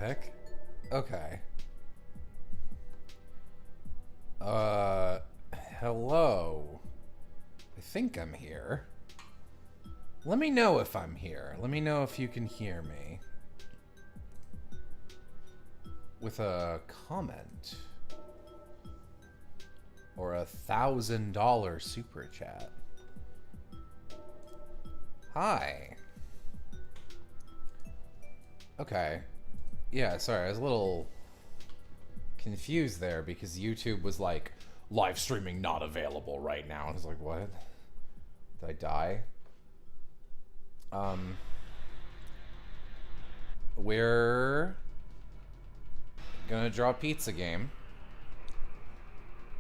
heck? Okay. Hello. I think I'm here. Let me know if I'm here. Let me know if you can hear me. With a comment. Or $1,000 super chat. Hi. Okay. Yeah, sorry, I was a little confused there because YouTube was like, live streaming not available right now. I was like, what? Did I die? We're gonna draw a pizza game.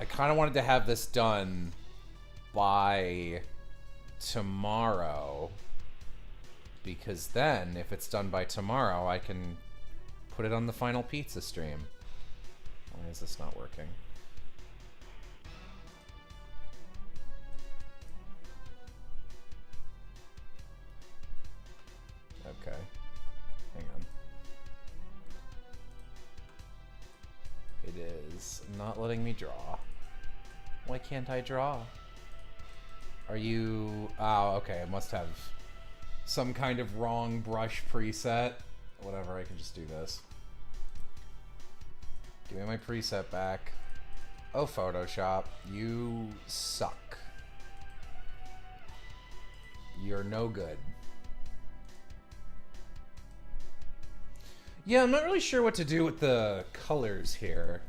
I kind of wanted to have this done by tomorrow, because then, if it's done by tomorrow, I can put it on the final pizza stream. Why is this not working? Okay. Hang on. It is not letting me draw. Why can't I draw? Are you... Oh, okay. It must have some kind of wrong brush preset. Whatever, I can just do this. Give me my preset back. Oh, Photoshop. You suck. You're no good. Yeah, I'm not really sure what to do with the colors here.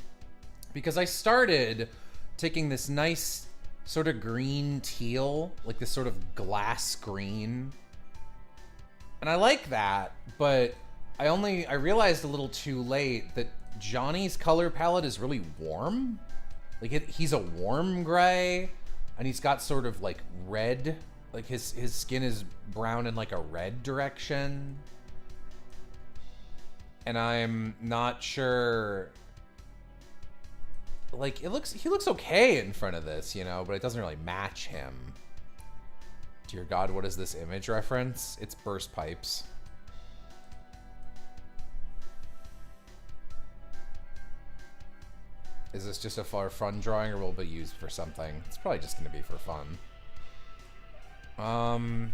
Because I started taking this nice sort of green teal, like this sort of glass green. And I like that, but I realized a little too late that Johnny's color palette is really warm. Like he's a warm gray, and he's got sort of like red, like his skin is brown in like a red direction. And I'm not sure, like he looks okay in front of this, you know, but it doesn't really match him. Dear God, what is this image reference? It's burst pipes. Is this just a fun drawing, or will it be used for something? It's probably just going to be for fun. I'm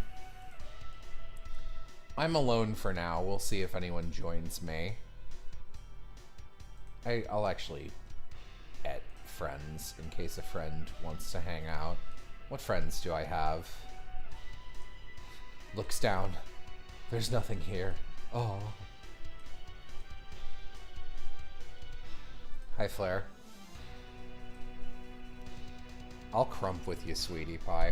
alone for now. We'll see if anyone joins me. I'll actually add friends in case a friend wants to hang out. What friends do I have? Looks down. There's nothing here. Oh. Hi, Flair. I'll crump with you, sweetie pie.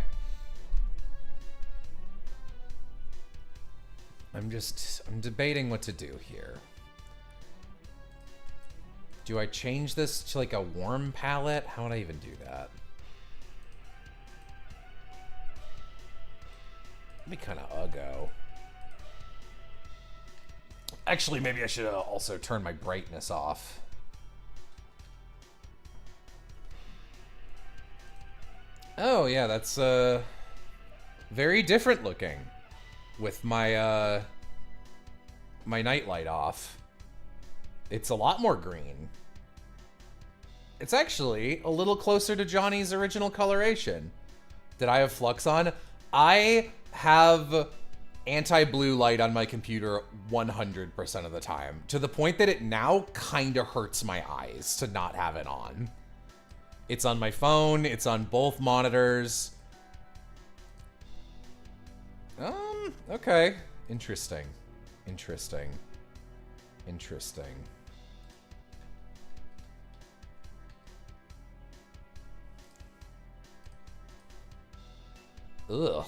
I'm debating what to do here. Do I change this to like a warm palette? How would I even do that? It'd be kind of uggo. Actually, maybe I should also turn my brightness off. Oh, yeah, that's very different looking with my my nightlight off. It's a lot more green. It's actually a little closer to Johnny's original coloration. Did I have flux on? I have anti-blue light on my computer 100% of the time, to the point that it now kind of hurts my eyes to not have it on. It's on my phone, it's on both monitors. Okay. Interesting. Interesting. Interesting. Ugh.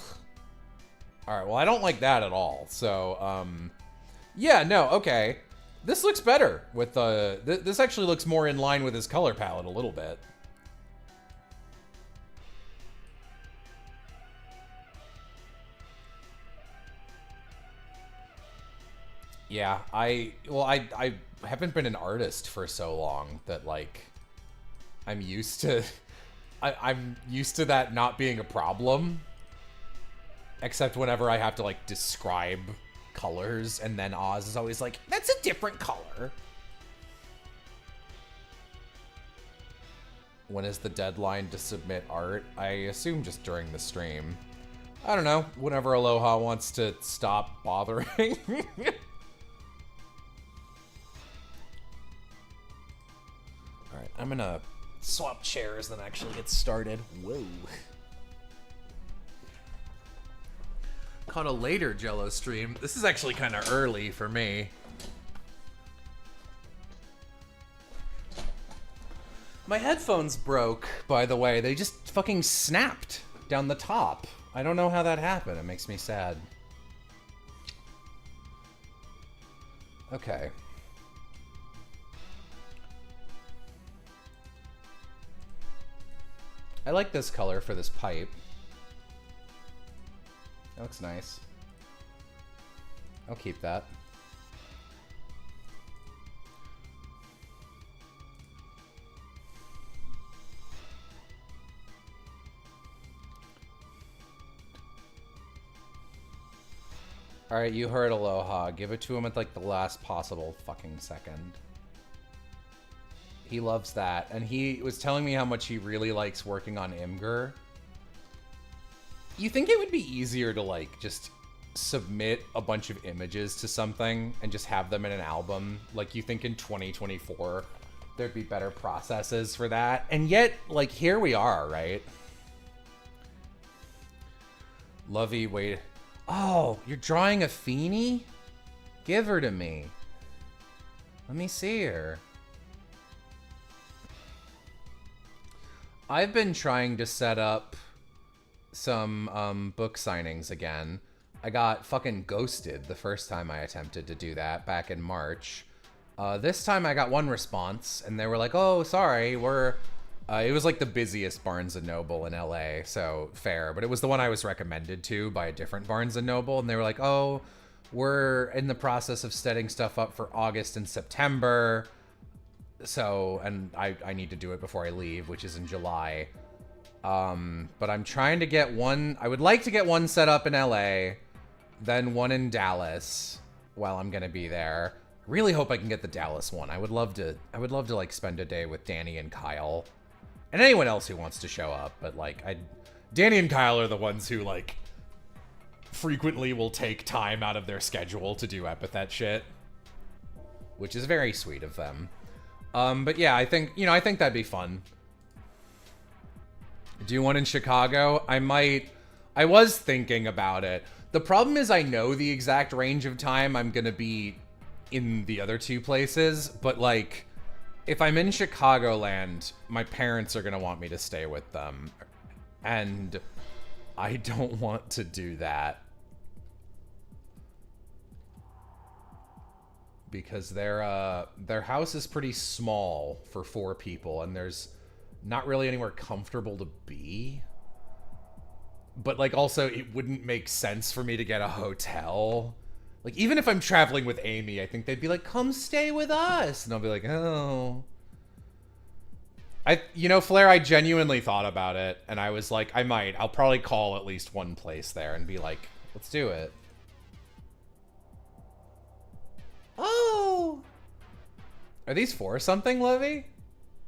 Alright, well, I don't like that at all. So, yeah, no, okay. This looks better with the... This actually looks more in line with his color palette a little bit. Yeah, I haven't been an artist for so long that, like, I'm used to... I'm used to that not being a problem. Except whenever I have to, like, describe colors, and then Oz is always like, that's a different color. When is the deadline to submit art? I assume just during the stream. I don't know, whenever Aloha wants to stop bothering. Alright, I'm gonna swap chairs then actually get started. Whoa. Caught a later Jello stream. This is actually kind of early for me. My headphones broke, by the way. They just fucking snapped down the top. I don't know how that happened. It makes me sad. Okay. I like this color for this pipe. That looks nice. I'll keep that. Alright, you heard Aloha. Give it to him at like the last possible fucking second. He loves that. And he was telling me how much he really likes working on Imgur. You think it would be easier to like just submit a bunch of images to something and just have them in an album? Like you think in 2024 there'd be better processes for that? And yet, like, here we are, right? Lovey, wait. Oh, you're drawing a Feeny? Give her to me. Let me see her. I've been trying to set up some book signings again. I got fucking ghosted the first time I attempted to do that back in March. This time I got one response, and they were like, oh, sorry, we're... it was like the busiest Barnes & Noble in LA, so fair. But it was the one I was recommended to by a different Barnes & Noble, and they were like, oh, we're in the process of setting stuff up for August and September. So, and I need to do it before I leave, which is in July. But I'm trying to get one, I would like to get one set up in LA, then one in Dallas while I'm gonna be there. Really hope I can get the Dallas one. I would love to like spend a day with Danny and Kyle. And anyone else who wants to show up, but like, Danny and Kyle are the ones who like frequently will take time out of their schedule to do epithet shit, which is very sweet of them. But yeah, I think that'd be fun. Do one in Chicago? I was thinking about it. The problem is I know the exact range of time I'm gonna be in the other two places, but like, if I'm in Chicagoland, my parents are gonna want me to stay with them, and I don't want to do that because their house is pretty small for 4 people, and there's not really anywhere comfortable to be. But like, also, it wouldn't make sense for me to get a hotel. Like, even if I'm traveling with Amy, I think they'd be like, come stay with us. And I'll be like, oh. Flair, I genuinely thought about it. And I was like, I'll probably call at least one place there and be like, let's do it. Oh. Are these for something, Lovey?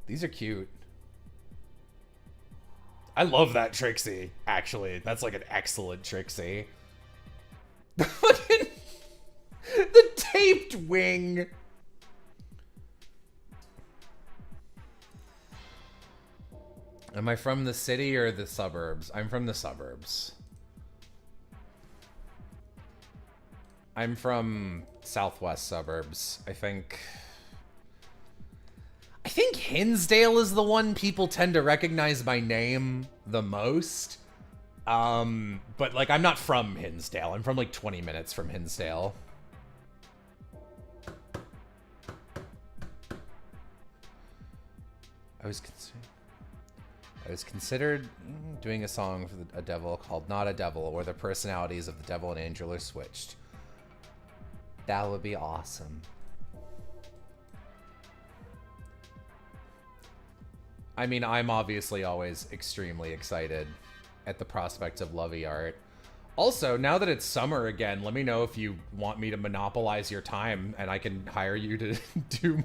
These are cute. I love that Trixie, actually. That's like an excellent Trixie. The taped wing. Am I from the city or the suburbs? I'm from the suburbs. I'm from southwest suburbs. I think Hinsdale is the one people tend to recognize by name the most. But like, I'm not from Hinsdale. I'm from like 20 minutes from Hinsdale. I was considered doing a song for a devil called Not a Devil, where the personalities of the devil and angel are switched. That would be awesome. I mean, I'm obviously always extremely excited at the prospect of Lovey art. Also, now that it's summer again, let me know if you want me to monopolize your time and I can hire you to do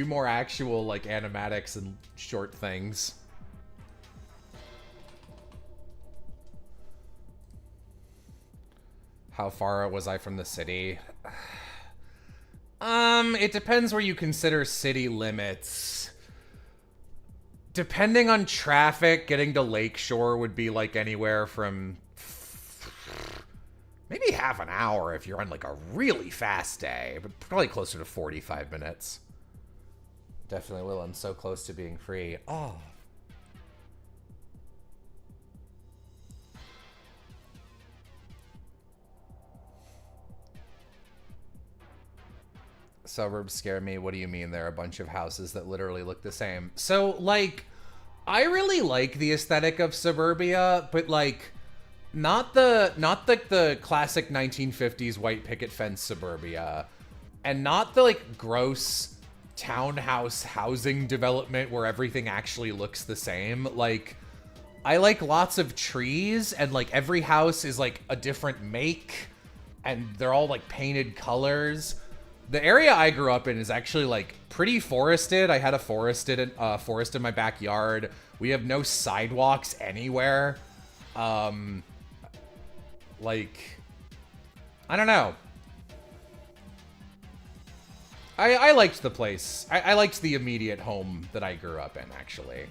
more actual like animatics and short things. How far was I from the city? It depends where you consider city limits. Depending on traffic, getting to Lakeshore would be like anywhere from maybe half an hour if you're on like a really fast day, but probably closer to 45 minutes. Definitely will. I'm so close to being free. Oh. Suburbs scare me. What do you mean? There are a bunch of houses that literally look the same. So, like, I really like the aesthetic of suburbia, but like, not the classic 1950s white picket fence suburbia, and not the like gross townhouse housing development where everything actually looks the same. Like, I like lots of trees, and like every house is like a different make, and they're all like painted colors. The area I grew up in is actually like pretty forested. I had a forest in my backyard. We have no sidewalks anywhere. Like, I don't know. I liked the place. I liked the immediate home that I grew up in, actually.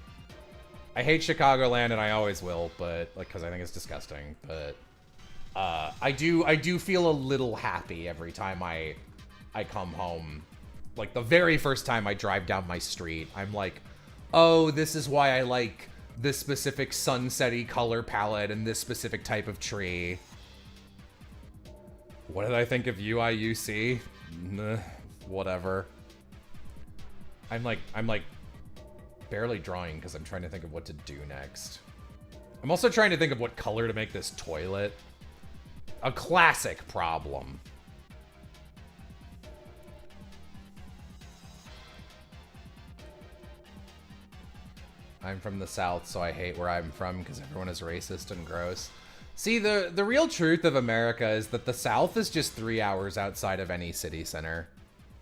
I hate Chicagoland, and I always will, but like, because I think it's disgusting. But I do feel a little happy every time I come home. Like, the very first time I drive down my street, I'm like, oh, this is why I like this specific sunsetty color palette and this specific type of tree. What did I think of UIUC? Nah, whatever. I'm like barely drawing because I'm trying to think of what to do next. I'm also trying to think of what color to make this toilet. A classic problem. I'm from the South, so I hate where I'm from because everyone is racist and gross. See, the real truth of America is that the South is just 3 hours outside of any city center.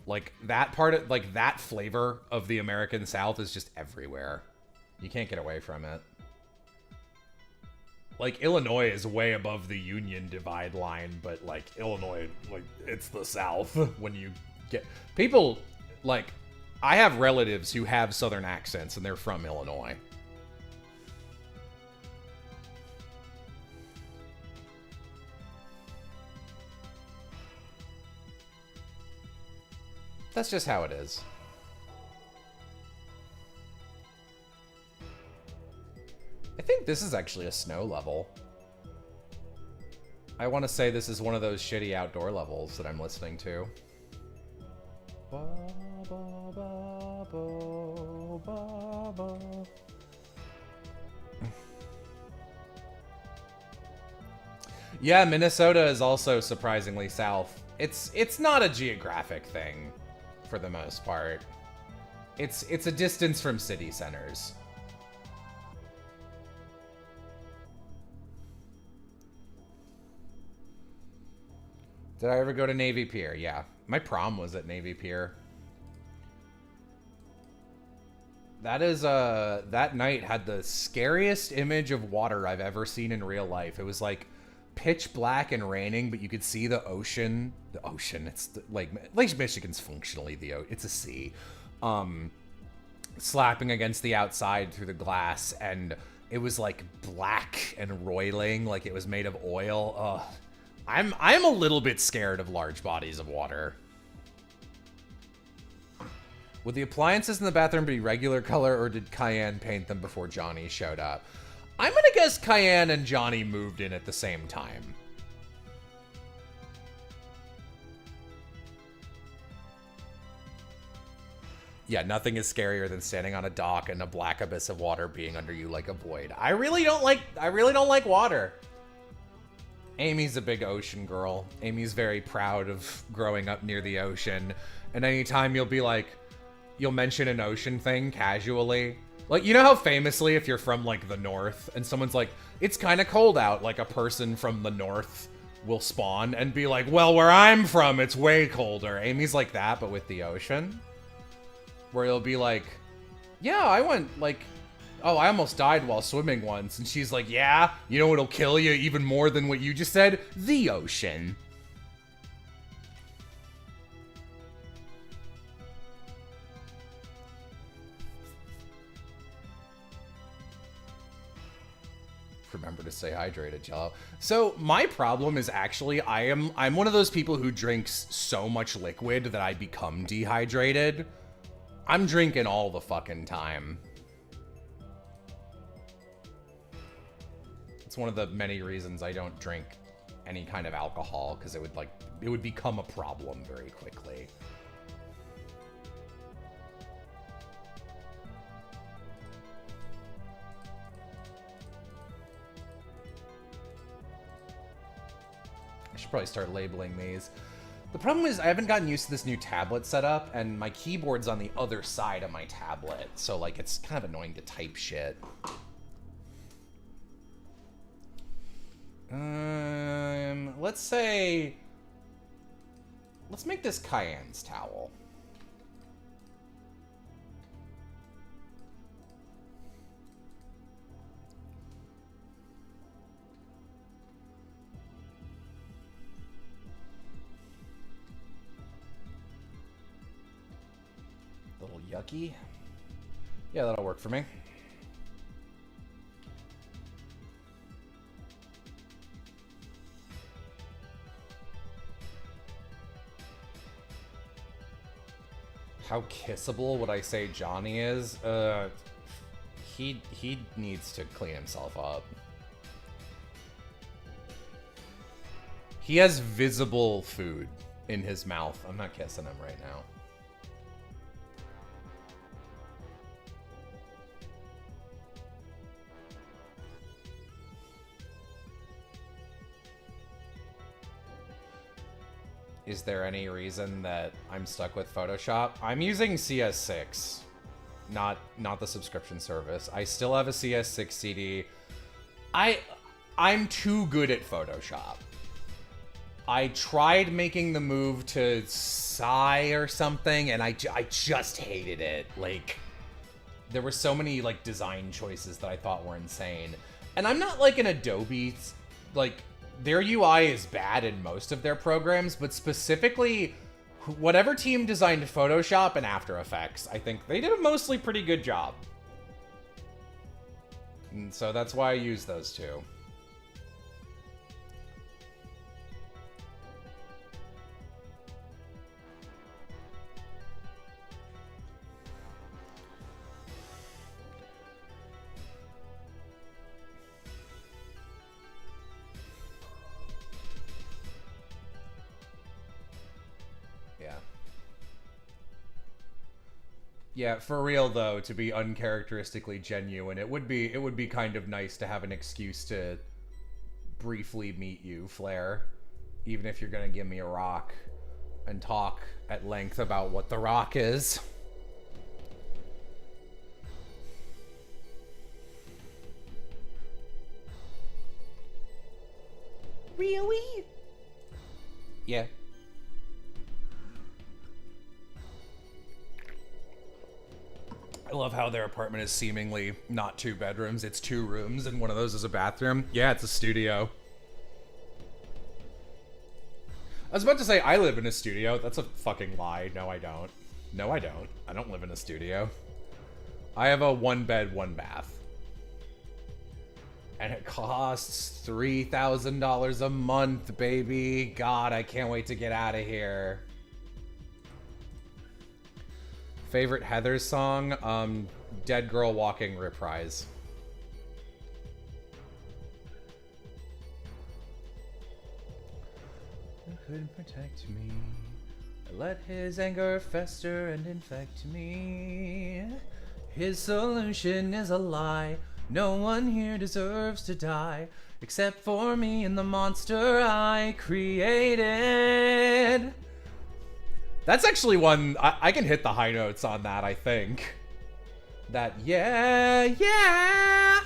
Like, that part of, like, that flavor of the American South is just everywhere. You can't get away from it. Like, Illinois is way above the Union Divide line, but, like, Illinois, like, it's the South when you get... People, like... I have relatives who have Southern accents, and they're from Illinois. That's just how it is. I think this is actually a snow level. I want to say this is one of those shitty outdoor levels that I'm listening to. Yeah, Minnesota is also surprisingly south. It's not a geographic thing for the most part. It's a distance from city centers. Did I ever go to Navy Pier? Yeah. My prom was at Navy Pier. That is, that night had the scariest image of water I've ever seen in real life. It was like pitch black and raining, but you could see the ocean. The ocean, it's the, like Lake Michigan's functionally it's a sea. Slapping against the outside through the glass, and it was like black and roiling, like it was made of oil. Ugh. I'm a little bit scared of large bodies of water. Would the appliances in the bathroom be regular color, or did Cayenne paint them before Johnny showed up? I'm gonna guess Cayenne and Johnny moved in at the same time. Yeah, nothing is scarier than standing on a dock and a black abyss of water being under you like a void. I really don't like water. Amy's a big ocean girl. Amy's very proud of growing up near the ocean. And anytime you'll be like, you'll mention an ocean thing casually. Like, you know how famously if you're from, like, the north, and someone's like, it's kind of cold out, like a person from the north will spawn and be like, well, where I'm from, it's way colder. Amy's like that, but with the ocean. Where he'll be like, yeah, I went, like, oh, I almost died while swimming once. And she's like, yeah, you know what'll kill you even more than what you just said? The ocean. Remember to stay hydrated, Jello. So my problem is actually I'm one of those people who drinks so much liquid that I become dehydrated. I'm drinking all the fucking time. It's one of the many reasons I don't drink any kind of alcohol, because it would become a problem very quickly. I should probably start labeling these. The problem is I haven't gotten used to this new tablet setup, and my keyboard's on the other side of my tablet, so like it's kind of annoying to type shit. Let's make this Cayenne's towel. A little yucky. Yeah, that'll work for me. How kissable would I say Johnny is? He needs to clean himself up. He has visible food in his mouth. I'm not kissing him right now. Is there any reason that I'm stuck with Photoshop? I'm using CS6, not the subscription service. I still have a CS6 CD. I'm too good at Photoshop. I tried making the move to Psy or something, and I just hated it. Like, there were so many like design choices that I thought were insane. And I'm not like an Adobe, like, their UI is bad in most of their programs, but specifically, whatever team designed Photoshop and After Effects, I think they did a mostly pretty good job. And so that's why I use those two. Yeah, for real though, to be uncharacteristically genuine, it would be kind of nice to have an excuse to briefly meet you, Flair. Even if you're gonna give me a rock and talk at length about what the rock is. Really? Yeah. I love how their apartment is seemingly not 2 bedrooms, it's 2 rooms, and one of those is a bathroom. Yeah, it's a studio. I was about to say I live in a studio. That's a fucking lie. No, I don't. No, I don't. I don't live in a studio. I have a 1-bed, 1-bath. And it costs $3,000 a month, baby. God, I can't wait to get out of here. Favorite Heather song? Dead Girl Walking Reprise. He couldn't protect me. I let his anger fester and infect me. His solution is a lie. No one here deserves to die, except for me and the monster I created. That's actually one, I can hit the high notes on that, I think. That, yeah, yeah.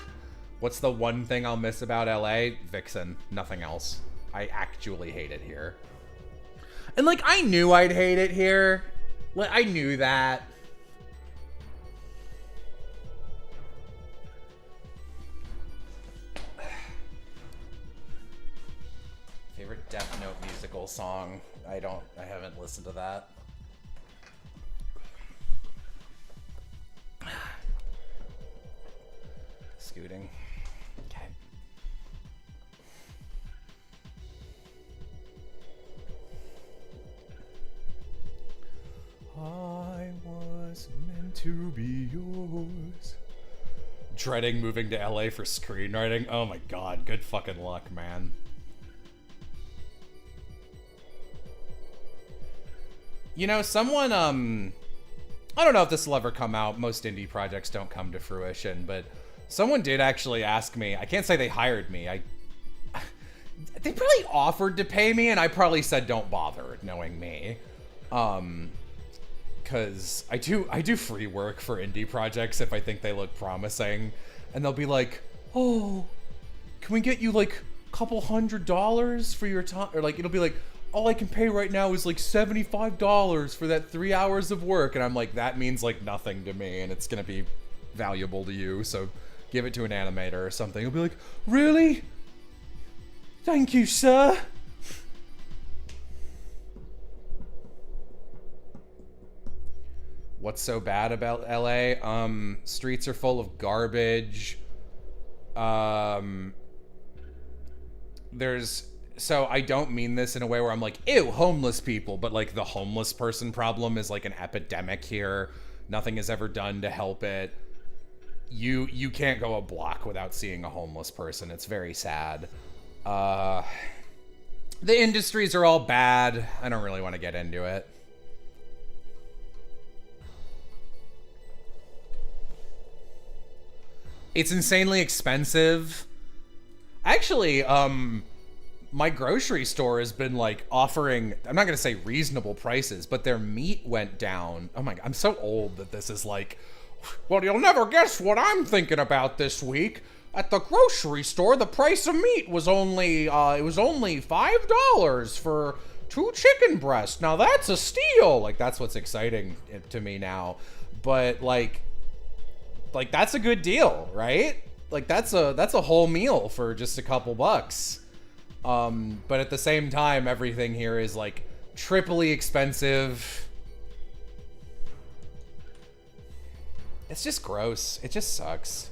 What's the one thing I'll miss about LA? Vixen, nothing else. I actually hate it here. And like, I knew I'd hate it here. Like, I knew that. Favorite Death Note musical song? I haven't listened to that. Scooting. Okay. I was meant to be yours. Dreading moving to LA for screenwriting. Oh my god, good fucking luck, man. You know, someone, I don't know if this will ever come out. Most indie projects don't come to fruition, but someone did actually ask me. I can't say they hired me. They probably offered to pay me, and I probably said don't bother, knowing me. Because I do free work for indie projects if I think they look promising. And they'll be like, oh, can we get you like a couple $100 for your time? Or like, it'll be like, all I can pay right now is like $75 for that 3 hours of work. And I'm like, that means like nothing to me, and it's gonna be valuable to you, so give it to an animator or something. He'll be like, really? Thank you, sir. What's so bad about LA? Streets are full of garbage. So I don't mean this in a way where I'm like, ew, homeless people, but like the homeless person problem is like an epidemic here. Nothing is ever done to help it. You can't go a block without seeing a homeless person. It's very sad. The industries are all bad. I don't really want to get into it. It's insanely expensive. Actually, my grocery store has been like offering, I'm not going to say reasonable prices, but their meat went down. Oh my God, I'm so old that this is like, well, you'll never guess what I'm thinking about this week. At the grocery store, the price of meat was only, it was only $5 for 2 chicken breasts. Now that's a steal. Like, that's what's exciting to me now. But like that's a good deal, right? Like that's a whole meal for just a couple bucks. But at the same time, everything here is like triply expensive. It's just gross. It just sucks.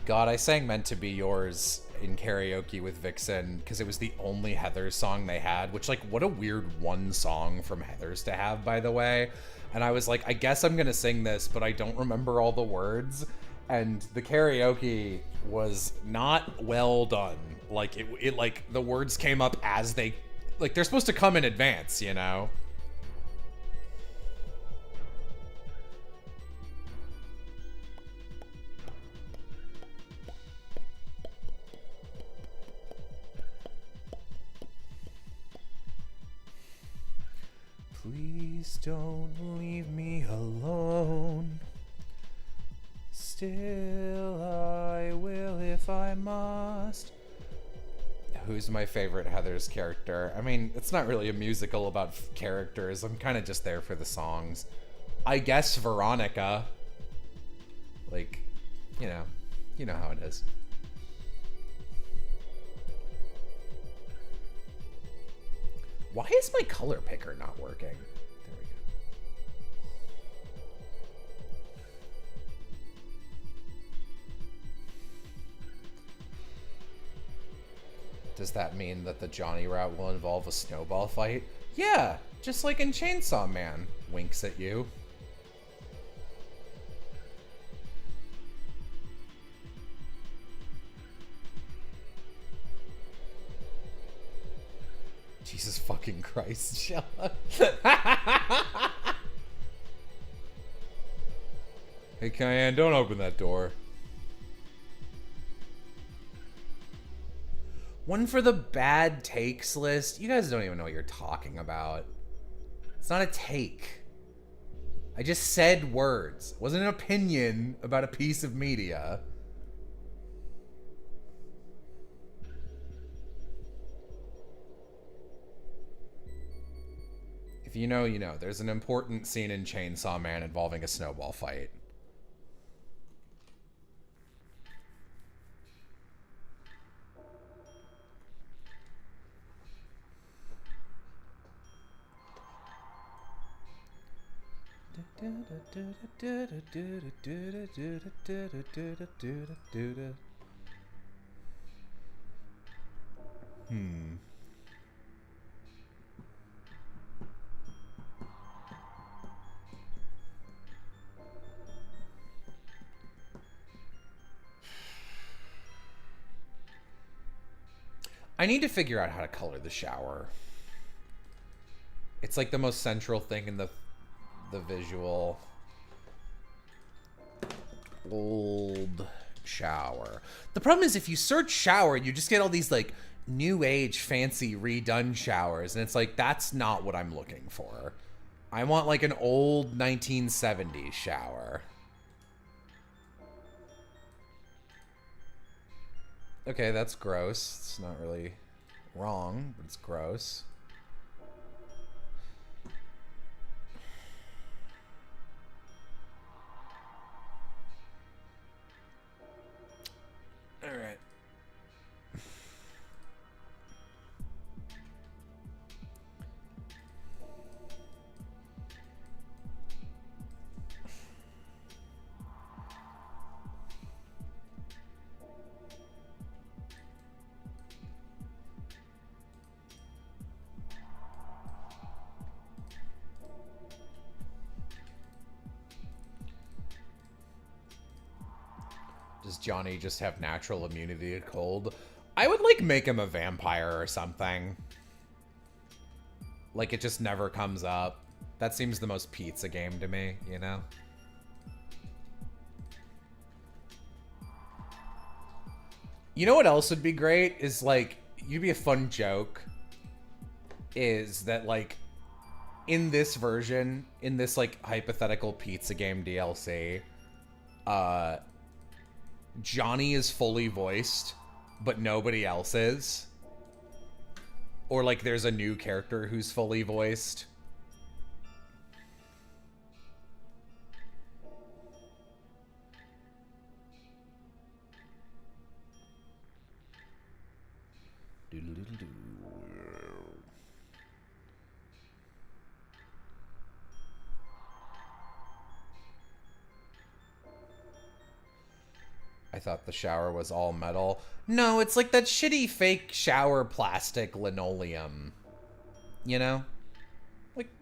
God, I sang Meant to Be Yours in karaoke with Vixen because it was the only Heathers song they had, which, like, what a weird one song from Heathers to have, by the way. And I was like, I guess I'm gonna sing this, but I don't remember all the words. And the karaoke was not well done. Like, it like, the words came up as they, like, they're supposed to come in advance, you know? Please don't leave me alone. Still I will if I must. Who's my favorite Heathers character? I mean, it's not really a musical about characters. I'm kind of just there for the songs. I guess Veronica. Like, you know how it is. Why is my color picker not working? There we go. Does that mean that the Johnny route will involve a snowball fight? Yeah, just like in Chainsaw Man. Winks at you. Jesus fucking Christ, Jello. Hey, Cayenne, don't open that door. One for the bad takes list. You guys don't even know what you're talking about. It's not a take. I just said words. It wasn't an opinion about a piece of media. If you know, you know. There's an important scene in Chainsaw Man involving a snowball fight. I need to figure out how to color the shower. It's like the most central thing in the visual. Old shower. The problem is if you search shower, you just get all these like new age fancy redone showers, and it's like that's not what I'm looking for. I want like an old 1970s shower. Okay, that's gross. It's not really wrong, but it's gross. All right. Does Johnny just have natural immunity to cold? I would like make him a vampire or something. Like it just never comes up. That seems the most pizza game to me, you know? You know what else would be great? Is like, you'd be a fun joke. Is that like, in this version, in this like hypothetical pizza game DLC, Johnny is fully voiced, but nobody else is. Or like there's a new character who's fully voiced. I thought the shower was all metal. No, it's like that shitty fake shower plastic linoleum. You know?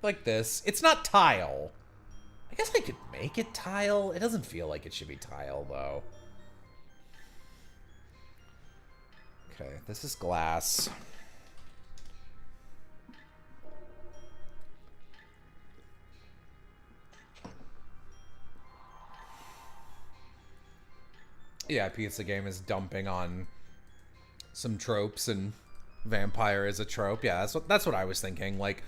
Like this. It's not tile. I guess I could make it tile. It doesn't feel like it should be tile, though. Okay, this is glass. Yeah, pizza game is dumping on some tropes, and vampire is a trope. Yeah, that's what I was thinking. Like,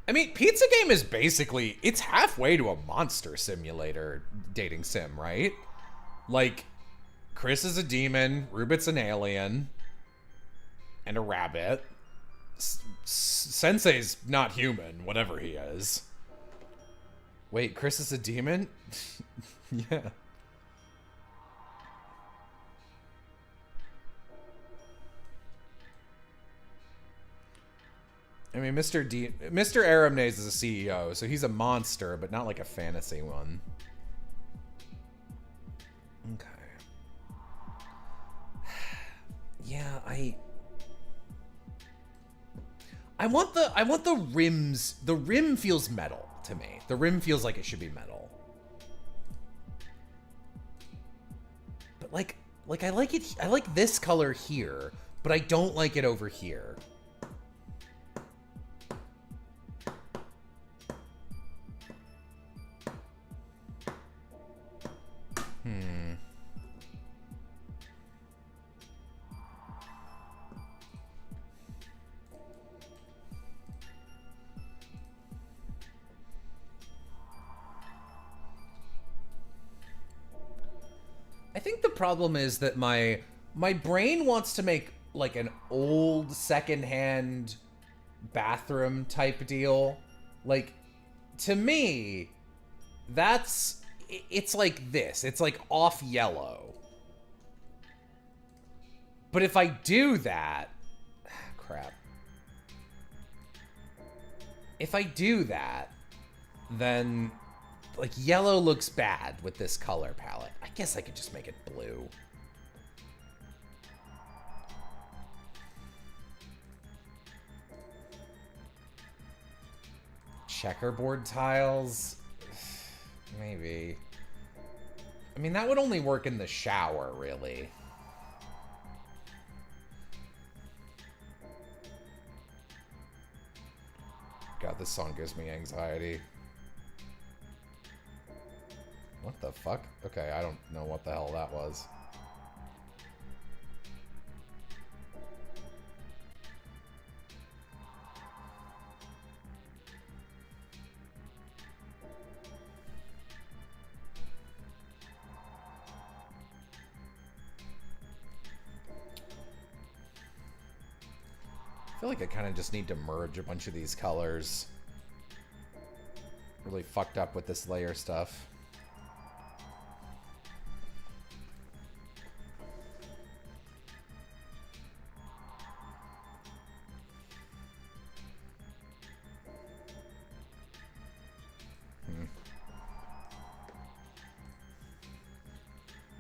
I mean, pizza game is basically, it's halfway to a monster simulator dating sim, right? Like, Chris is a demon, Rubit's an alien, and a rabbit. Sensei's not human, whatever he is. Wait, Chris is a demon? Yeah. I mean, Mr. Aramnaze is a CEO, so he's a monster, but not like a fantasy one. Okay. Yeah, I want the rims. The rim feels metal to me. The rim feels like it should be metal. But like I like it. I like this color here, but I don't like it over here. I think the problem is that my brain wants to make like an old secondhand bathroom type deal. Like, to me, it's like this. It's like off yellow. But if I do that, crap. If I do that, then like yellow looks bad with this color palette. I guess I could just make it blue. Checkerboard tiles? Maybe. I mean, that would only work in the shower, really. God, this song gives me anxiety. What the fuck? Okay, I don't know what the hell that was. I feel like I kind of just need to merge a bunch of these colors. Really fucked up with this layer stuff.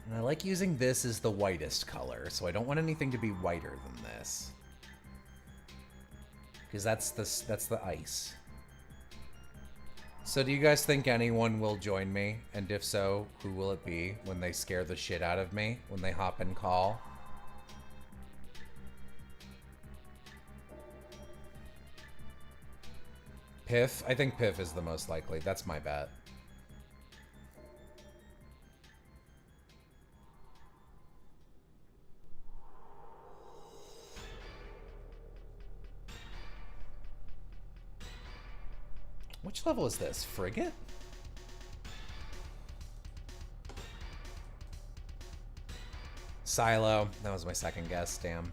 And I like using this as the whitest color, so I don't want anything to be whiter than this. Because that's the ice. So do you guys think anyone will join me? And if so, who will it be when they scare the shit out of me? When they hop and call? Piff? I think Piff is the most likely. That's my bet. Which level is this? Frigate? Silo. That was my second guess, damn.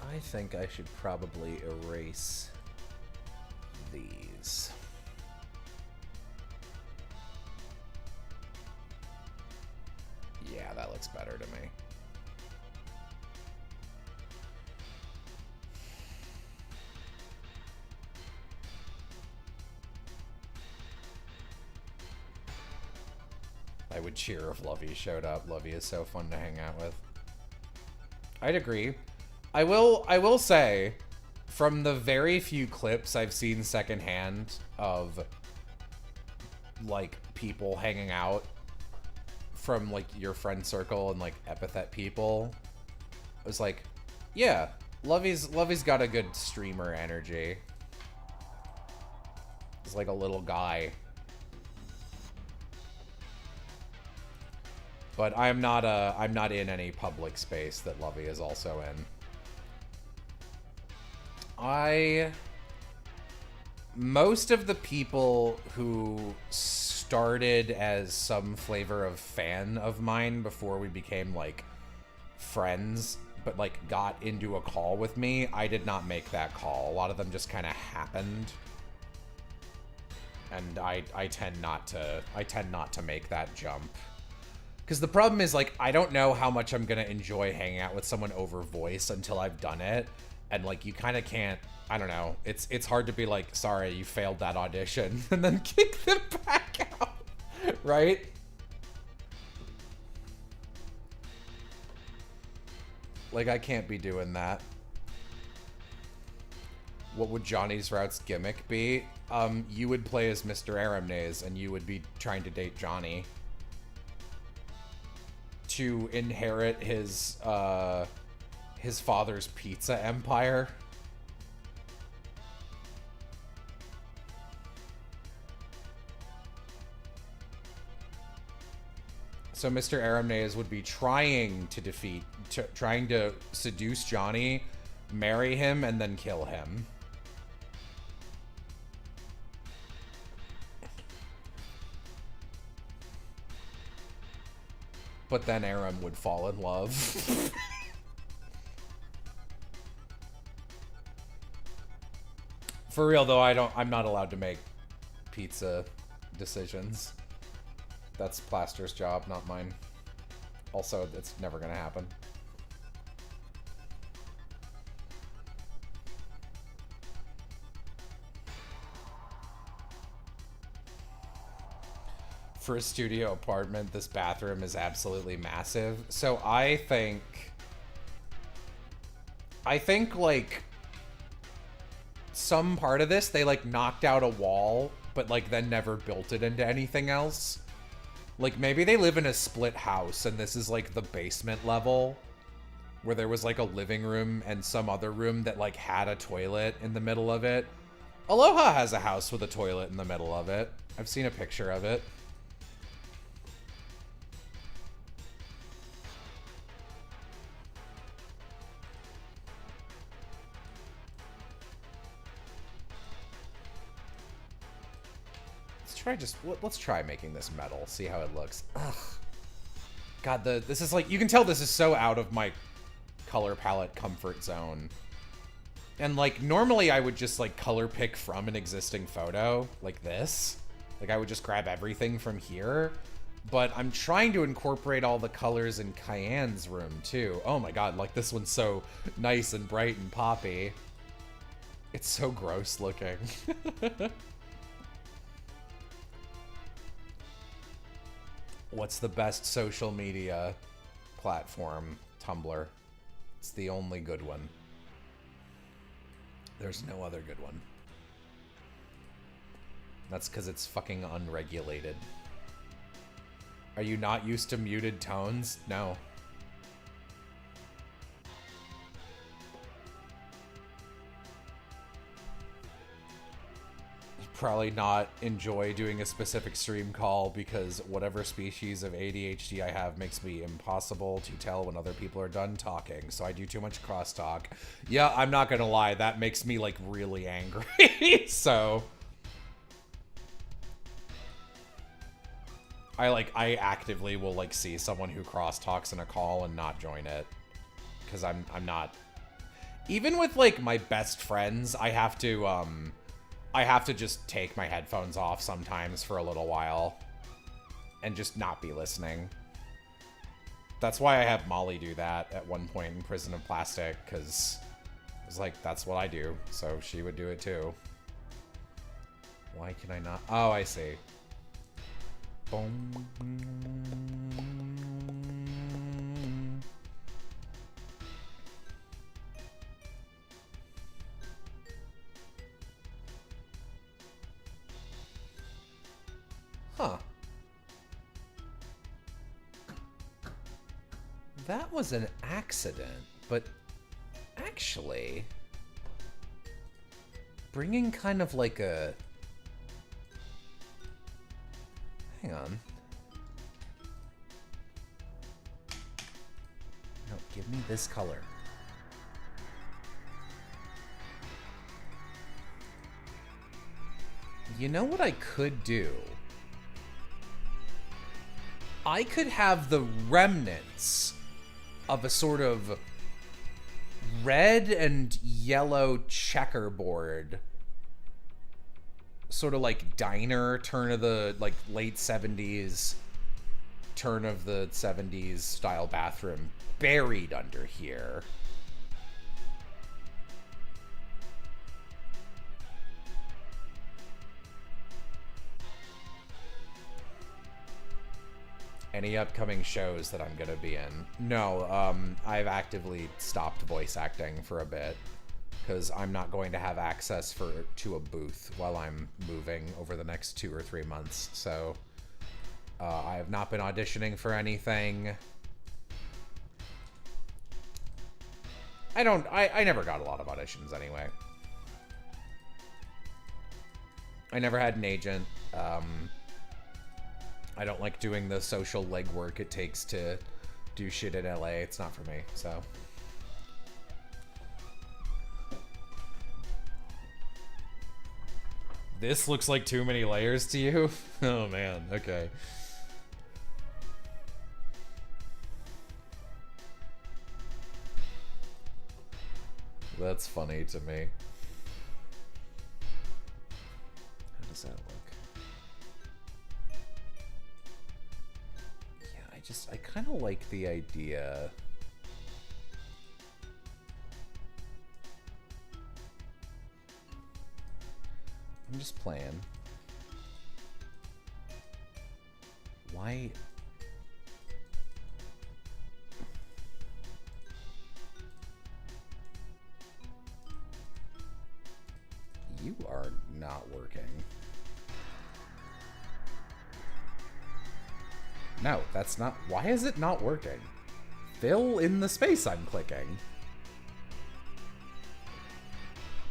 I think I should probably erase these. Yeah, that looks better to me. I would cheer if Lovey showed up. Lovey is so fun to hang out with. I'd agree. I will say, from the very few clips I've seen secondhand of, like, people hanging out from, like, your friend circle and, like, epithet people, I was like, yeah, Lovey's got a good streamer energy. He's like a little guy. But I'm not in any public space that Lovey is also in. Most of the people who started as some flavor of fan of mine before we became, like, friends, but, like, got into a call with me, I did not make that call. A lot of them just kind of happened. And I tend not to make that jump. Because the problem is, like, I don't know how much I'm going to enjoy hanging out with someone over voice until I've done it. And, like, you kind of can't, I don't know. It's hard to be like, sorry, you failed that audition, and then kick them back out, right? Like, I can't be doing that. What would Johnny's Route's gimmick be? You would play as Mr. Aramnaze, and you would be trying to date Johnny to inherit his father's pizza empire. So Mr. Aramnaze would be trying to seduce Johnny, marry him, and then kill him. But then Aram would fall in love. For real though, I'm not allowed to make pizza decisions. That's Plaster's job, not mine. Also, it's never gonna happen. For a studio apartment, this bathroom is absolutely massive. So I think like some part of this, they like knocked out a wall, but like then never built it into anything else. Like maybe they live in a split house and this is like the basement level where there was like a living room and some other room that like had a toilet in the middle of it. Aloha has a house with a toilet in the middle of it. I've seen a picture of it. Let's try making this metal, see how it looks. Ugh. God, this is like, you can tell this is so out of my color palette comfort zone. And like, normally I would just like color pick from an existing photo, like this. Like I would just grab everything from here. But I'm trying to incorporate all the colors in Cayenne's room too. Oh my God, like this one's so nice and bright and poppy. It's so gross looking. What's the best social media platform? Tumblr. It's the only good one. There's no other good one. That's because it's fucking unregulated. Are you not used to muted tones? No. Probably not enjoy doing a specific stream call because whatever species of ADHD I have makes me impossible to tell when other people are done talking. So I do too much crosstalk. Yeah, I'm not gonna lie, that makes me like really angry. So I actively will like see someone who crosstalks in a call and not join it because I'm not. Even with like my best friends, I have to just take my headphones off sometimes for a little while and just not be listening. That's why I had Molly do that at one point in Prison of Plastic, because it was like, that's what I do, so she would do it too. Why can I not? Oh, I see. Boom. Huh. That was an accident, but actually, bringing kind of like a... Hang on. No, give me this color. You know what I could do? I could have the remnants of a sort of red and yellow checkerboard, sort of like diner turn of the like late 70s, turn of the 70s style bathroom buried under here. Any upcoming shows that I'm gonna be in? No, I've actively stopped voice acting for a bit because I'm not going to have access to a booth while I'm moving over the next 2 or 3 months. So I have not been auditioning for anything. I never got a lot of auditions anyway. I never had an agent. I don't like doing the social legwork it takes to do shit in LA. It's not for me, so. This looks like too many layers to you? Oh man, okay. That's funny to me. How does that look? Yeah, I kind of like the idea. I'm just playing. Why? You are not working. No, that's not. Why is it not working? Fill in the space I'm clicking.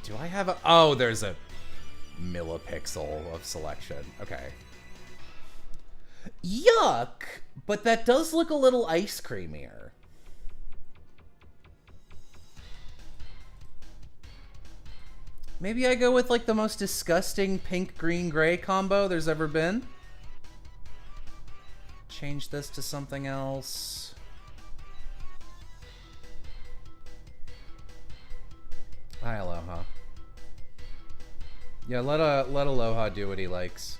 Do I have a... Oh, there's a millipixel of selection. Okay. Yuck! But that does look a little ice creamier. Maybe I go with like the most disgusting pink, green, gray combo there's ever been. Change this to something else. Hi, Aloha. Yeah, let Aloha do what he likes.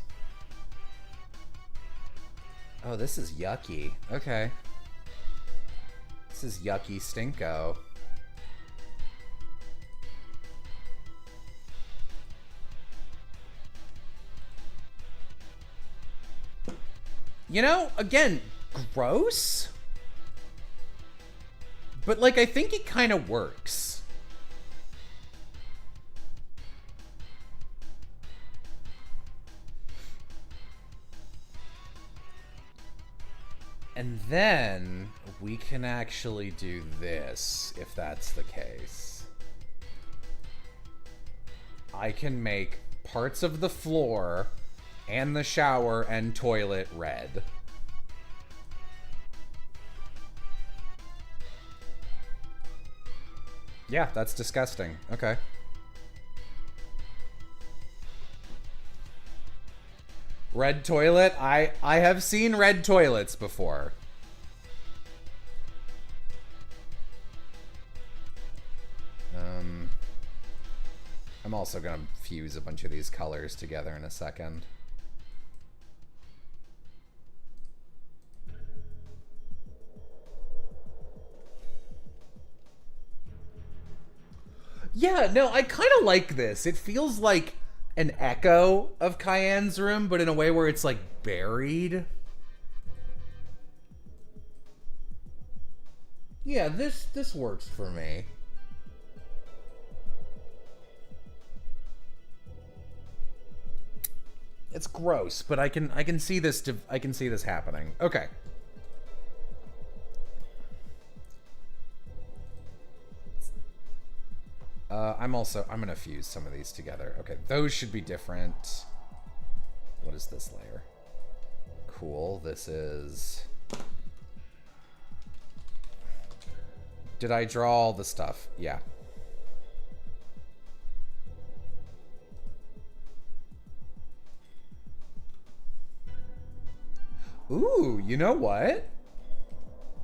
Oh, this is yucky. Okay. This is yucky stinko. You know, again, gross? But, like, I think it kind of works. And then we can actually do this, if that's the case. I can make parts of the floor and the shower and toilet red. Yeah, that's disgusting. Okay. Red toilet? I have seen red toilets before. I'm also gonna fuse a bunch of these colors together in a second. Yeah, no, I kind of like this. It feels like an echo of Cayenne's room, but in a way where it's like buried. Yeah, this works for me. It's gross, but I can see this happening. Okay. I'm gonna fuse some of these together. Okay, those should be different. What is this layer? Cool, this is... Did I draw all the stuff? Yeah. Ooh, you know what?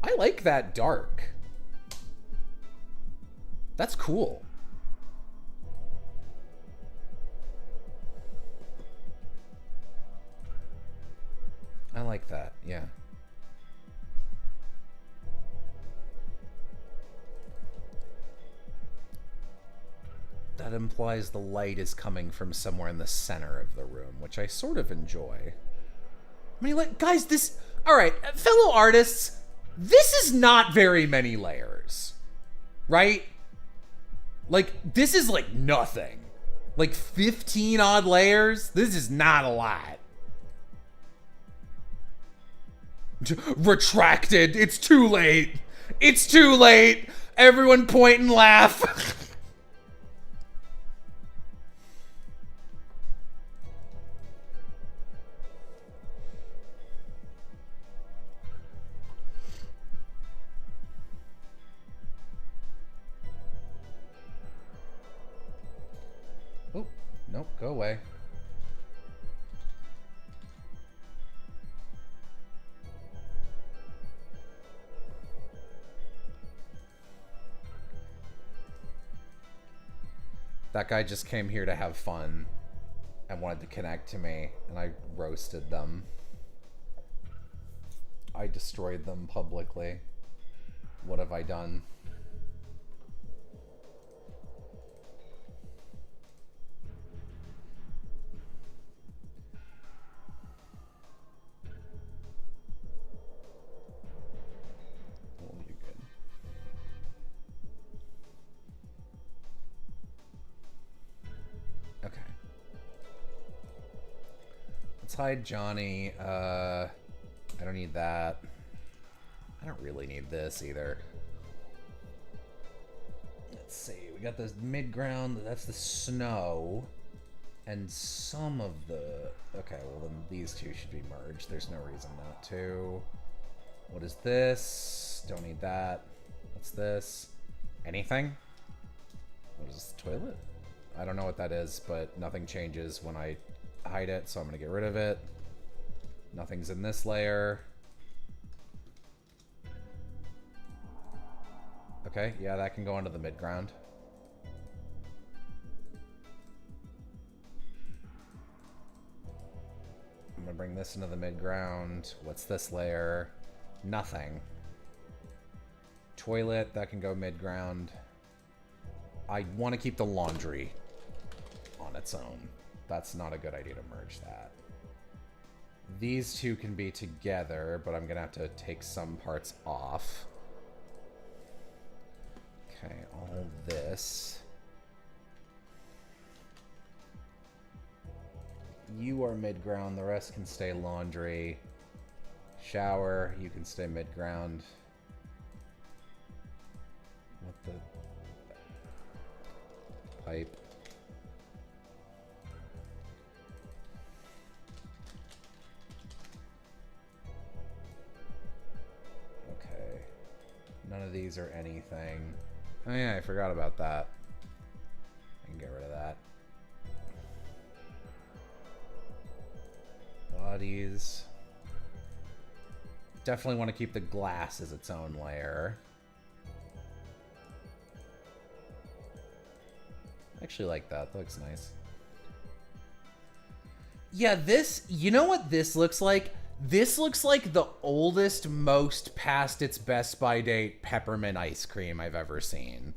I like that dark. That's cool. I like that, yeah. That implies the light is coming from somewhere in the center of the room, which I sort of enjoy. I mean, like, guys, this... Alright, fellow artists, this is not very many layers. Right? Like, this is like nothing. Like 15 odd layers? This is not a lot. Retracted. It's too late. It's too late. Everyone point and laugh. Oh, nope, go away. That guy just came here to have fun and wanted to connect to me, and I roasted them. I destroyed them publicly. What have I done? Oh, you're good. Okay. Let's hide Johnny. I don't need that. I don't really need this either. Let's see. We got the mid-ground. That's the snow. And some of the... Okay, well then these two should be merged. There's no reason not to. What is this? Don't need that. What's this? Anything? What is this? Toilet? I don't know what that is, but nothing changes when I hide it, so I'm going to get rid of it. Nothing's in this layer. Okay, yeah, that can go into the mid-ground. I'm gonna bring this into the mid-ground. What's this layer? Nothing. Toilet, that can go mid-ground. I want to keep the laundry on its own. That's not a good idea to merge that. These two can be together, but I'm gonna have to take some parts off. Okay, all this. You are mid-ground, the rest can stay laundry. Shower, you can stay mid-ground. What the... Pipe. Okay. None of these are anything. Oh yeah, I forgot about that. I can get rid of that. Bodies. Definitely want to keep the glass as its own layer. I actually like that. That looks nice. Yeah, this... You know what this looks like? This looks like the oldest, most past its best by date peppermint ice cream I've ever seen.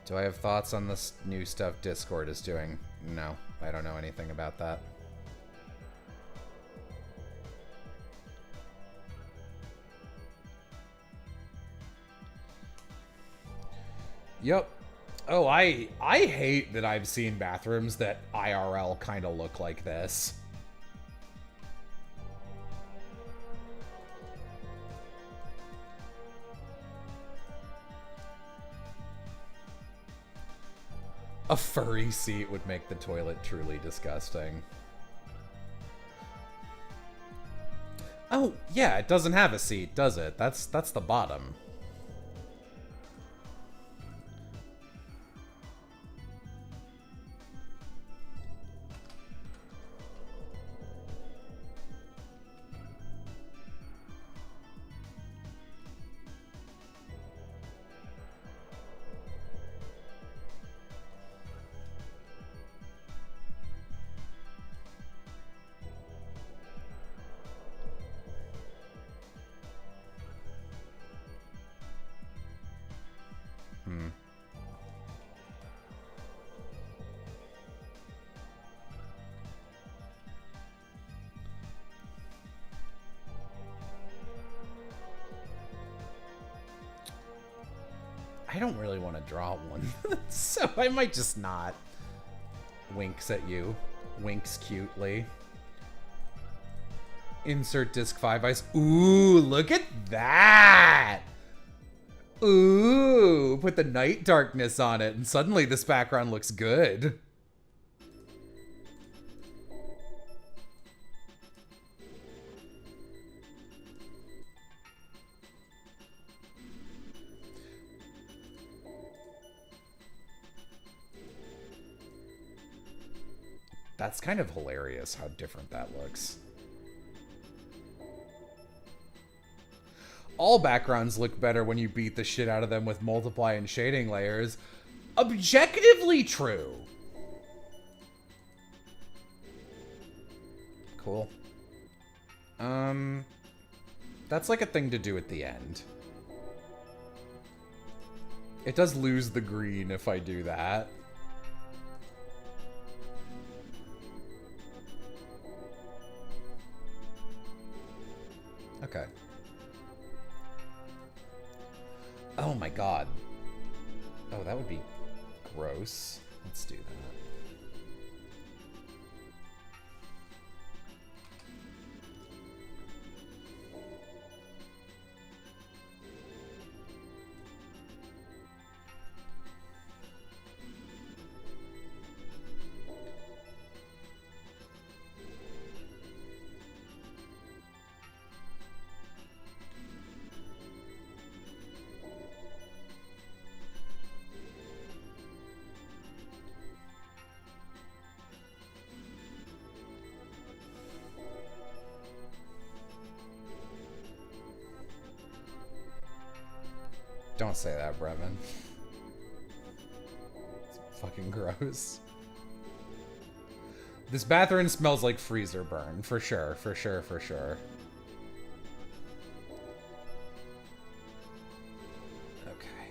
Do I have thoughts on this new stuff Discord is doing? No, I don't know anything about that. Yep. Oh, I hate that I've seen bathrooms that IRL kind of look like this. A furry seat would make the toilet truly disgusting. Oh, yeah, it doesn't have a seat, does it? That's the bottom. I don't really want to draw one, so I might just not. Winks at you. Winks cutely. Insert disc 5 ice. Ooh, look at that! Ooh, put the night darkness on it, and suddenly this background looks good. That's kind of hilarious how different that looks. All backgrounds look better when you beat the shit out of them with multiply and shading layers. Objectively true. Cool. That's like a thing to do at the end. It does lose the green if I do that. Okay. Oh my god. Oh, that would be gross. Let's do that. Don't say that, Brevin. It's fucking gross. This bathroom smells like freezer burn, for sure, for sure, for sure. Okay.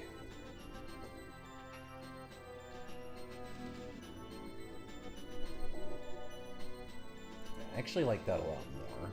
I actually like that a lot more.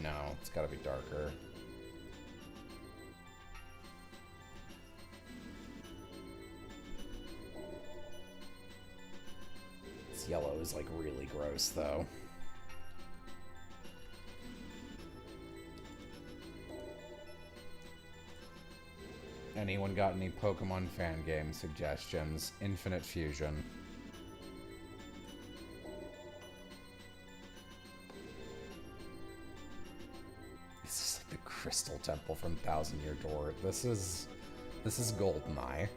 No, it's gotta be darker. This yellow is like really gross though. Anyone got any Pokemon fan game suggestions? Infinite Fusion. This is like the Crystal Temple from Thousand Year Door. This is GoldenEye.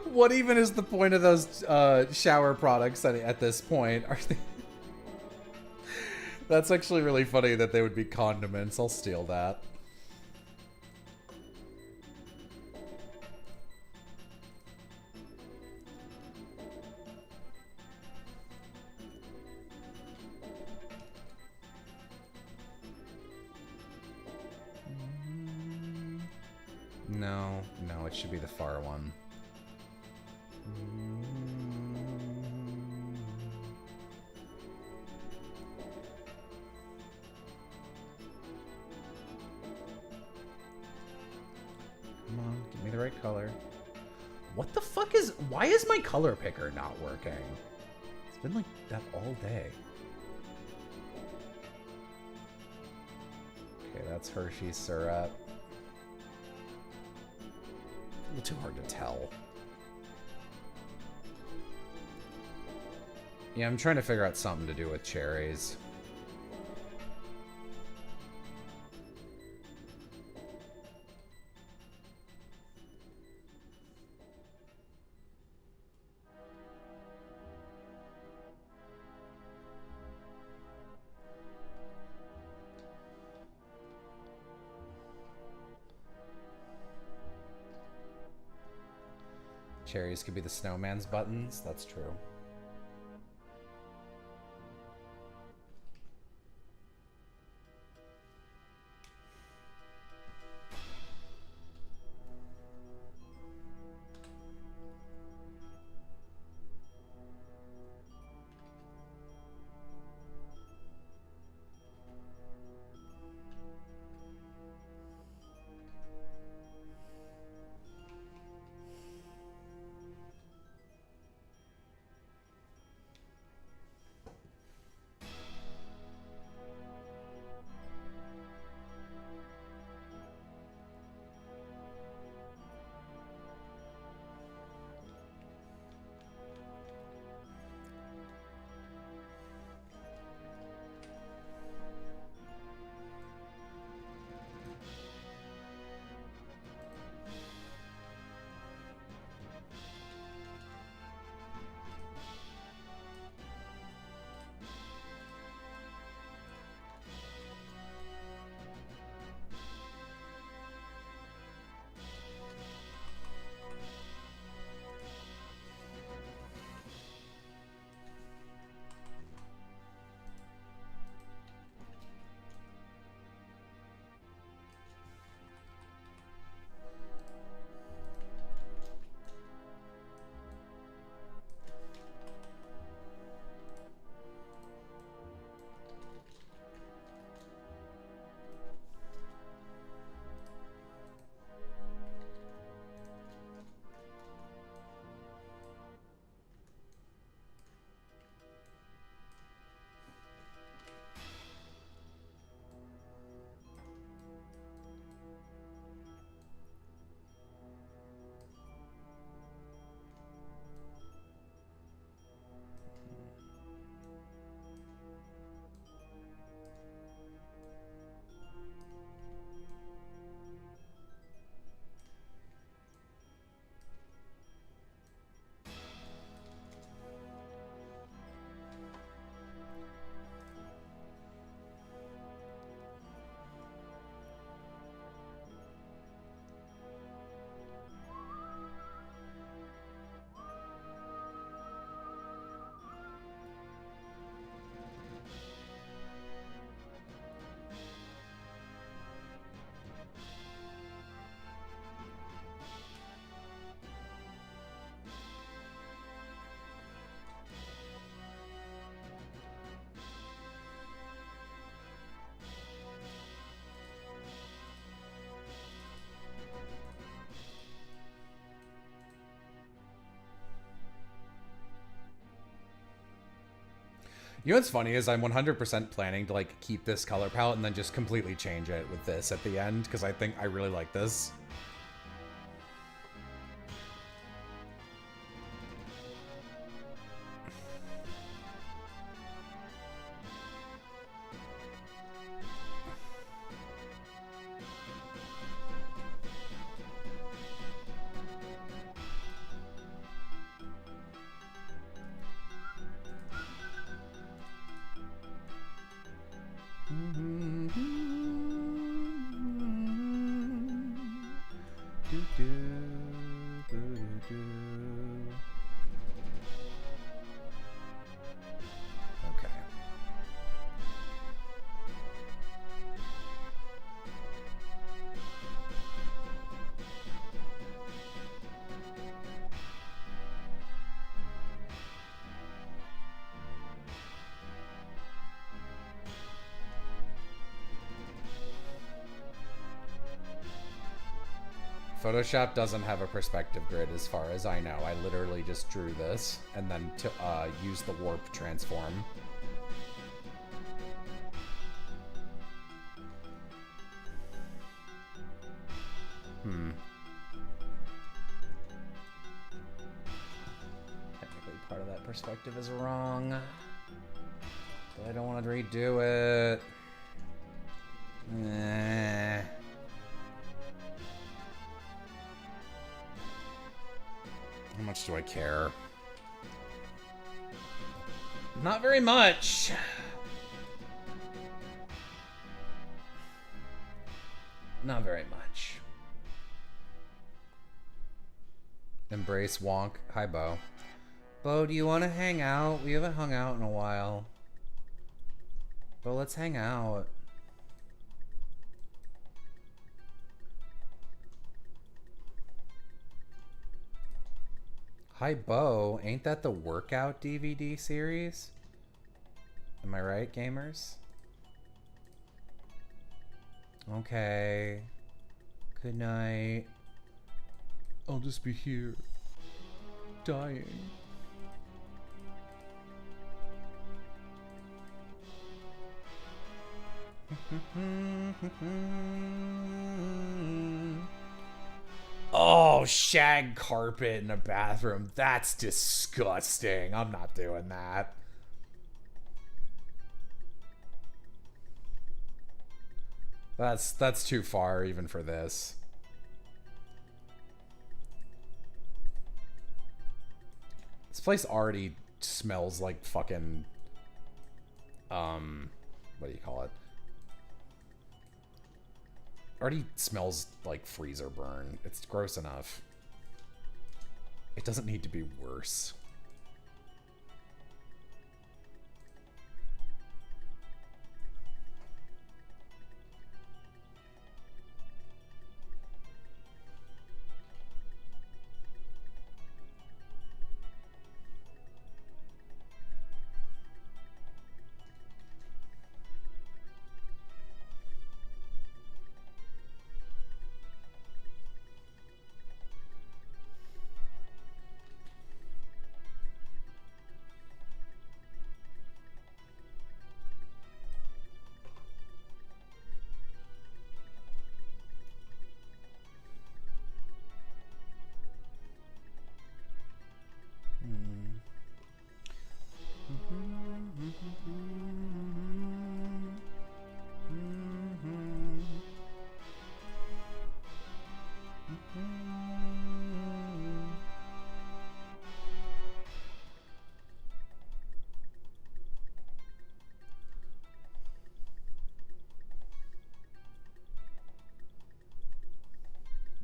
What even is the point of those shower products at this point? Are they... That's actually really funny that they would be condiments. I'll steal that. No, no, it should be the far one. Come on, give me the right color. What the fuck is... Why is my color picker not working? It's been like that all day. Okay, that's Hershey's syrup. A little too hard to tell. Yeah, I'm trying to figure out something to do with cherries. Cherries could be the snowman's buttons. That's true. You know what's funny is I'm 100% planning to like keep this color palette and then just completely change it with this at the end because I think I really like this. Photoshop doesn't have a perspective grid as far as I know. I literally just drew this and then used the warp transform. Technically part of that perspective is wrong. But I don't want to redo it. How much do I care? Not very much. Not very much. Embrace Wonk. Hi, Bo. Bo, do you want to hang out? We haven't hung out in a while. Bo, let's hang out. Hi, Bo. Ain't that the workout DVD series? Am I right, gamers? Okay. Good night. I'll just be here, dying. Oh, shag carpet in a bathroom. That's disgusting. I'm not doing that. That's too far even for this. This place already smells like fucking what do you call it? Already smells like freezer burn. It's gross enough. It doesn't need to be worse.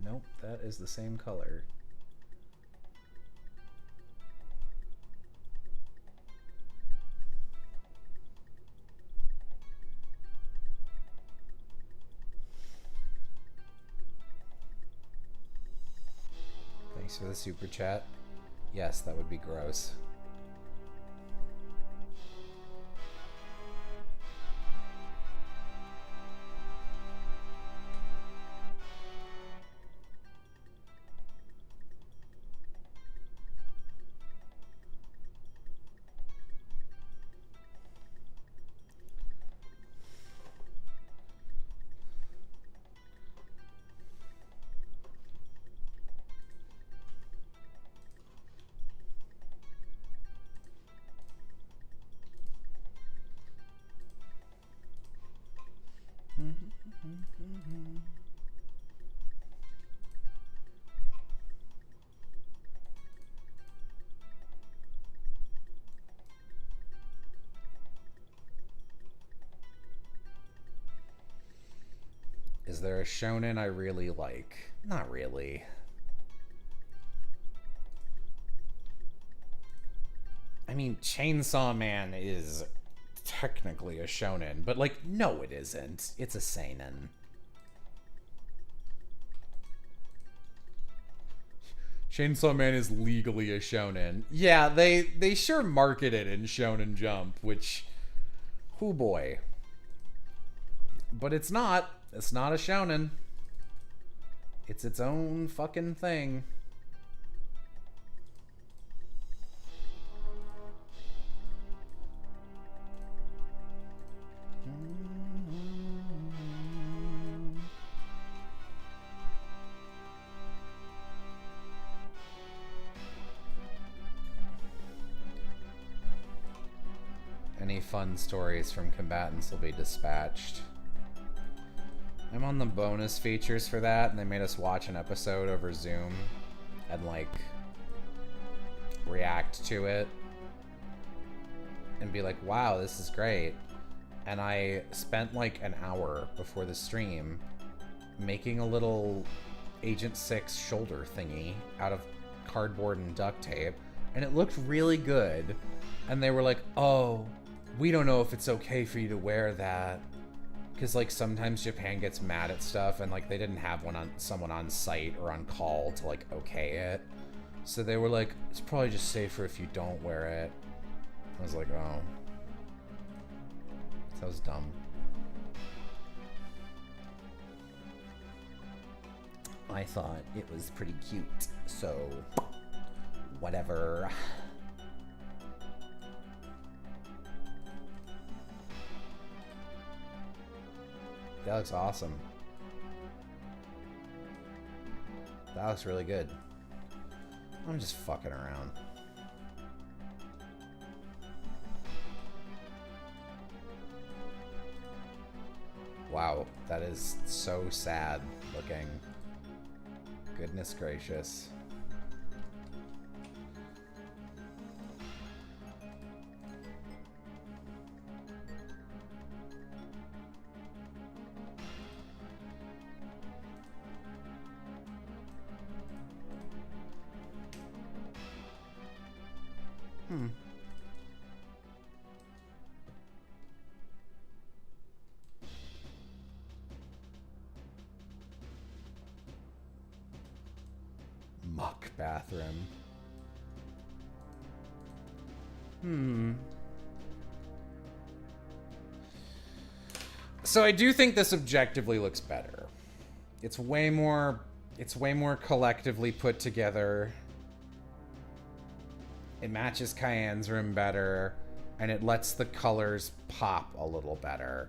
Nope, that is the same color. Thanks for the super chat. Yes, that would be gross. Is there a shonen I really like? Not really. I mean, Chainsaw Man is technically a shonen, but like, no it isn't. It's a seinen. Chainsaw Man is legally a shonen. Yeah, they sure market it in Shonen Jump, which, oh boy. But it's not. It's not a shonen. It's its own fucking thing. Any fun stories from combatants will be dispatched. I'm on the bonus features for that, and they made us watch an episode over Zoom and, like, react to it and be like, wow, this is great. And I spent, like, an hour before the stream making a little Agent 6 shoulder thingy out of cardboard and duct tape, and it looked really good. And they were like, oh, we don't know if it's okay for you to wear that. Because, like, sometimes Japan gets mad at stuff, and, like, they didn't have someone on site or on call to, like, okay it. So they were like, it's probably just safer if you don't wear it. I was like, oh. That was dumb. I thought it was pretty cute, so whatever. That looks awesome. That looks really good. I'm just fucking around. Wow, that is so sad looking. Goodness gracious. Muck bathroom. So I do think this objectively looks better. It's way more collectively put together. It matches Cayenne's room better, and it lets the colors pop a little better.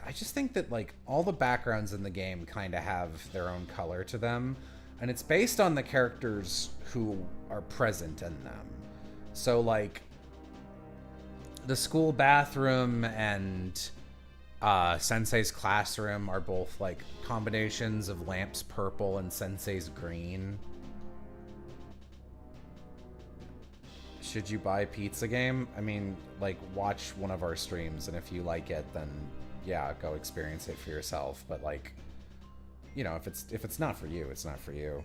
I just think that, like, all the backgrounds in the game kind of have their own color to them, and it's based on the characters who are present in them. So, like, the school bathroom and Sensei's classroom are both, like, combinations of Lamp's purple and Sensei's green. Should you buy Pizza Game? I mean, like, watch one of our streams, and if you like it, then yeah, go experience it for yourself. But, like, you know, if it's not for you, it's not for you.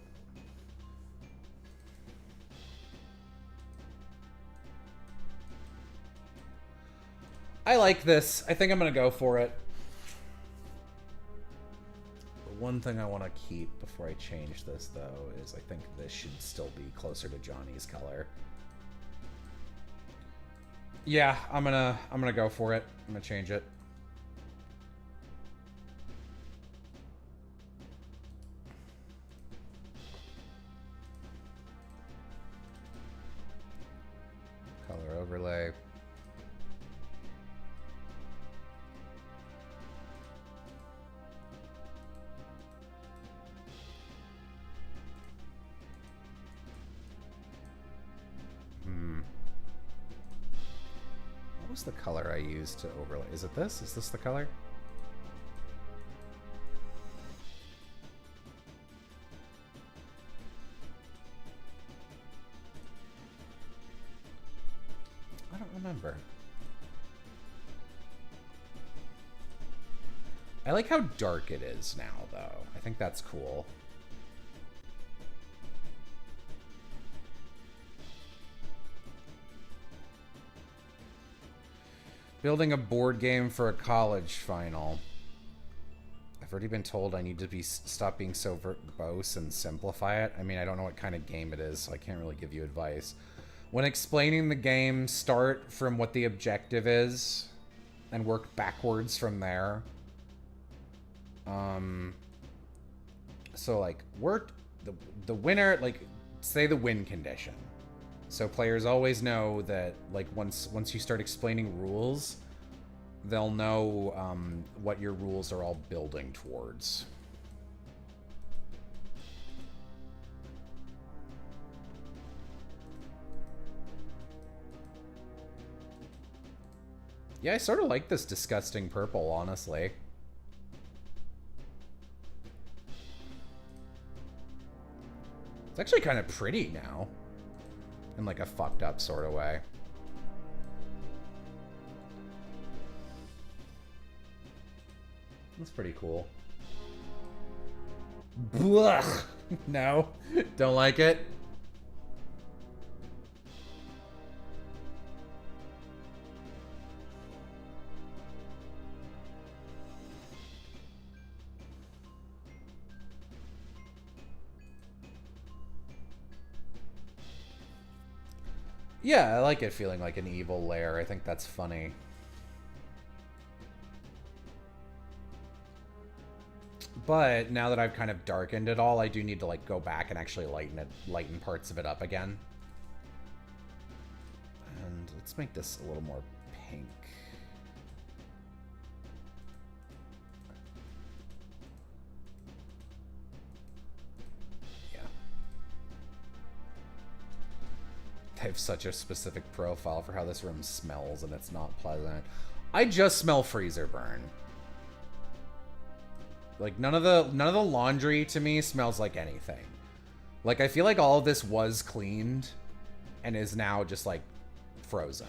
I like this. I think I'm gonna go for it. The one thing I want to keep before I change this, though, is I think this should still be closer to Johnny's color. Yeah, I'm gonna go for it. I'm gonna change it. Color overlay. What was the color I used to overlay? Is it this? Is this the color? I don't remember. I like how dark it is now, though. I think that's cool. Building a board game for a college final. I've already been told I need to stop being so verbose and simplify it. I mean, I don't know what kind of game it is, so I can't really give you advice. When explaining the game, start from what the objective is and work backwards from there. So like the winner, like say the win condition. So players always know that like once you start explaining rules, they'll know what your rules are all building towards. Yeah, I sort of like this disgusting purple, honestly. It's actually kind of pretty now. In like a fucked up sort of way. That's pretty cool. Blah. No, don't like it. Yeah, I like it feeling like an evil lair. I think that's funny. But now that I've kind of darkened it all, I do need to like go back and actually lighten parts of it up again. And let's make this a little more pink. Yeah. I have such a specific profile for how this room smells, and it's not pleasant. I just smell freezer burn. Like none of the laundry to me smells like anything. Like I feel like all of this was cleaned and is now just like frozen.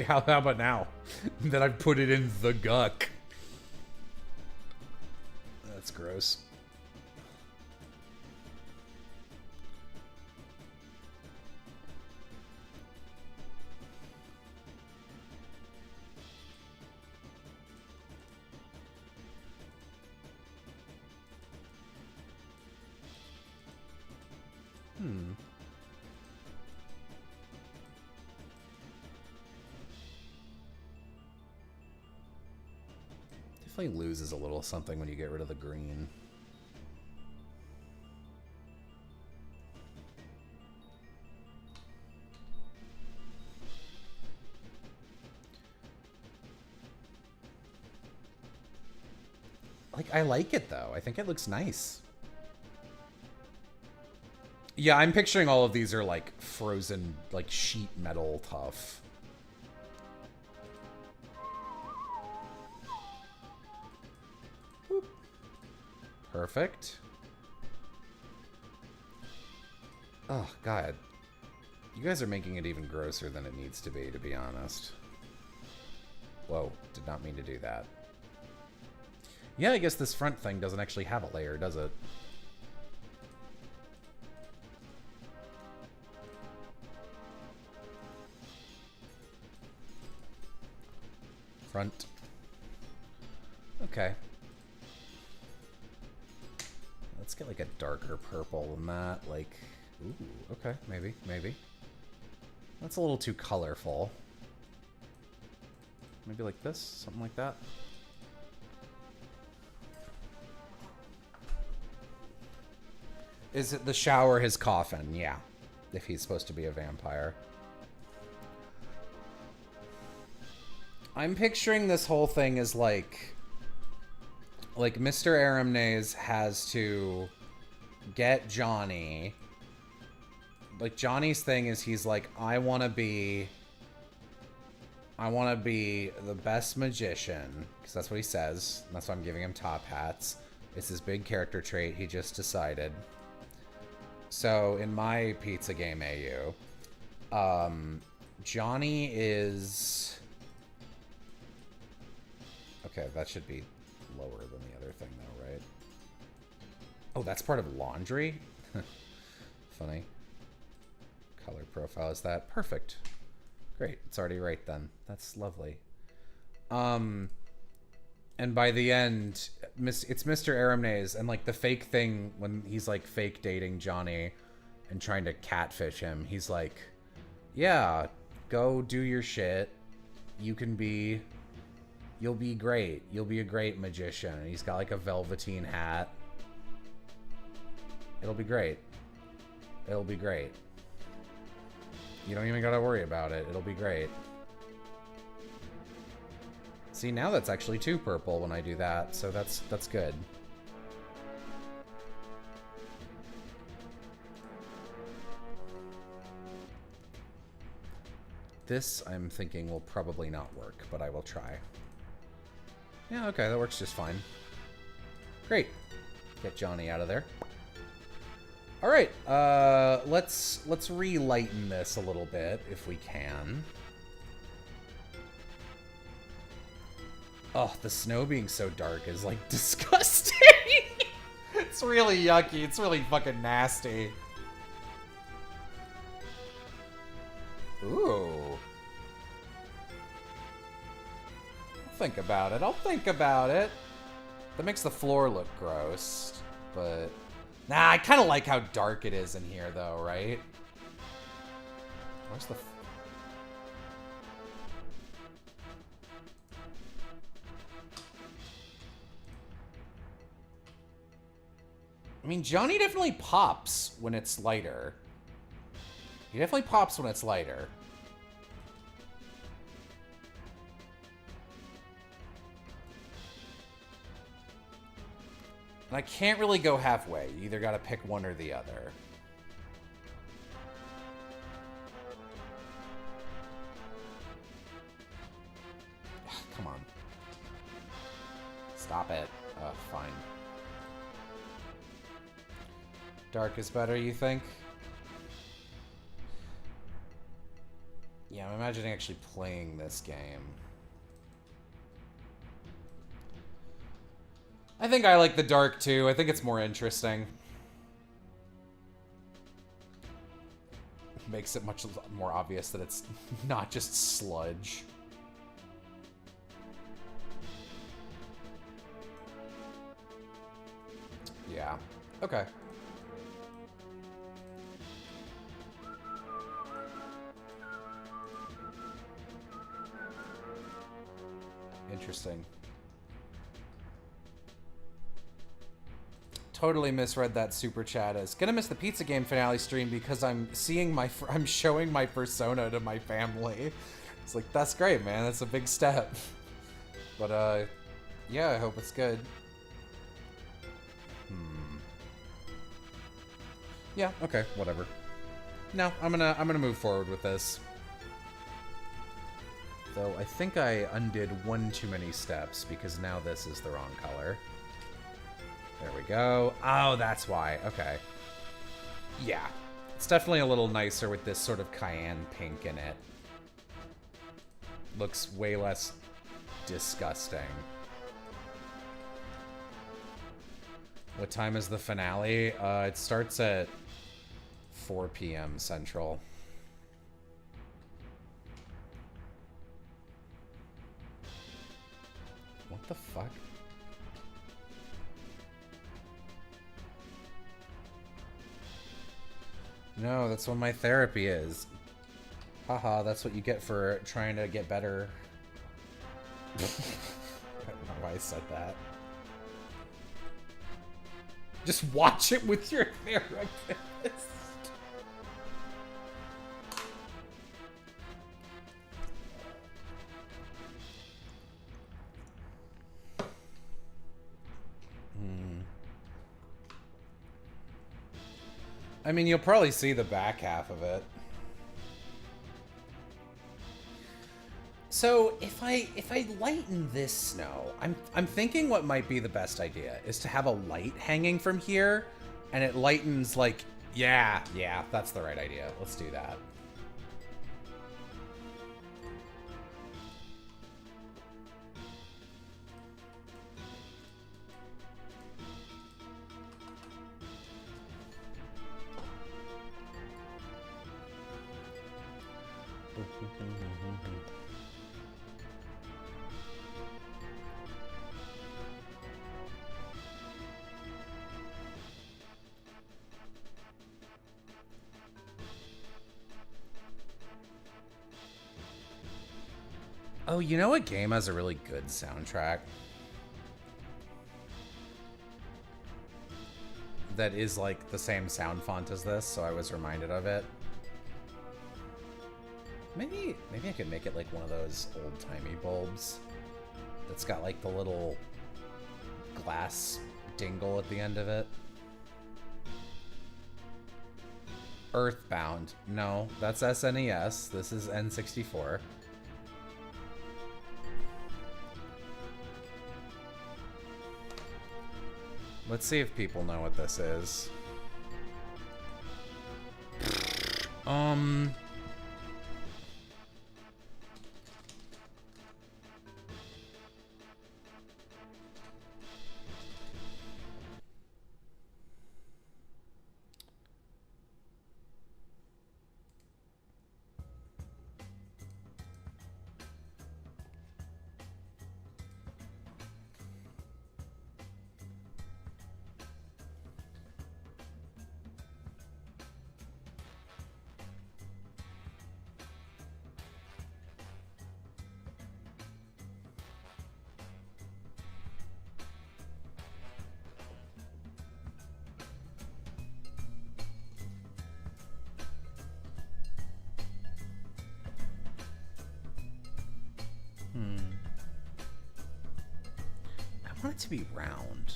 How about now that I've put it in the guck? That's gross. Definitely loses a little something when you get rid of the green. Like, I like it though. I think it looks nice. Yeah, I'm picturing all of these are like frozen, like sheet metal tough. Boop. Perfect. Oh, God. You guys are making it even grosser than it needs to be honest. Whoa, did not mean to do that. Yeah, I guess this front thing doesn't actually have a layer, does it? Front. Okay. Let's get like a darker purple than that. Like, ooh, okay, maybe. That's a little too colorful. Maybe like this, something like that. Is it the shower his coffin? Yeah. If he's supposed to be a vampire. I'm picturing this whole thing as like Mr. Aramnaze has to get Johnny. Like Johnny's thing is he's like, I want to be the best magician, because that's what he says. And that's why I'm giving him top hats. It's his big character trait he just decided. So in my pizza game AU, Johnny is... Okay, that should be lower than the other thing though, right? Oh, that's part of laundry? Funny. Color profile is that? Perfect. Great, it's already right then. That's lovely. And by the end, it's Mr. Aramnaze, and like the fake thing when he's like fake dating Johnny and trying to catfish him, he's like, yeah, go do your shit. You can be You'll be great. You'll be a great magician. And he's got like a velveteen hat. It'll be great. It'll be great. You don't even gotta worry about it. It'll be great. See, now that's actually 2 purple when I do that, so that's good. This, I'm thinking, will probably not work, but I will try. Yeah, okay, that works just fine. Great. Get Johnny out of there. All right, let's relighten this a little bit if we can. Oh, the snow being so dark is like disgusting. It's really yucky. It's really fucking nasty. Ooh. I'll think about it. I'll think about it. That makes the floor look gross, but... Nah, I kind of like how dark it is in here, though, right? Where's the... I mean, Johnny definitely pops when it's lighter. He definitely pops when it's lighter. And I can't really go halfway. You either gotta pick one or the other. Come on. Stop it. Fine. Dark is better, you think? Yeah, I'm imagining actually playing this game. I think I like the dark too. I think it's more interesting. Makes it much more obvious that it's not just sludge. Yeah. Okay. Interesting. Totally misread that super chat as gonna miss the pizza game finale stream because I'm showing my persona to my family. It's like, that's great, man. That's a big step. But yeah, I hope it's good. Yeah, okay, whatever. No, I'm gonna move forward with this. Though I think I undid one too many steps because now this is the wrong color. There we go. Oh, that's why. Okay. Yeah. It's definitely a little nicer with this sort of cayenne pink in it. Looks way less disgusting. What time is the finale? It starts at 4 p.m. Central. What the fuck? No, that's what my therapy is. Haha, that's what you get for trying to get better. I don't know why I said that. Just watch it with your therapist. I mean, you'll probably see the back half of it. So if I lighten this snow, I'm thinking what might be the best idea is to have a light hanging from here, and it lightens like, yeah, that's the right idea. Let's do that. Oh, you know what game has a really good soundtrack? That is like the same sound font as this, so I was reminded of it. Maybe I could make it like one of those old-timey bulbs that's got like the little glass dingle at the end of it. Earthbound. No, that's SNES. This is N64. Let's see if people know what this is. I want it to be round.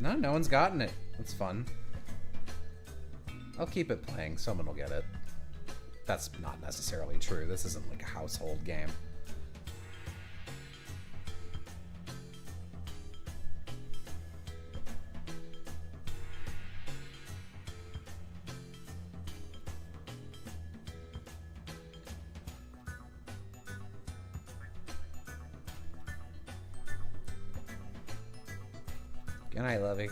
No one's gotten it. That's fun. I'll keep it playing. Someone will get it. That's not necessarily true. This isn't like a household game. Good night, Lovey.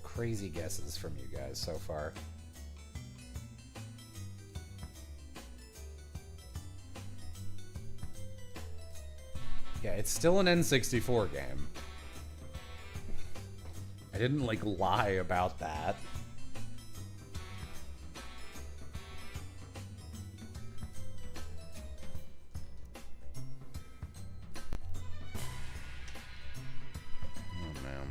Crazy guesses from you guys so far. Yeah, it's still an N64 game. I didn't, like, lie about that. Oh, man.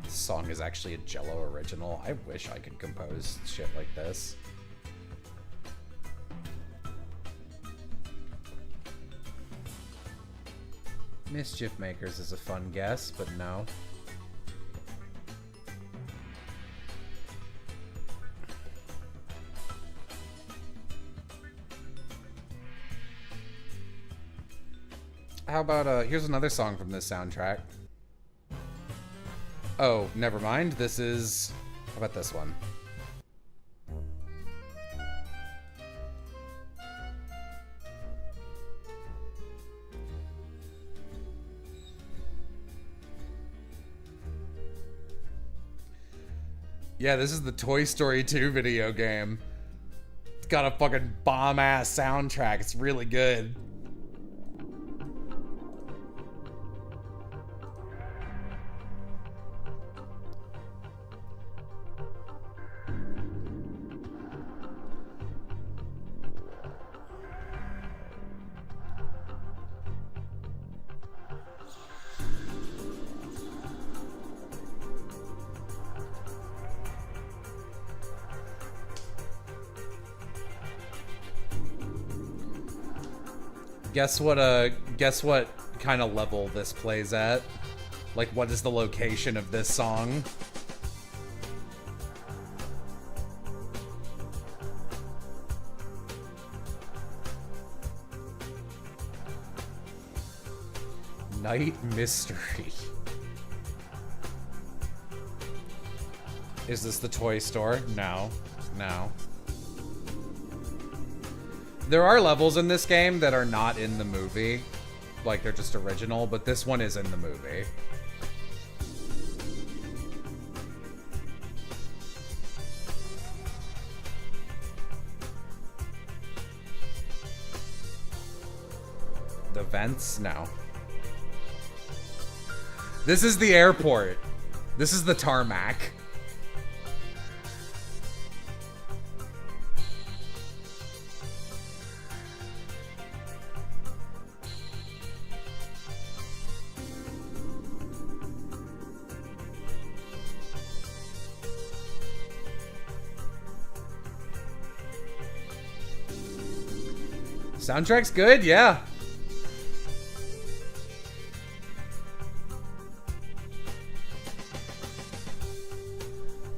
This song is actually a Jello original. I wish I could compose shit like this. Mischief Makers is a fun guess, but no. How about, here's another song from this soundtrack. Oh, never mind. This is... How about this one? Yeah, this is the Toy Story 2 video game. It's got a fucking bomb-ass soundtrack. It's really good. Guess what kind of level this plays at? Like, what is the location of this song? Night Mystery. Is this the toy store? No. No. There are levels in this game that are not in the movie. Like, they're just original, but this one is in the movie. The vents? No. This is the airport. This is the tarmac. Soundtrack's good, yeah.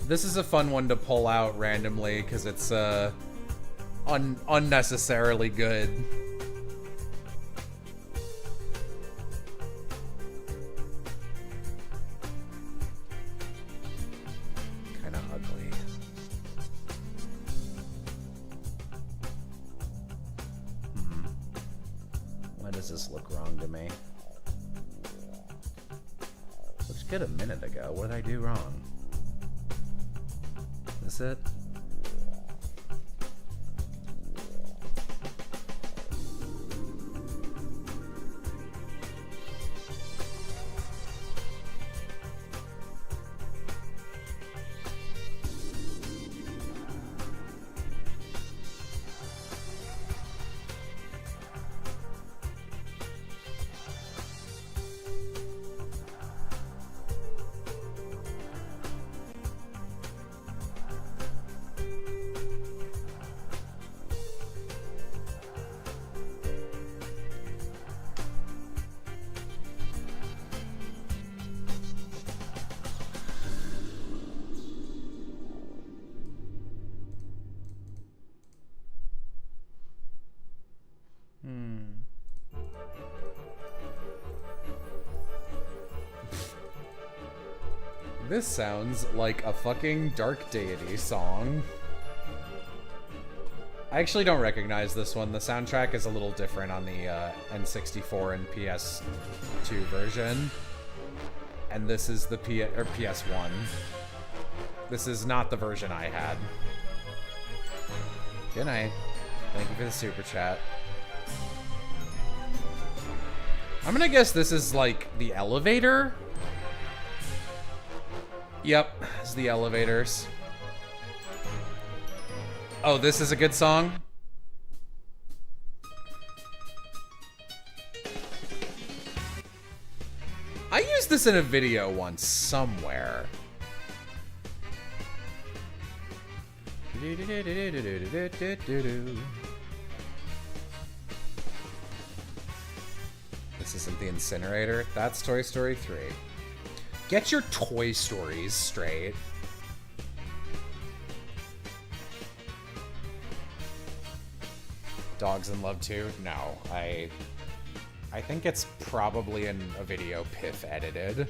This is a fun one to pull out randomly because it's unnecessarily good. Kind of ugly. Why does this look wrong to me? Looks good a minute ago. What did I do wrong? Is it? This sounds like a fucking Dark Deity song. I actually don't recognize this one. The soundtrack is a little different on the N64 and PS2 version. And this is the PS1. This is not the version I had. Good night. Thank you for the super chat. I'm gonna guess this is like the elevator. Yep, it's the elevators. Oh, this is a good song? I used this in a video once somewhere. This isn't the incinerator. That's Toy Story 3. Get your Toy Stories straight. Dogs in Love 2? No, I think it's probably in a video Piff edited.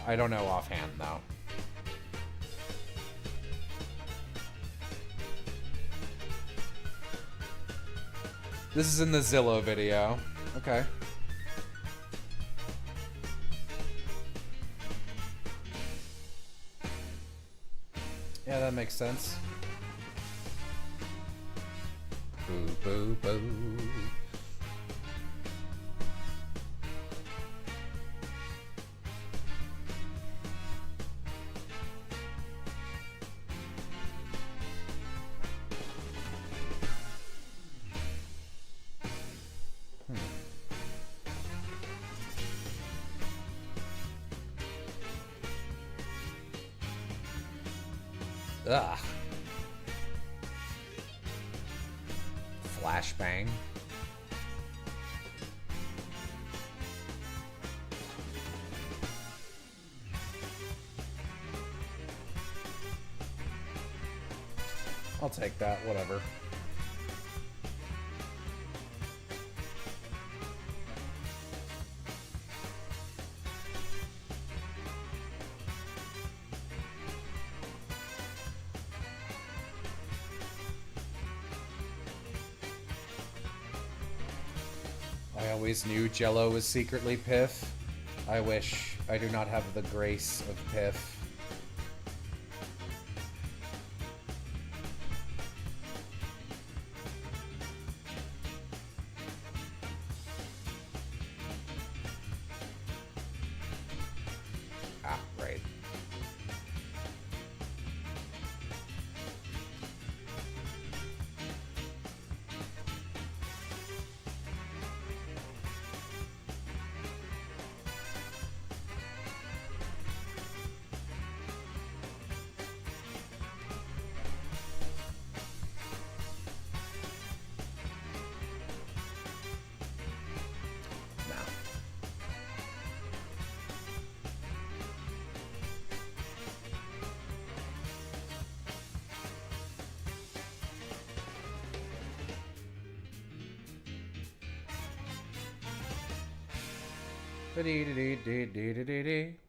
I don't know offhand though. This is in the Zillow video. Okay. Yeah, that makes sense. Boo, boo, boo. Ugh. Flashbang. I'll take that, whatever. I always knew Jello was secretly Piff. I wish I do not have the grace of Piff. Ah, right.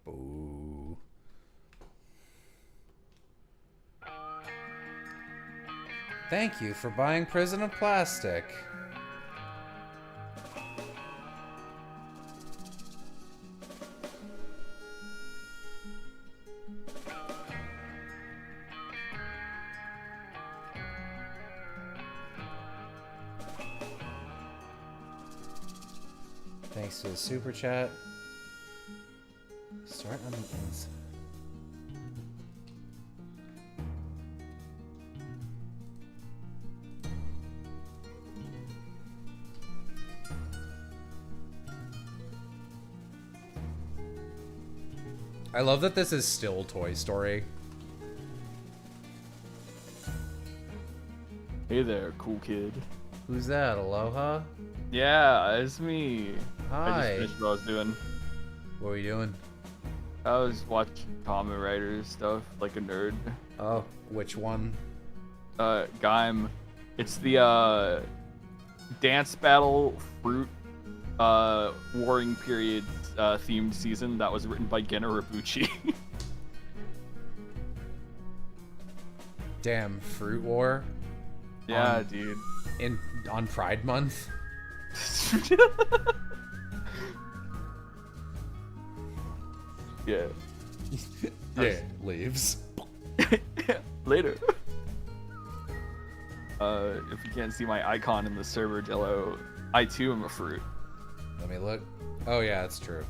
Boo. Thank you for buying Prison of Plastic. Thanks to the super chat. Start on the inside. I love that this is still Toy Story. Hey there, cool kid. Who's that? Aloha? Yeah, it's me. Hi. I just finished what I was doing. What were you doing? I was watching Kamen Rider stuff like a nerd. Oh, which one? Gaim. It's the dance battle fruit warring period themed season that was written by Gena Rabuchi. Damn, Fruit War? Yeah, dude. On Pride Month? Yeah. Yeah, leaves. Later. If you can't see my icon in the server, Jello, I too am a fruit. Let me look. Oh yeah, it's true.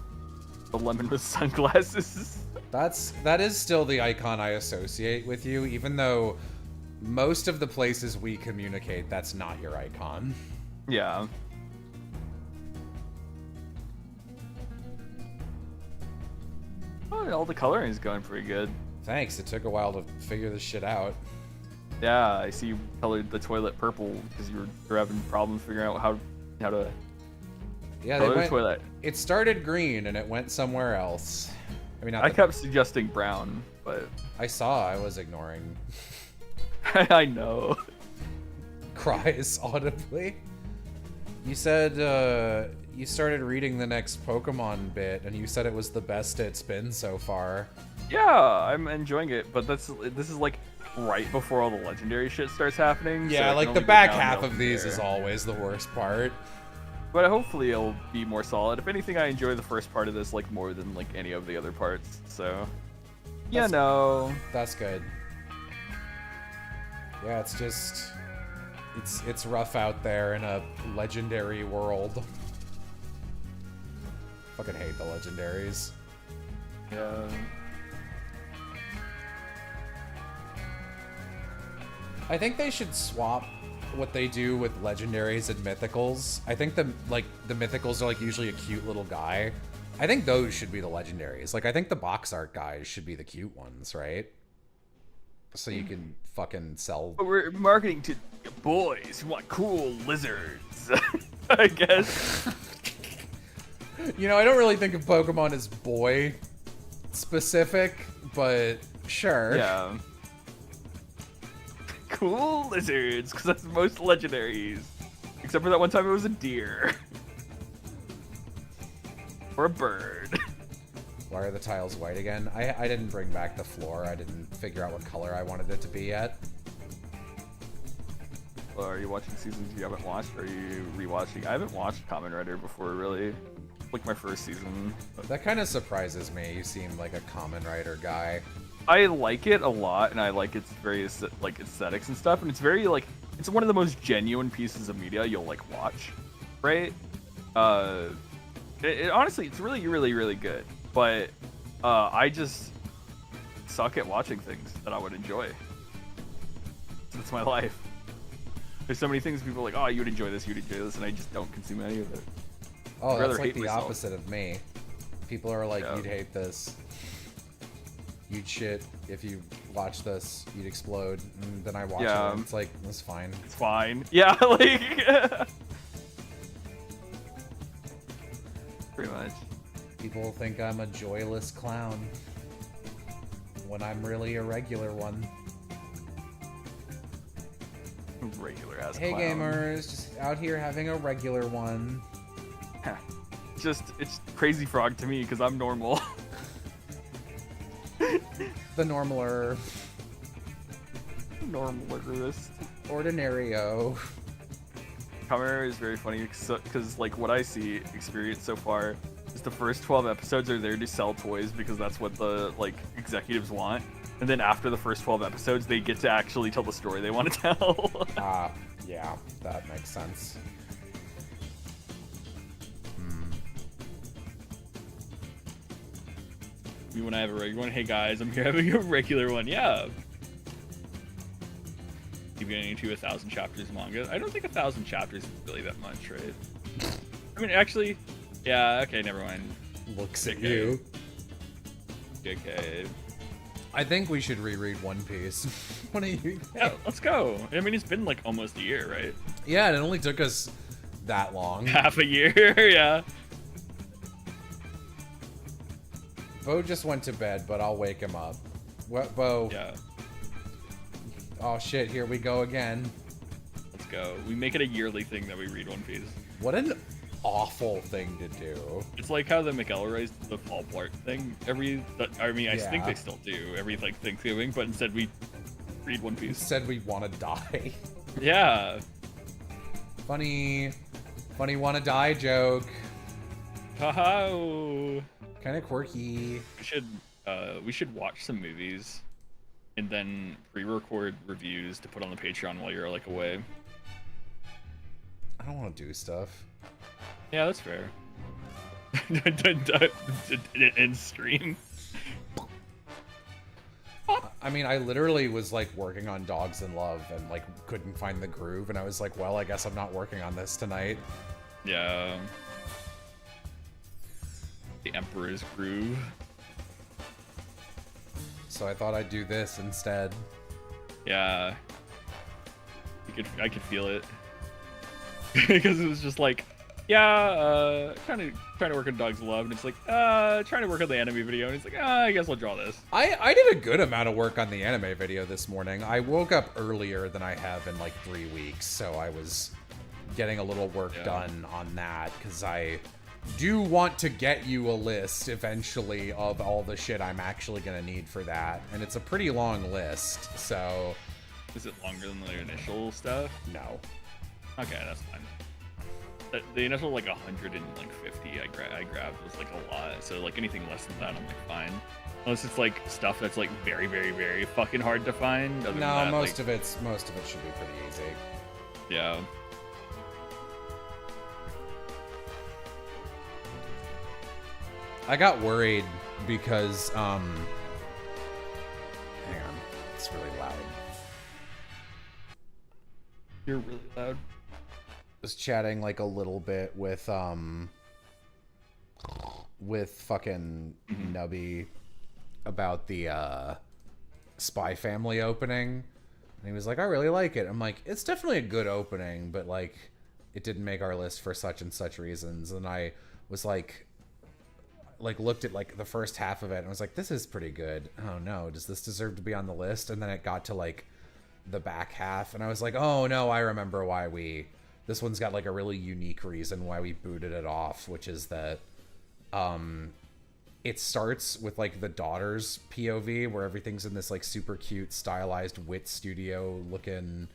A lemon with sunglasses. That is still the icon I associate with you, even though most of the places we communicate, that's not your icon. Yeah. Oh, all the coloring is going pretty good. Thanks, it took a while to figure this shit out. Yeah, I see you colored the toilet purple because you were having problems figuring out how to Yeah, color they the went, toilet. it started green and it went somewhere else. I mean, I kept suggesting brown, but I saw, I was ignoring. I know. Cries audibly. You said you started reading the next Pokemon bit, and you said it was the best it's been so far. Yeah, I'm enjoying it, but this is like right before all the legendary shit starts happening. Yeah, so like the back half of these is always the worst part. But hopefully it'll be more solid. If anything, I enjoy the first part of this like more than like any of the other parts. So, yeah, no. That's good. Yeah, it's just it's rough out there in a legendary world. Fucking hate the legendaries. Yeah. I think they should swap what they do with legendaries and mythicals. I think the mythicals are like usually a cute little guy. I think those should be the legendaries. Like I think the box art guys should be the cute ones, right? So you can fucking sell. But we're marketing to boys who want cool lizards, I guess. You know, I don't really think of Pokemon as boy specific, but sure. Yeah. Cool lizards, because that's most legendaries. Except for that one time it was a deer. Or a bird. Why are the tiles white again? I didn't bring back the floor. I didn't figure out what color I wanted it to be yet. Are you watching seasons you haven't watched? Or are you rewatching? I haven't watched Kamen Rider before, really. Like my first season. That kind of surprises me. You seem like a Kamen Rider guy. I like it a lot, and I like its various like aesthetics and stuff, and it's very like it's one of the most genuine pieces of media you'll like watch, right? Honestly, it's really, really, really good. But I just suck at watching things that I would enjoy. That's my life. There's so many things people are like, oh, you'd enjoy this, and I just don't consume any of it. Oh, I'd that's rather like hate the myself. opposite of me. People are like, Yeah. you'd hate this. You'd shit if you watch this. You'd explode. And then I watch it, and it's like, that's fine. It's fine. Yeah, like... Pretty much. People think I'm a joyless clown when I'm really a regular one. Regular ass Hey clown. gamers, just out here having a regular one. It's Crazy Frog to me because I'm normal. The normaler. Normalist. Ordinario. Kamen is very funny because like what I see experience so far is the first 12 episodes are there to sell toys because that's what the like executives want, and then after the first 12 episodes they get to actually tell the story they want to tell. Yeah, that makes sense. When I have a regular one, hey guys, I'm here having a regular one. Yeah. Keep getting into 1,000 chapters of manga. I don't think 1,000 chapters is really that much, right? I mean, actually, yeah. Okay, never mind. Looks at Okay. you. Okay. I think we should reread One Piece. What do you? Yeah, let's go. I mean, it's been like almost a year, right? Yeah, and it only took us that long. Half a year, yeah. Bo just went to bed, but I'll wake him up. What, Bo? Yeah. Oh shit, here we go again. Let's go. We make it a yearly thing that we read One Piece. What an awful thing to do. It's like how the McElroys did the fall part thing I mean, I Yeah. think they still do every like Thanksgiving, but instead we read One Piece. Said we want to die. Yeah. Funny wanna die joke. Haha. Kind of quirky. We should watch some movies and then pre-record reviews to put on the Patreon while you're like away. I don't want to do stuff. Yeah, that's fair. End stream. I mean, I literally was like working on Dogs in Love and like couldn't find the groove, and I was like, well, I guess I'm not working on this tonight. Yeah. The Emperor's Groove. So I thought I'd do this instead. Yeah. I could feel it. Because it was just like, yeah, trying to work on Dogs in Love, and it's like, trying to work on the anime video, and it's like, I guess I'll draw this. I did a good amount of work on the anime video this morning. I woke up earlier than I have in like 3 weeks, so I was getting a little work done on that, because I do want to get you a list eventually of all the shit I'm actually gonna need for that, and it's a pretty long list, so... Is it longer than the initial stuff? No. Okay, that's fine. The initial like 150 I grabbed was like a lot, so like anything less than that I'm like fine. Unless it's like stuff that's like very, very, very fucking hard to find. Other than No, that, most like, of it should be pretty easy. Yeah. I got worried because, hang on, it's really loud. You're really loud. Was chatting like a little bit with fucking Nubby about the Spy Family opening, and he was like, I really like it. I'm like, it's definitely a good opening, but like it didn't make our list for such and such reasons. And I was like looked at like the first half of it and was like, this is pretty good. Oh no, does this deserve to be on the list? And then it got to like the back half and I was like, oh no, I remember why this one's got like a really unique reason why we booted it off, which is that it starts with like the daughter's POV where everything's in this like super cute stylized wit studio looking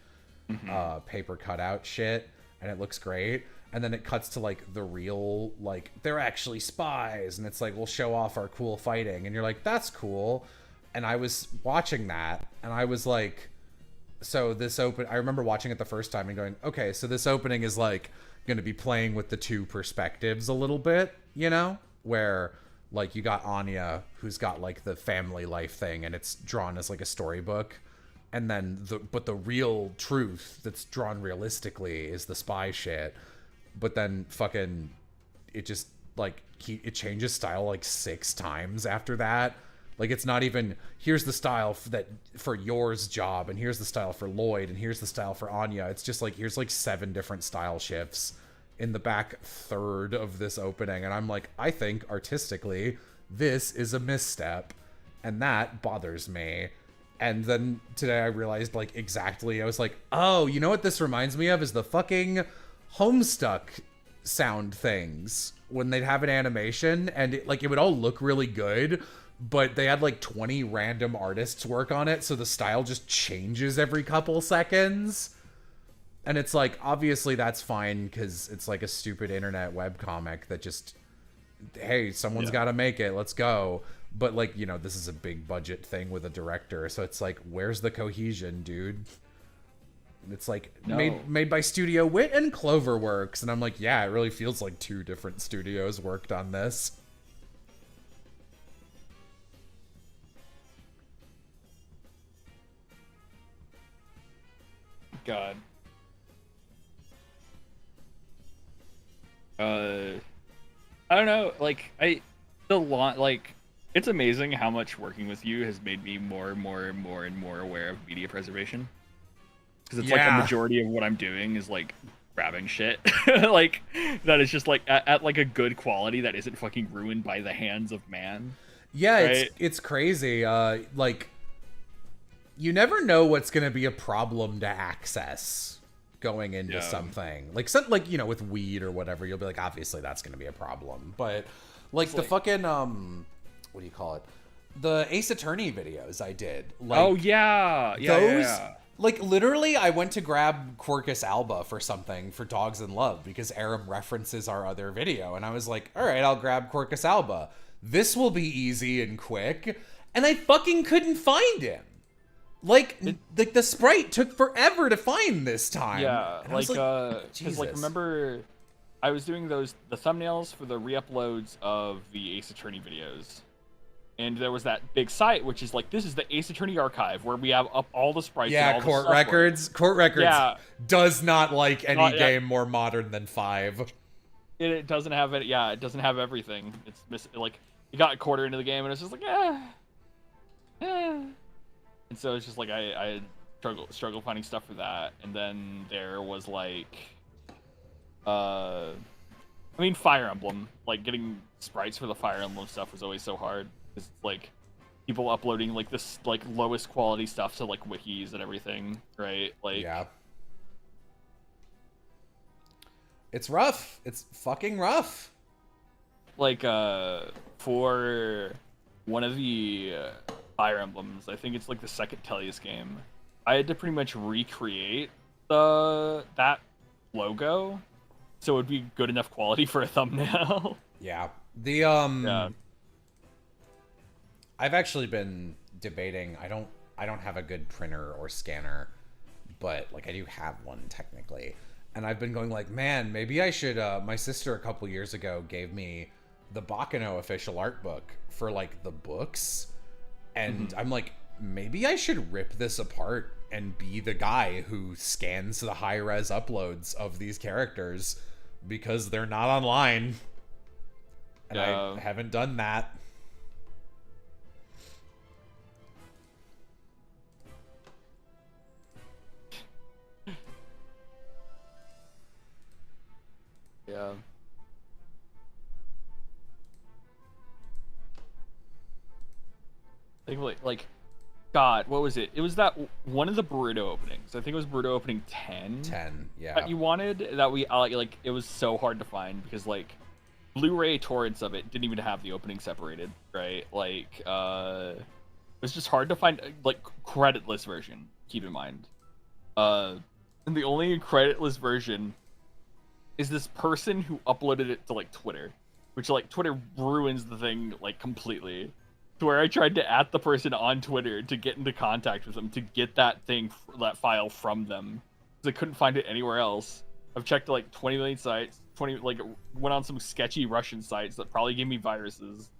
paper cutout shit, and it looks great. And then it cuts to like the real, like they're actually spies, and it's like we'll show off our cool fighting, and you're like, that's cool. And I was watching that, and I was like, so this I remember watching it the first time and going, okay, so this opening is like going to be playing with the two perspectives a little bit, you know, where like you got Anya, who's got like the family life thing, and it's drawn as like a storybook, and then the real truth that's drawn realistically is the spy shit. But then fucking it just like it changes style like 6 times after that. Like it's not even here's the style for yours job, and here's the style for Lloyd, and here's the style for Anya. It's just like here's like 7 different style shifts in the back third of this opening, and I'm like, I think artistically this is a misstep, and that bothers me. And then today I realized like exactly, I was like, oh, you know what this reminds me of is the fucking Homestuck sound things when they'd have an animation, and it would all look really good, but they had like 20 random artists work on it, so the style just changes every couple seconds. And it's like, obviously that's fine because it's like a stupid internet webcomic that just, hey, someone's got to make it, let's go. But like, you know, this is a big budget thing with a director, so it's like, where's the cohesion, dude? It's like made by Studio Wit and Cloverworks, and I'm like, yeah, it really feels like 2 different studios worked on this. God. I don't know, like it's amazing how much working with you has made me more and more aware of media preservation. Because it's like a majority of what I'm doing is like grabbing shit like that is just like at like a good quality that isn't fucking ruined by the hands of man. Yeah, right? it's crazy. Like you never know what's gonna be a problem to access going into something. Like you know, with weed or whatever, you'll be like, obviously that's gonna be a problem. But like the fucking what do you call it? The Ace Attorney videos I did. Like, oh yeah. Like, literally, I went to grab Quercus alba for something for Dogs in Love because Aram references our other video. And I was like, all right, I'll grab Quercus alba. This will be easy and quick. And I fucking couldn't find him. Like, the sprite took forever to find this time. Yeah, like, because, like, remember, I was doing the thumbnails for the re-uploads of the Ace Attorney videos. And there was that big site, which is like, this is the Ace Attorney archive, where we have up all the sprites. Yeah, and all Court the Records. Court Records does not like any game more modern than 5. It doesn't have it. Yeah, it doesn't have everything. It's like, you got a quarter into the game, and it's just like, And so it's just like, I struggle finding stuff for that. And then there was like, I mean, Fire Emblem. Like, getting sprites for the Fire Emblem stuff was always so hard. It's like people uploading like this like lowest quality stuff to like wikis and everything, right? Like, yeah, it's rough. It's fucking rough. Like for one of the Fire Emblems, I think it's like the second Tellius game, I had to pretty much recreate that logo so it would be good enough quality for a thumbnail. Yeah. The I've actually been debating. I don't have a good printer or scanner, but like I do have one technically. And I've been going like, man, maybe I should my sister a couple years ago gave me the Bakano official art book for like the books. And I'm like, maybe I should rip this apart and be the guy who scans the high-res uploads of these characters because they're not online. And I haven't done that. Yeah. Like, God, what was it? It was that one of the Boruto openings. I think it was Boruto opening 10. 10, yeah. That you wanted, that we, like, it was so hard to find because, like, Blu-ray torrents of it didn't even have the opening separated, right? Like, it was just hard to find, like, creditless version, keep in mind. and the only creditless version is this person who uploaded it to like Twitter, which like Twitter ruins the thing like completely. To where I tried to add the person on Twitter to get into contact with them to get that that file from them, because I couldn't find it anywhere else. I've checked like 20 million sites, went on some sketchy Russian sites that probably gave me viruses.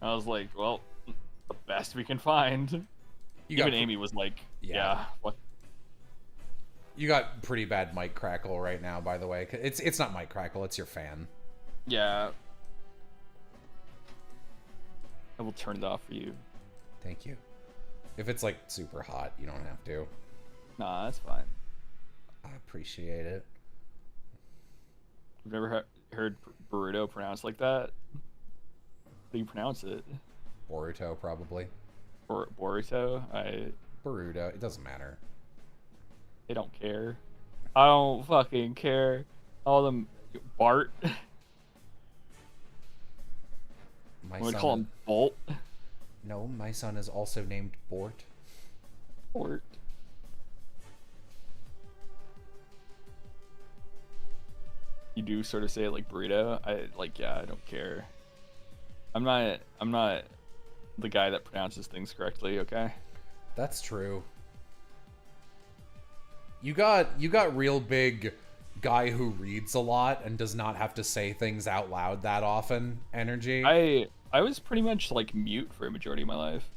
And I was like, well, the best we can find. Even Amy was like, yeah, what? You got pretty bad mic crackle right now, by the way. It's not mic crackle, it's your fan. Yeah. I will turn it off for you. Thank you. If it's like super hot, you don't have to. Nah, that's fine. I appreciate it. I've never heard burrito pronounced like that. How do you pronounce it? Boruto, probably. Boruto? Boruto. It doesn't matter. They don't care. I don't fucking care. All them Bart. My I'm gonna son call him Bolt. No, my son is also named Bort. Bort. You do sort of say it like burrito. I don't care. I'm not the guy that pronounces things correctly, okay? That's true. You got real big guy who reads a lot and does not have to say things out loud that often energy. I was pretty much like mute for a majority of my life.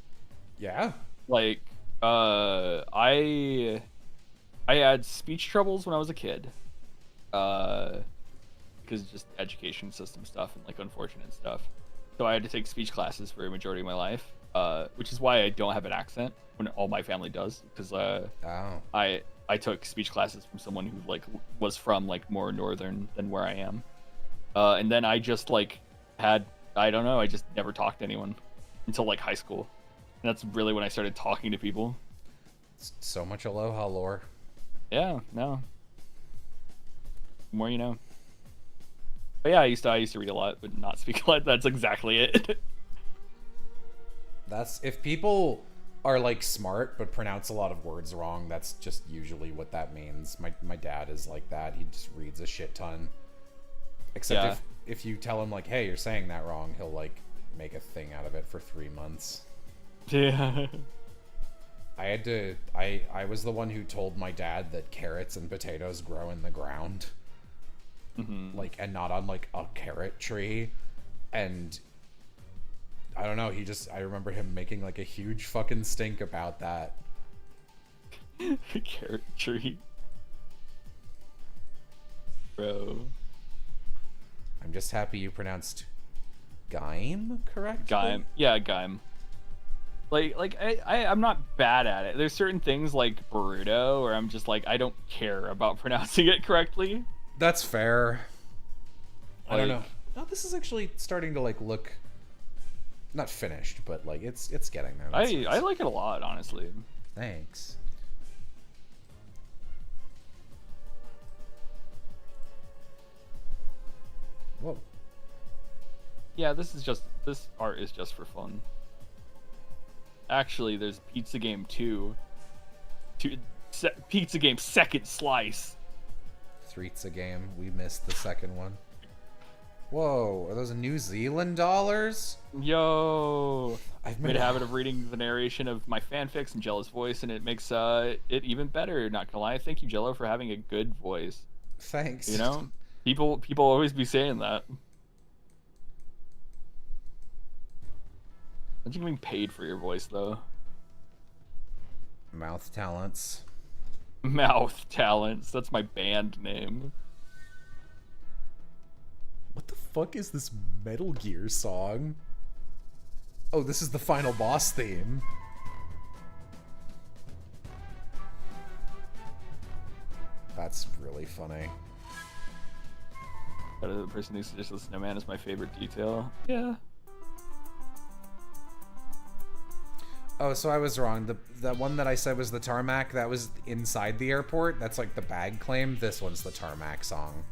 Yeah. Like I had speech troubles when I was a kid. Because just education system stuff and like unfortunate stuff. So I had to take speech classes for a majority of my life, which is why I don't have an accent when all my family does. Because I took speech classes from someone who like was from like more northern than where I am, and then I just like I just never talked to anyone until like high school, and that's really when I started talking to people. So much aloha lore. Yeah, no. The more you know. But yeah, I used to read a lot, but not speak a lot. That's exactly it. That's if people are like smart but pronounce a lot of words wrong, that's just usually what that means. My dad is like that. He just reads a shit ton. Except if you tell him like, hey, you're saying that wrong, he'll like make a thing out of it for 3 months. Yeah. I was the one who told my dad that carrots and potatoes grow in the ground. Mm-hmm. Like, and not on like a carrot tree. And I don't know, I remember him making like a huge fucking stink about that. Carrot tree. Bro. I'm just happy you pronounced Gaim correctly? Gaim. Yeah, Gaim. Like I'm not bad at it. There's certain things like burrito where I'm just like, I don't care about pronouncing it correctly. That's fair. I don't know. No, this is actually starting to like look not finished, but like it's getting there. I like it a lot, honestly. Thanks. Whoa. Yeah, this art is just for fun. Actually, there's Pizza Game 2. Pizza Game Second Slice. Threet's a game. We missed the second one. Whoa, are those New Zealand dollars? Yo! I've made a habit of reading the narration of my fanfics in Jello's voice, and it makes it even better, not gonna lie. Thank you, Jello, for having a good voice. Thanks. You know? People always be saying that. Imagine getting paid for your voice, though. Mouth talents. Mouth talents. That's my band name. What the fuck is this Metal Gear song? Oh, this is the final boss theme. That's really funny. The person who suggested the snowman is my favorite detail. Yeah. Oh, so I was wrong. The one that I said was the tarmac, that was inside the airport. That's like the bag claim. This one's the tarmac song.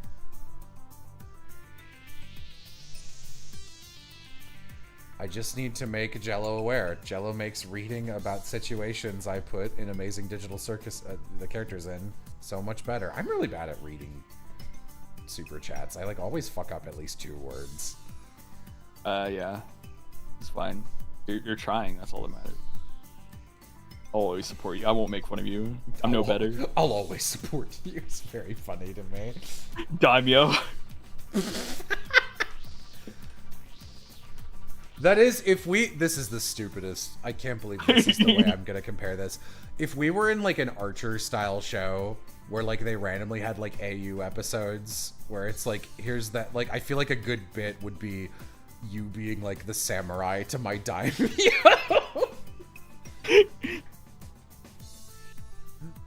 I just need to make Jello aware. Jello makes reading about situations I put in Amazing Digital Circus the characters in So much better. I'm really bad at reading super chats. I like always fuck up at least 2 words. Yeah. It's fine. You're trying. That's all that matters. I'll always support you. I won't make fun of you. I'm no better. I'll always support you. It's very funny to me. Daimyo. That is, this is the stupidest. I can't believe this is the way I'm gonna compare this. If we were in like an Archer style show where like they randomly had like AU episodes where it's like, here's that, like I feel like a good bit would be you being like the samurai to my daimyo.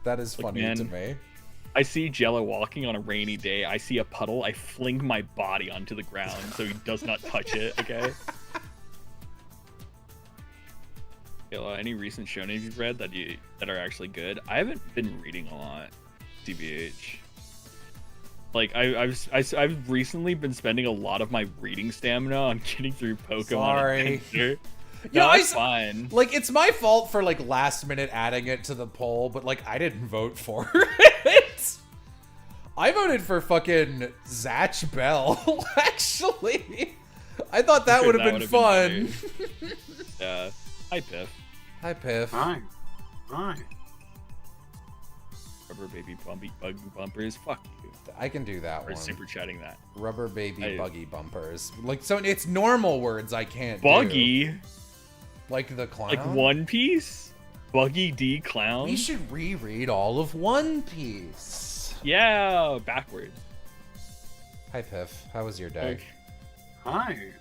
That is funny to me. I see Jello walking on a rainy day. I see a puddle. I fling my body onto the ground so he does not touch it. Okay. Jello, any recent shonen you've read that are actually good? I haven't been reading a lot. TBH. Like I've recently been spending a lot of my reading stamina on getting through Pokemon. Sorry. No, it's fine. Like, it's my fault for, like, last minute adding it to the poll, but, like, I didn't vote for it. I voted for fucking Zatch Bell, actually. I thought that would have been fun. Yeah. Hi, Piff. Hi, Piff. Hi. Hi. Rubber baby buggy bumpers. Fuck you. I can do that We're one. super chatting that. Rubber baby buggy bumpers. Like, so it's normal words I can't Buggy? do. Like the clown? Like One Piece? Buggy D Clown? We should reread all of One Piece. Yeah, backward. Hi, Piff. How was your day? Hi.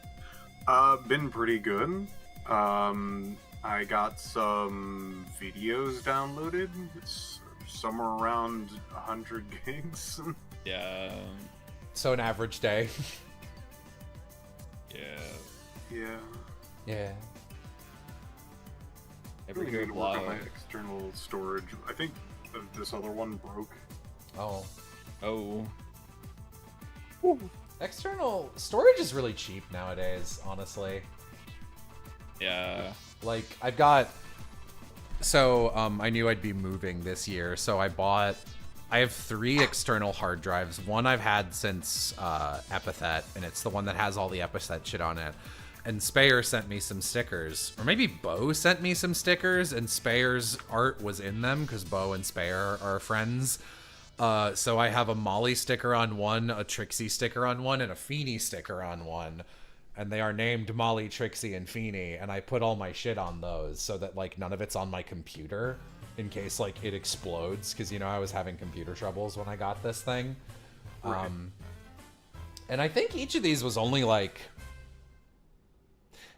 Been pretty good. I got some videos downloaded. It's somewhere around 100 gigs. Yeah. So an average day. Yeah. Yeah. Yeah. I really need to work on my external storage. I think this other one broke. Oh. Oh. External storage is really cheap nowadays, honestly. Yeah. Like, I've got... So, I knew I'd be moving this year, so I have 3 external hard drives. One I've had since Epithet, and it's the one that has all the Epithet shit on it. And Spayer sent me some stickers. Or maybe Bo sent me some stickers, and Spayer's art was in them, because Bo and Spayer are friends. So I have a Molly sticker on one, a Trixie sticker on one, and a Feeny sticker on one. And they are named Molly, Trixie, and Feeny, and I put all my shit on those so that, like, none of it's on my computer in case, like, it explodes, because, you know, I was having computer troubles when I got this thing. Right. And I think each of these was only, like...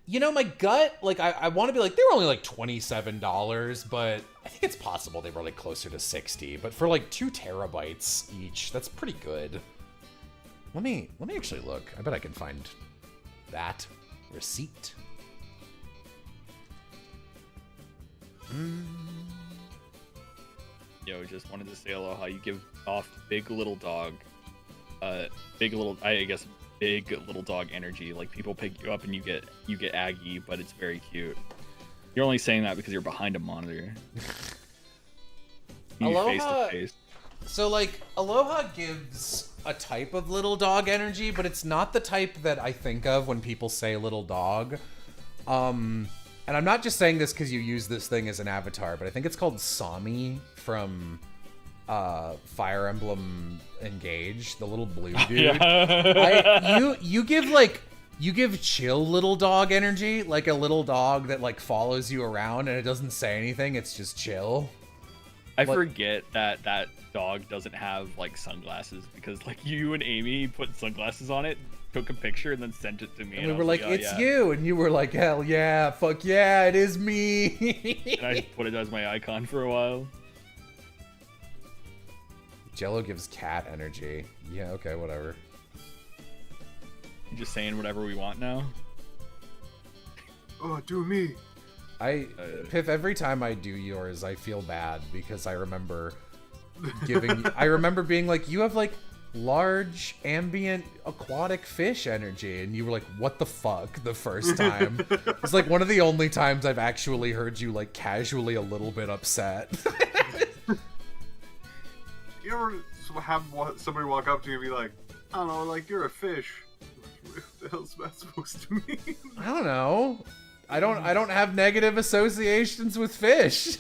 You know, my gut, like, I want to be like, they were only, like, $27, but I think it's possible they were, like, closer to 60. But for, like, 2 terabytes each, that's pretty good. Let me actually look. I bet I can find that receipt. Yo, just wanted to say aloha. You give off big little dog, I guess big little dog energy. Like, people pick you up and you get Aggie, but it's very cute. You're only saying that because you're behind a monitor. Aloha. Face to face. So, like, Aloha gives a type of little dog energy, but it's not the type that I think of when people say little dog. And I'm not just saying this because you use this thing as an avatar, but I think it's called Sami from Fire Emblem Engage, the little blue dude. Yeah. You give chill little dog energy, like a little dog that, like, follows you around and it doesn't say anything, it's just chill. I forget that dog doesn't have, like, sunglasses, because, like, you and Amy put sunglasses on it, took a picture, and then sent it to me. And we were like, oh, it's you. And you were like, hell yeah, fuck yeah, it is me. And I put it as my icon for a while. Jello gives cat energy. Yeah, okay, whatever. I'm just saying whatever we want now. Oh, do me. Piff, every time I do yours, I feel bad because I remember I remember being like, you have, like, large ambient aquatic fish energy, and you were like, what the fuck, the first time. It's like one of the only times I've actually heard you, like, casually a little bit upset. You ever have somebody walk up to you and be like, I don't know, like, you're a fish. What the hell's that supposed to mean? I don't know. I don't have negative associations with fish.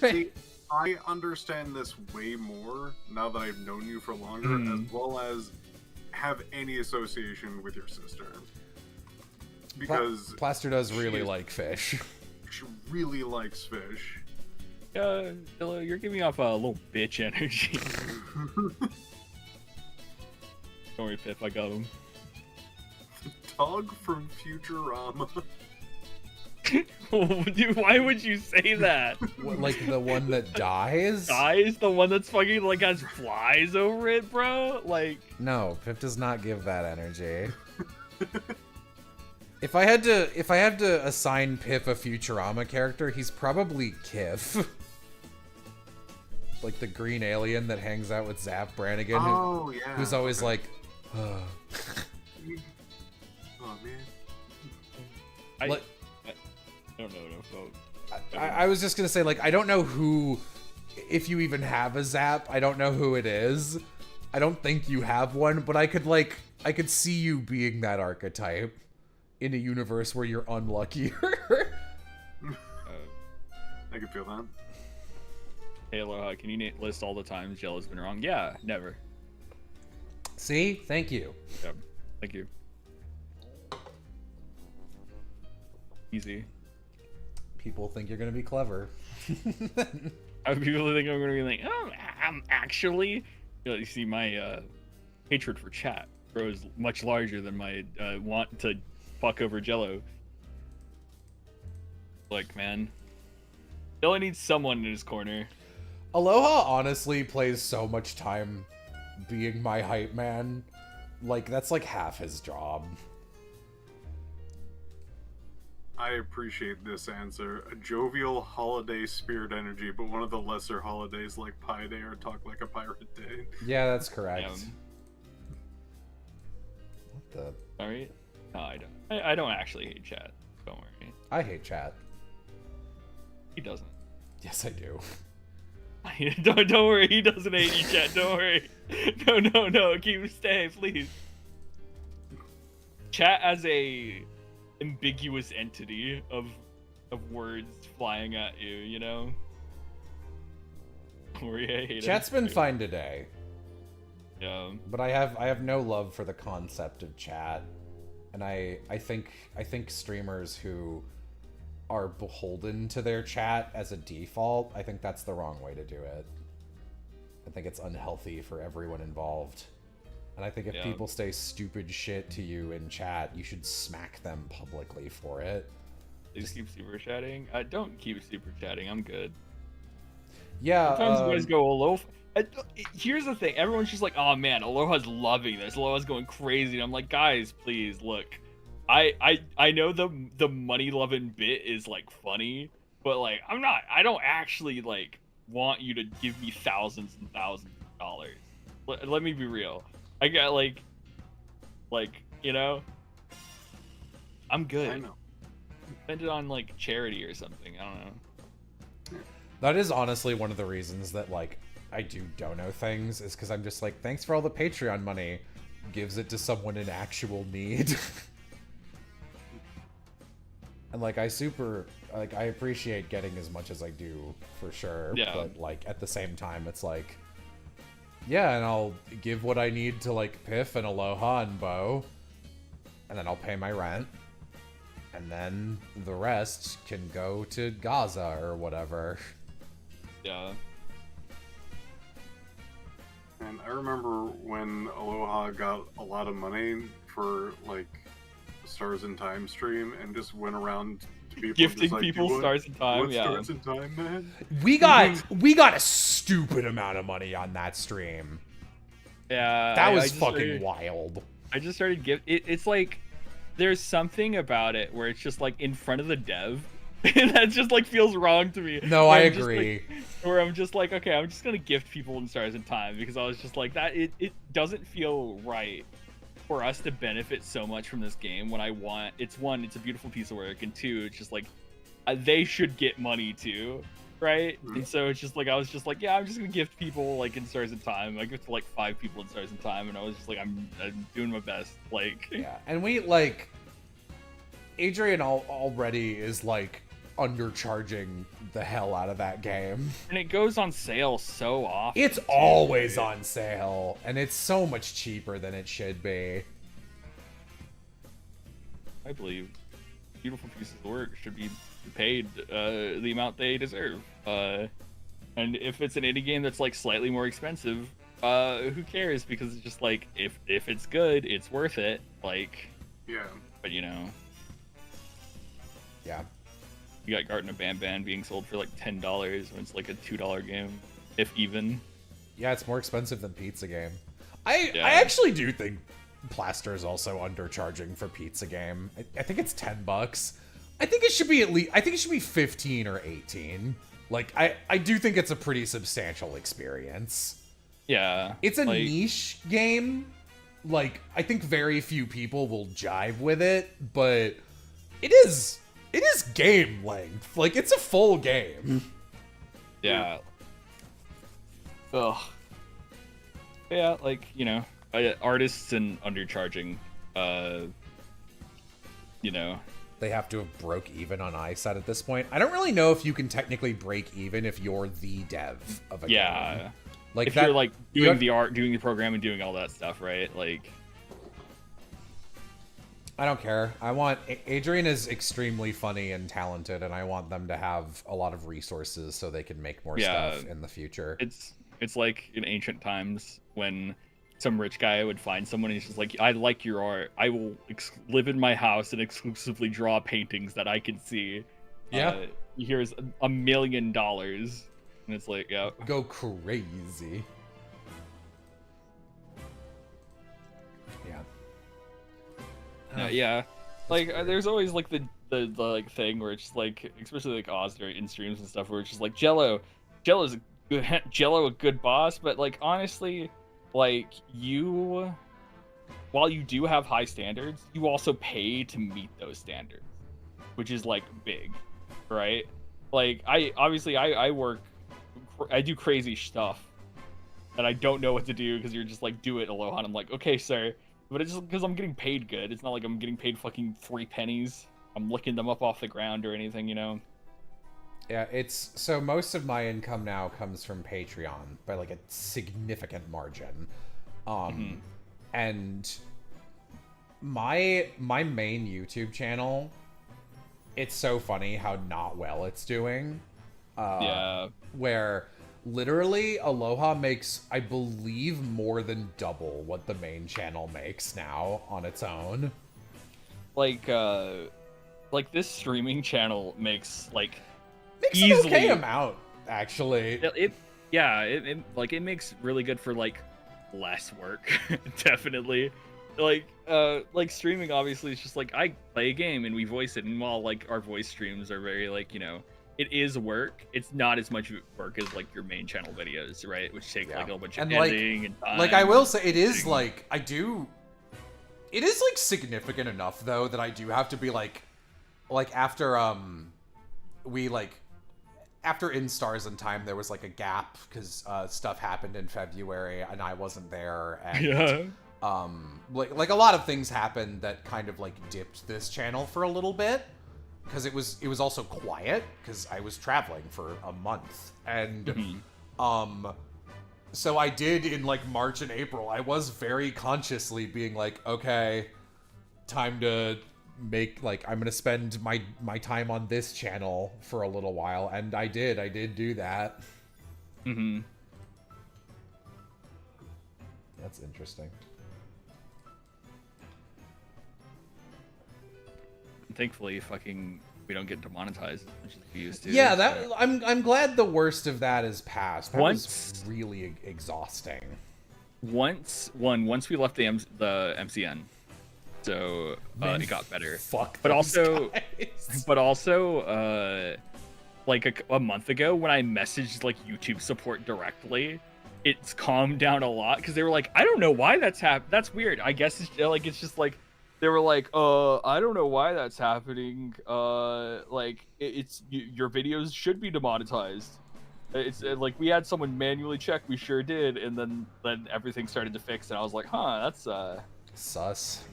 I understand this way more now that I've known you for longer, as well as have any association with your sister. Because Plaster does really like fish. She really likes fish. Jello, you're giving off a little bitch energy. Don't worry, Pip, I got him. Dog from Futurama. Dude, why would you say that? What, like the one that dies? Dies? The one that's fucking like has flies over it, bro? Like, No, Pip does not give that energy. If I had to assign Pip a Futurama character, he's probably Kif. Like the green alien that hangs out with Zap Brannigan, Oh, yeah. who's always like, Oh, man. I Like- don't know enough about. I was just gonna say, like, I don't know who, if you even have a Zap, I don't know who it is. I don't think you have one, but I could see you being that archetype in a universe where you're unluckier. I can feel that. Hey, Aloha, can you list all the times Jello's been wrong? Yeah, never. See? Thank you. Yeah, thank you. Easy. People think you're gonna be clever. People think I'm gonna be like, oh, I'm actually. You see, my hatred for chat grows much larger than my want to fuck over Jello. Like, man, Jello needs someone in his corner. Aloha honestly plays so much time being my hype man. Like, that's like half his job. I appreciate this answer. A jovial holiday spirit energy, but one of the lesser holidays like Pi Day or Talk Like a Pirate Day. Yeah, that's correct. What the? Alright? No, I don't. I don't actually hate chat. Don't worry. I hate chat. He doesn't. Yes, I do. Don't worry. He doesn't hate you, chat. Don't worry. No. Keep staying, please. Chat as a ambiguous entity of words flying at you, you know? Don't worry, I hate it. Chat's been fine today. Yeah. But I have no love for the concept of chat. And I think streamers who are beholden to their chat as a default, I think that's the wrong way to do it. I think it's unhealthy for everyone involved. And I think if people say stupid shit to you in chat, you should smack them publicly for it. Please keep super chatting. Don't keep super chatting. I'm good. Yeah. Sometimes you guys go Aloha. Here's the thing. Everyone's just like, oh man, Aloha's loving this. Aloha's going crazy. And I'm like, guys, please look. I know the money loving bit is like funny, but like I don't actually like want you to give me thousands and thousands of dollars. Let me be real. I got like, you know, I'm good. I know. Spend it on like charity or something. I don't know. That is honestly one of the reasons that like I do dono things, is because I'm just like, thanks for all the Patreon money. Gives it to someone in actual need. And like I appreciate getting as much as I do for sure. Yeah. But like at the same time, it's like, yeah, and I'll give what I need to like Piff and Aloha and Bo, and then I'll pay my rent, and then the rest can go to Gaza or whatever. Yeah. And I remember when Aloha got a lot of money for like Stars in Time stream and just went around to people Gifting just like, people Stars in Time. What Yeah. Stars in Time, man? We got a stupid amount of money on that stream. Yeah. That I was just fucking started- wild. I just started it's like there's something about it where it's just like in front of the dev and that just like feels wrong to me. No, Where I I'm just, agree. like, where I'm just like, okay, I'm just gonna gift people in Stars in Time because I was just like that it doesn't feel right for us to benefit so much from this game when it's a beautiful piece of work, and two, it's just like they should get money too. right? And so it's just like I was just like, yeah, I'm just gonna gift people like in Stars in Time. I gifted like 5 people in Stars in Time, and I was just like, I'm doing my best. Like, Yeah, and we like Adrian already is like undercharging the hell out of that game. and it goes on sale so often. It's always on sale, and it's so much cheaper than it should be. I believe beautiful pieces of work should be paid the amount they deserve. And if it's an indie game that's like slightly more expensive, who cares? Because it's just like if it's good, it's worth it. Like, Yeah. but you know, Yeah. you got Garten of Banban being sold for like $10 when it's like a $2 game, if even. Yeah, it's more expensive than Pizza Game. I Yeah. actually do think Plaster is also undercharging for Pizza Game. I think it's $10. I think it should be at least. I think it should be 15 or 18. Like I do think it's a pretty substantial experience. Yeah, It's a like, niche game. Like I think very few people will jive with it, but it is game length. Like it's a full game. Yeah. Ugh. Yeah, like, you know, artists and undercharging, you know. They have to have broke even on iSet at this point. I don't really know if you can technically break even if you're the dev of a game. Yeah. Like If that, you're like you doing have- the art, doing the programming, doing all that stuff, right? Like, I don't care. I want Adrian is extremely funny and talented, and I want them to have a lot of resources so they can make more Yeah. stuff in the future. it's like in ancient times when some rich guy would find someone and he's just like, I like your art. I will live in my house and exclusively draw paintings that I can see. Yeah. Here's $1 million. And it's like, yeah. Go crazy. Yeah. Yeah. Like, there's always like the like thing where it's just like, especially like Oz in streams and stuff, where it's just like Jello's a good, Jello a good boss, but like honestly, like while you do have high standards, you also pay to meet those standards, which is like big, right? Like I work, I do crazy stuff that I don't know what to do because you're just like, do it, Aloha, and I'm like, okay, sir. But it's just because I'm getting paid good. It's not like I'm getting paid fucking 3 pennies. I'm licking them up off the ground or anything, you know? Yeah, it's so most of my income now comes from Patreon by like a significant margin. And my main YouTube channel, it's so funny how not well it's doing. Yeah. Where literally Aloha makes, I believe, more than double what the main channel makes now on its own. Like this streaming channel makes like Makes easily an okay amount, actually. it makes really good for like less work. Definitely. Like streaming obviously is just like I play a game and we voice it, and while like our voice streams are very like, you know, it is work, it's not as much work as like your main channel videos, right? Which take like a bunch of editing and time. Like I will say it is like it is like significant enough though that I do have to be like after after In Stars in Time there was like a gap because stuff happened in February and I wasn't there, and Yeah. like a lot of things happened that kind of like dipped this channel for a little bit because it was also quiet because I was traveling for a month, and so I did in like March and April, I was very consciously being like, okay, time to make, like, I'm gonna spend my time on this channel for a little while, and I did do that. That's interesting. Thankfully, we don't get demonetized, which is we used to. Yeah, so. I'm glad the worst of that is past. That was Once- really exhausting. Once we left the MCN, so Man, it got better. Fuck. But those also- guys. But also, like a month ago when I messaged like YouTube support directly, it's calmed down a lot because they were like, I don't know why that's weird. I guess it's just like they were like, I don't know why that's happening. Like your videos should be demonetized. It's like we had someone manually check, we sure did, and then everything started to fix, and I was like, huh, Sus.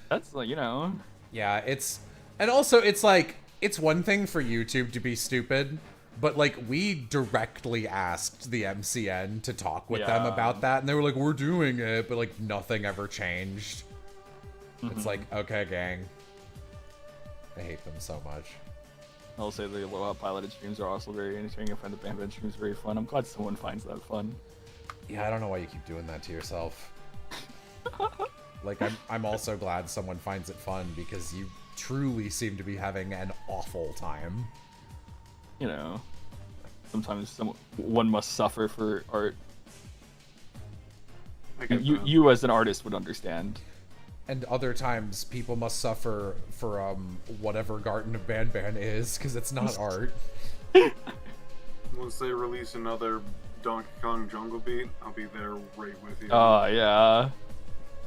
that's you know. Yeah, and also it's like, it's one thing for YouTube to be stupid, but like we directly asked the MCN to talk with them about that, and they were like, we're doing it, but like nothing ever changed. It's like, okay, gang. I hate them so much. I'll say the Aloha piloted streams are also very entertaining. I find the Bam Bam streams very fun. I'm glad someone finds that fun. Yeah, I don't know why you keep doing that to yourself. Like, I'm also glad someone finds it fun, because you truly seem to be having an awful time. You know, sometimes one must suffer for art. You as an artist would understand. And other times, people must suffer for whatever Garden of Banban is, because it's not art. Once they release another Donkey Kong Jungle Beat, I'll be there right with you. Oh, yeah.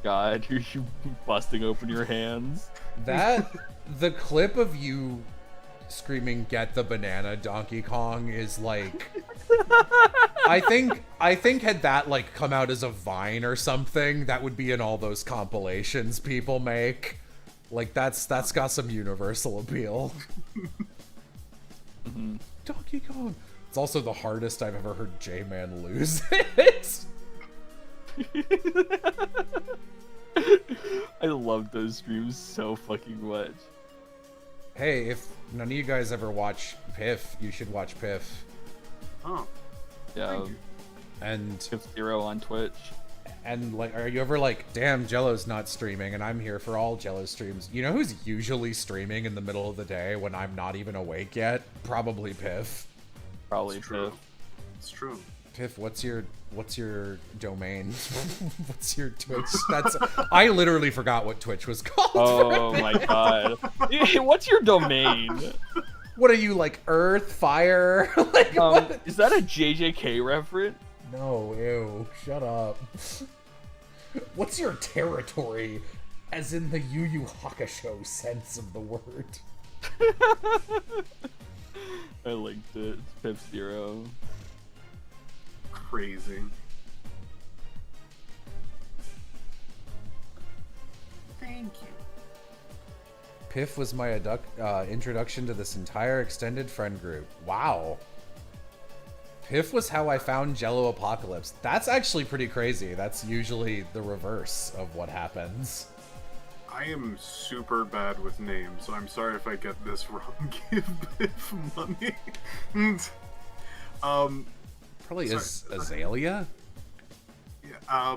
God, you busting open your hands. The clip of you screaming, "Get the banana, Donkey Kong," is like... I think had that like come out as a Vine or something, that would be in all those compilations people make. Like that's got some universal appeal. Donkey Kong. It's also the hardest I've ever heard J-Man lose it. I love those streams so fucking much. Hey, if none of you guys ever watch Piff, you should watch Piff. Oh. Yeah. And F0 on Twitch. And like, are you ever like, damn, Jello's not streaming, and I'm here for all Jello streams? You know who's usually streaming in the middle of the day when I'm not even awake yet? Probably Piff. Probably It's true. Piff. It's true. Piff, what's your domain? What's your Twitch? I literally forgot what Twitch was called. Oh my god. What's your domain? What are you, like, Earth, Fire? Like, what? Is that a JJK reference? No, ew, shut up. What's your territory, as in the Yu Yu Hakusho sense of the word? I linked it. It's Pip0. Crazy. Thank you. Piff was my introduction to this entire extended friend group. Wow. Piff was how I found Jello Apocalypse. That's actually pretty crazy. That's usually the reverse of what happens. I am super bad with names, so I'm sorry if I get this wrong. Give Piff money. Probably sorry. is Azalea? Yeah,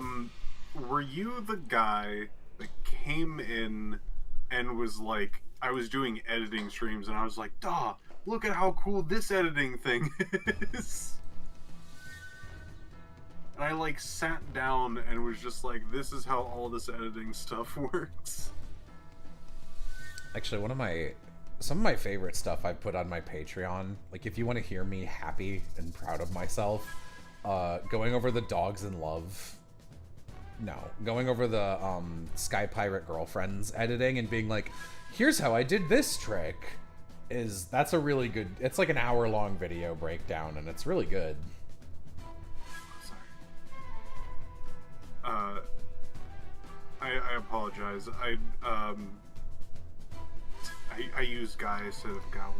were you the guy that came in and was like, I was doing editing streams and I was like, duh, look at how cool this editing thing is. And I like sat down and was just like, this is how all this editing stuff works. Actually, some of my favorite stuff I put on my Patreon, like if you want to hear me happy and proud of myself, going over the Dogs in Love. No, going over the Sky Pirate Girlfriends editing and being like, here's how I did this trick. That's a really good, it's like an hour-long video breakdown, and it's really good. Sorry. I apologize. I use Guy instead of Gal.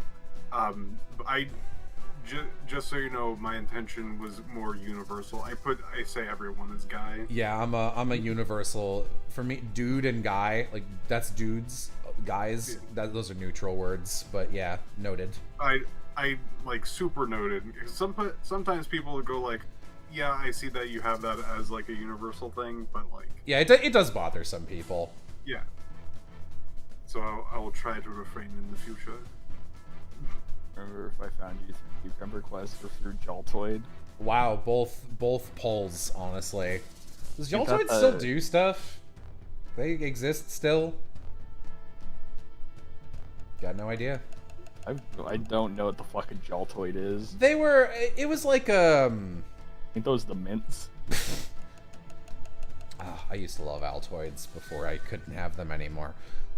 Just so you know, my intention was more universal. I say everyone is Guy. Yeah, I'm a universal. For me, dude and guy, like that's dudes, guys. Those are neutral words, but yeah, noted. I like super noted. Sometimes people go like, yeah, I see that you have that as like a universal thing, but like, yeah, it does bother some people. Yeah. So I will try to refrain in the future. Remember if I found you through Cucumber Quest or through Jaltoid? Wow, both polls, honestly. Does Jaltoid still do stuff? They exist still? Got no idea. I don't know what the fucking Jaltoid is. It was like I think those are the mints. I used to love Altoids before I couldn't have them anymore.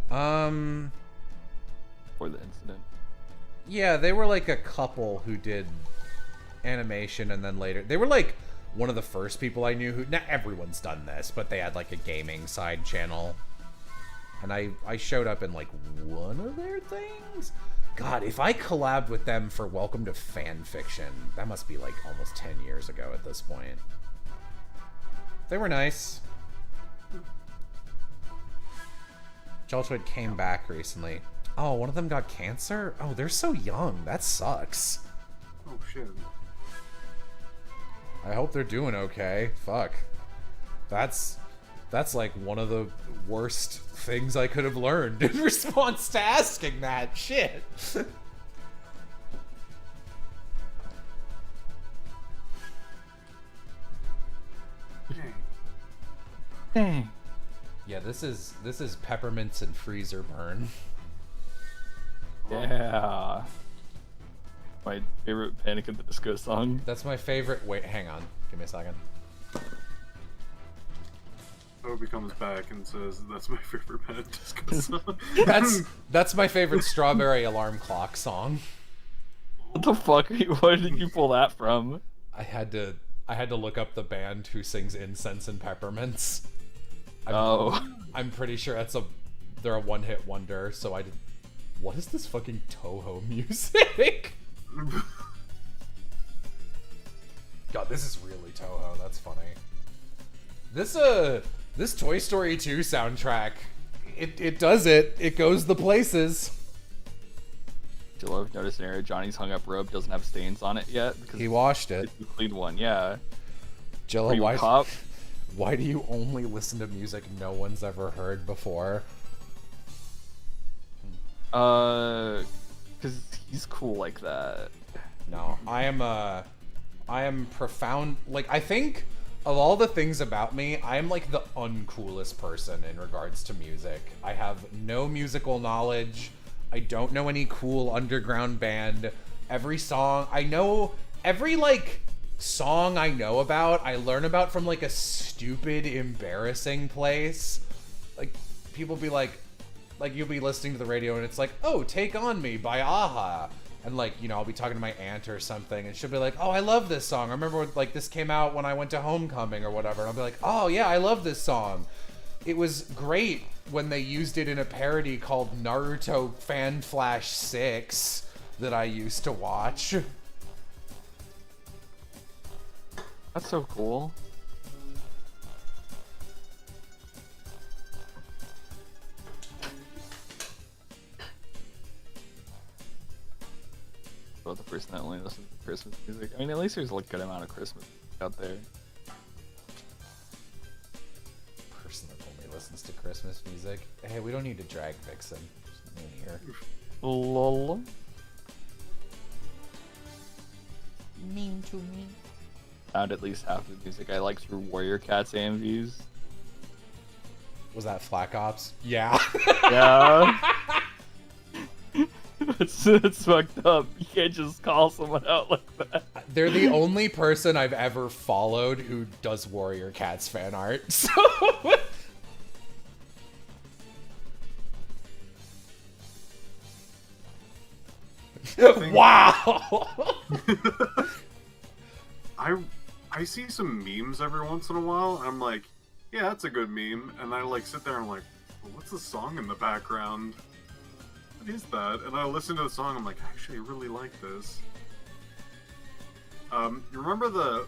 For the incident. Yeah, they were like a couple who did animation, and then later they were like one of the first people I knew who, not everyone's done this, but they had like a gaming side channel, and I showed up in like one of their things. God, if I collabed with them for Welcome to Fan Fiction, that must be like almost 10 years ago at this point. They were nice. Jello came back recently. Oh, one of them got cancer? Oh, they're so young. That sucks. Oh shit. I hope they're doing okay. Fuck. That's like one of the worst things I could have learned in response to asking that shit. Dang. Yeah, this is peppermints and freezer burn. Yeah. My favorite Panic at the Disco song. That's my favorite. Wait, hang on. Give me a second. Obi comes back and says, "That's my favorite Panic Disco song." That's my favorite Strawberry Alarm Clock song. What the fuck? Where did you pull that from? I had to look up the band who sings Incense and Peppermints. I'm pretty sure they're a one-hit wonder. So I did. What is this fucking Toho music? God, this is really Toho. That's funny. This Toy Story 2 soundtrack, it does it. It goes the places. Jello, I've noticed an area Johnny's hung up robe doesn't have stains on it yet because He washed it. it's a clean one. Yeah. Jello, Are you a why? cop? Why do you only listen to music no one's ever heard before? Because he's cool like that. No, I am profound. Like, I think of all the things about me, I am like the uncoolest person in regards to music. I have no musical knowledge. I don't know any cool underground band. Every song I know, every like song I know about, I learn about from like a stupid, embarrassing place. Like, people be like you'll be listening to the radio and it's like, oh, Take On Me by Aha. And like, you know, I'll be talking to my aunt or something and she'll be like, oh, I love this song. I remember like this came out when I went to homecoming or whatever. And I'll be like, oh yeah, I love this song. It was great when they used it in a parody called Naruto Fan Flash 6 that I used to watch. That's so cool. About the person that only listens to Christmas music. I mean, at least there's a good amount of Christmas out there. Person that only listens to Christmas music. Hey, we don't need to drag Vixen. Just in here. Lol. Mean to me. Found at least half the music I like through Warrior Cats AMVs. Was that Flak Ops? Yeah. Yeah. It's fucked up. You can't just call someone out like that. They're the only person I've ever followed who does Warrior Cats fan art. So wow. I see some memes every once in a while, and I'm like, yeah, that's a good meme. And I like sit there and I'm like, well, what's the song in the background? What is that? And I listen to the song, I'm like, actually, I really like this. You remember the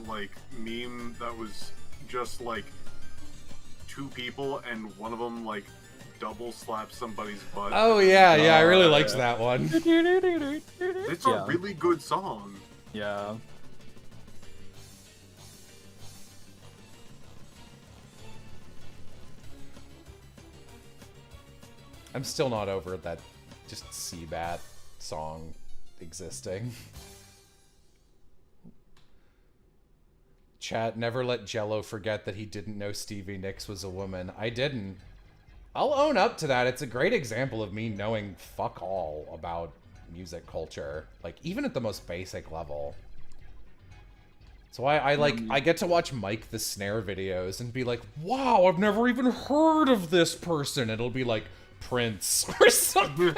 like meme that was just like two people and one of them like double slaps somebody's butt? Oh yeah, I really liked that one. It's a really good song. Yeah. I'm still not over that just Seabat song existing. Chat, never let Jello forget that he didn't know Stevie Nicks was a woman. I didn't. I'll own up to that. It's a great example of me knowing fuck all about music culture. Like, even at the most basic level. So I get to watch Mike the Snare videos and be like, wow, I've never even heard of this person. It'll be like Prince or something.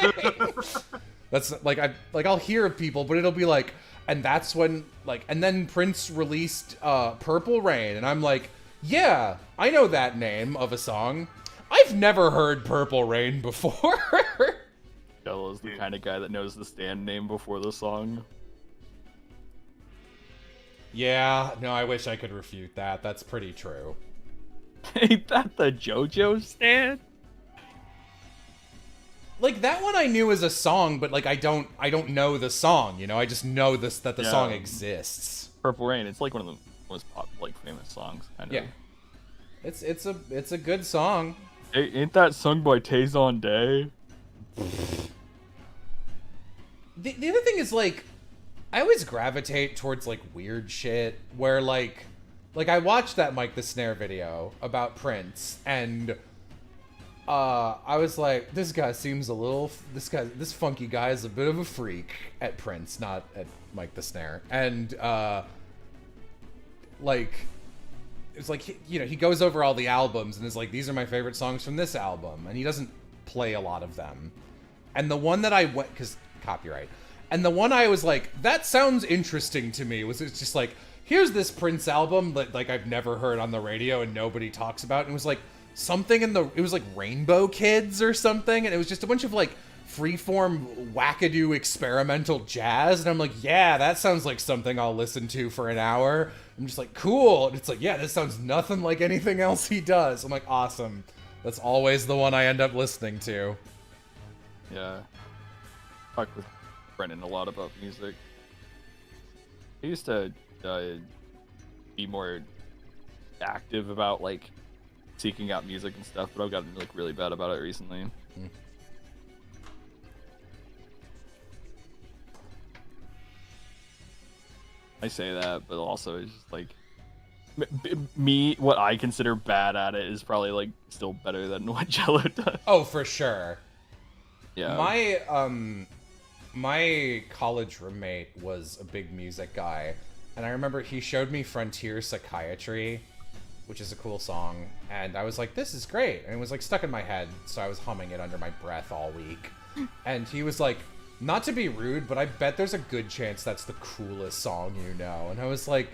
That's I'll hear of people, but it'll be like, and that's when and then Prince released Purple Rain, and I'm like, yeah, I know that name of a song. I've never heard Purple Rain before. Jello's the kind of guy that knows the stand name before the song. Yeah, no, I wish I could refute that. That's pretty true. Ain't that the JoJo stand? Like that one I knew as a song, but like I don't know the song, you know? I just know that the song exists. Purple Rain, it's like one of the most famous songs, kind of. Yeah. It's a good song. Hey, ain't that sung by Tazon Day? The other thing is like I always gravitate towards like weird shit where like I watched that Mike the Snare video about Prince and I was like, this funky guy is a bit of a freak at Prince, not at Mike the Snare. And it's like he goes over all the albums and is like, these are my favorite songs from this album, and he doesn't play a lot of them. And the one that I went, because copyright, and the one I was like, that sounds interesting to me, it's just like, here's this Prince album that like I've never heard on the radio and nobody talks about, and it was like something it was like Rainbow Kids or something, and it was just a bunch of like freeform wackadoo experimental jazz, and I'm like, yeah, that sounds like something I'll listen to for an hour. I'm just like, cool. And it's like, yeah, this sounds nothing like anything else he does. I'm like, awesome. That's always the one I end up listening to. Yeah. Talk with Brennan a lot about music. He used to be more active about like seeking out music and stuff, but I've gotten like really bad about it recently. I say that, but also it's just like me. What I consider bad at it is probably like still better than what Jello does. Oh, for sure. Yeah. My college roommate was a big music guy, and I remember he showed me Frontier Psychiatry, which is a cool song, and I was like, this is great, and it was like stuck in my head, so I was humming it under my breath all week. And he was like, not to be rude, but I bet there's a good chance that's the coolest song you know. And I was like,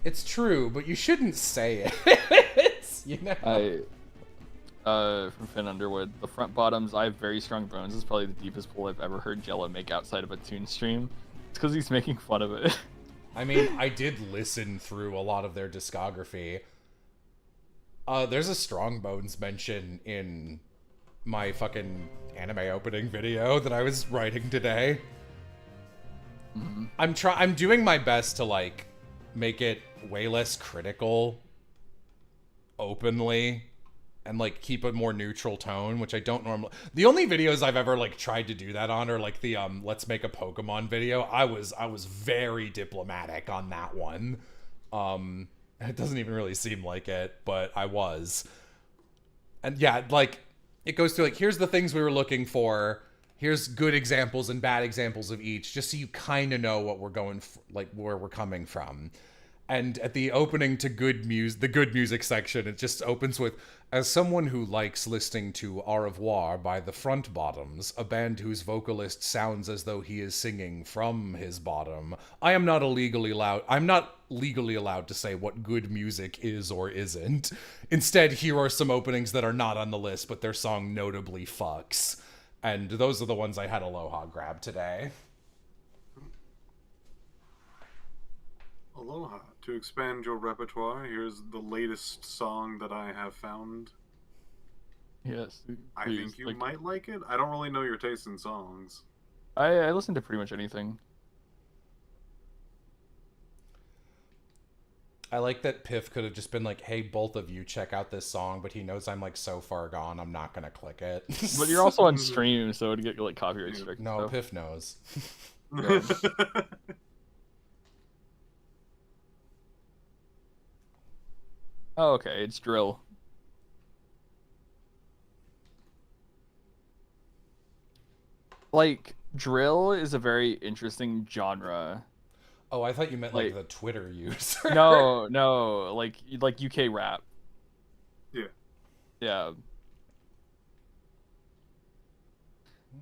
it's true, but you shouldn't say it. You know? From Finn Underwood, the front bottoms, I have very strong bones, is probably the deepest pull I've ever heard Jello make outside of a Toon stream. It's because he's making fun of it. I mean, I did listen through a lot of their discography. There's a Strong Bones mention in my fucking anime opening video that I was writing today. Mm-hmm. I'm doing my best to like make it way less critical openly and like keep a more neutral tone, which I don't normally. The only videos I've ever like tried to do that on are like the let's make a Pokemon video. I was very diplomatic on that one. It doesn't even really seem like it, but I was. And yeah, like it goes through like, here's the things we were looking for, here's good examples and bad examples of each, just so you kind of know what we're going like where we're coming from. And at the opening to the good music section, it just opens with, as someone who likes listening to Au Revoir by the Front Bottoms, a band whose vocalist sounds as though he is singing from his bottom, I'm not legally allowed to say what good music is or isn't. Instead, here are some openings that are not on the list, but their song notably fucks. And those are the ones I had Aloha grab today. Aloha. To expand your repertoire, here's the latest song that I have found. Yes. I think you might like it. I don't really know your taste in songs. I listen to pretty much anything. I like that Piff could have just been like, hey, both of you check out this song, but he knows I'm like so far gone, I'm not gonna click it. But you're also on stream, so it'd get like copyright strike. No, Piff knows. Yeah. Oh, okay, it's drill. Like, drill is a very interesting genre. Oh, I thought you meant like Like the Twitter user. no, like UK rap. Yeah. Yeah.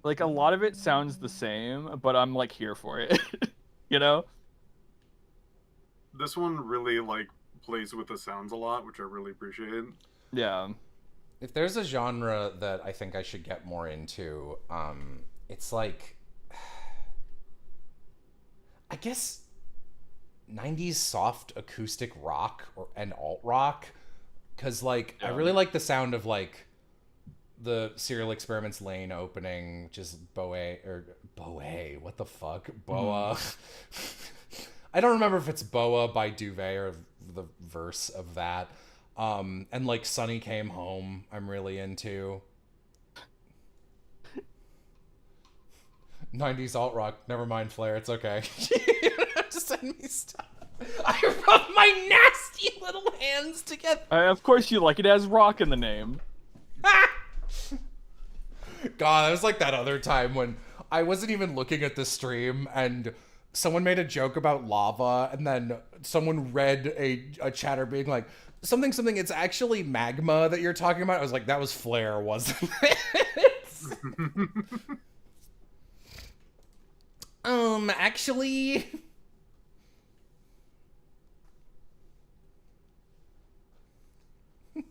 Like a lot of it sounds the same, but I'm like here for it. You know? This one really like plays with the sounds a lot, which I really appreciate. Yeah. If there's a genre that I think I should get more into, it's like, I guess 90s soft acoustic rock and alt rock, because like I really like the sound of like the Serial Experiments Lane opening, just Boa, what the fuck, Boa. I don't remember if it's Boa by Duvet or the verse of that. And like Sunny Came Home, I'm really into. 90s alt rock, never mind Flair, it's okay. You don't have to send me stuff. I rub my nasty little hands together. Of course you like it has rock in the name. God, that was like that other time when I wasn't even looking at the stream and someone made a joke about lava and then someone read a chatter being like, something, it's actually magma that you're talking about. I was like, that was Flair, wasn't it? Actually...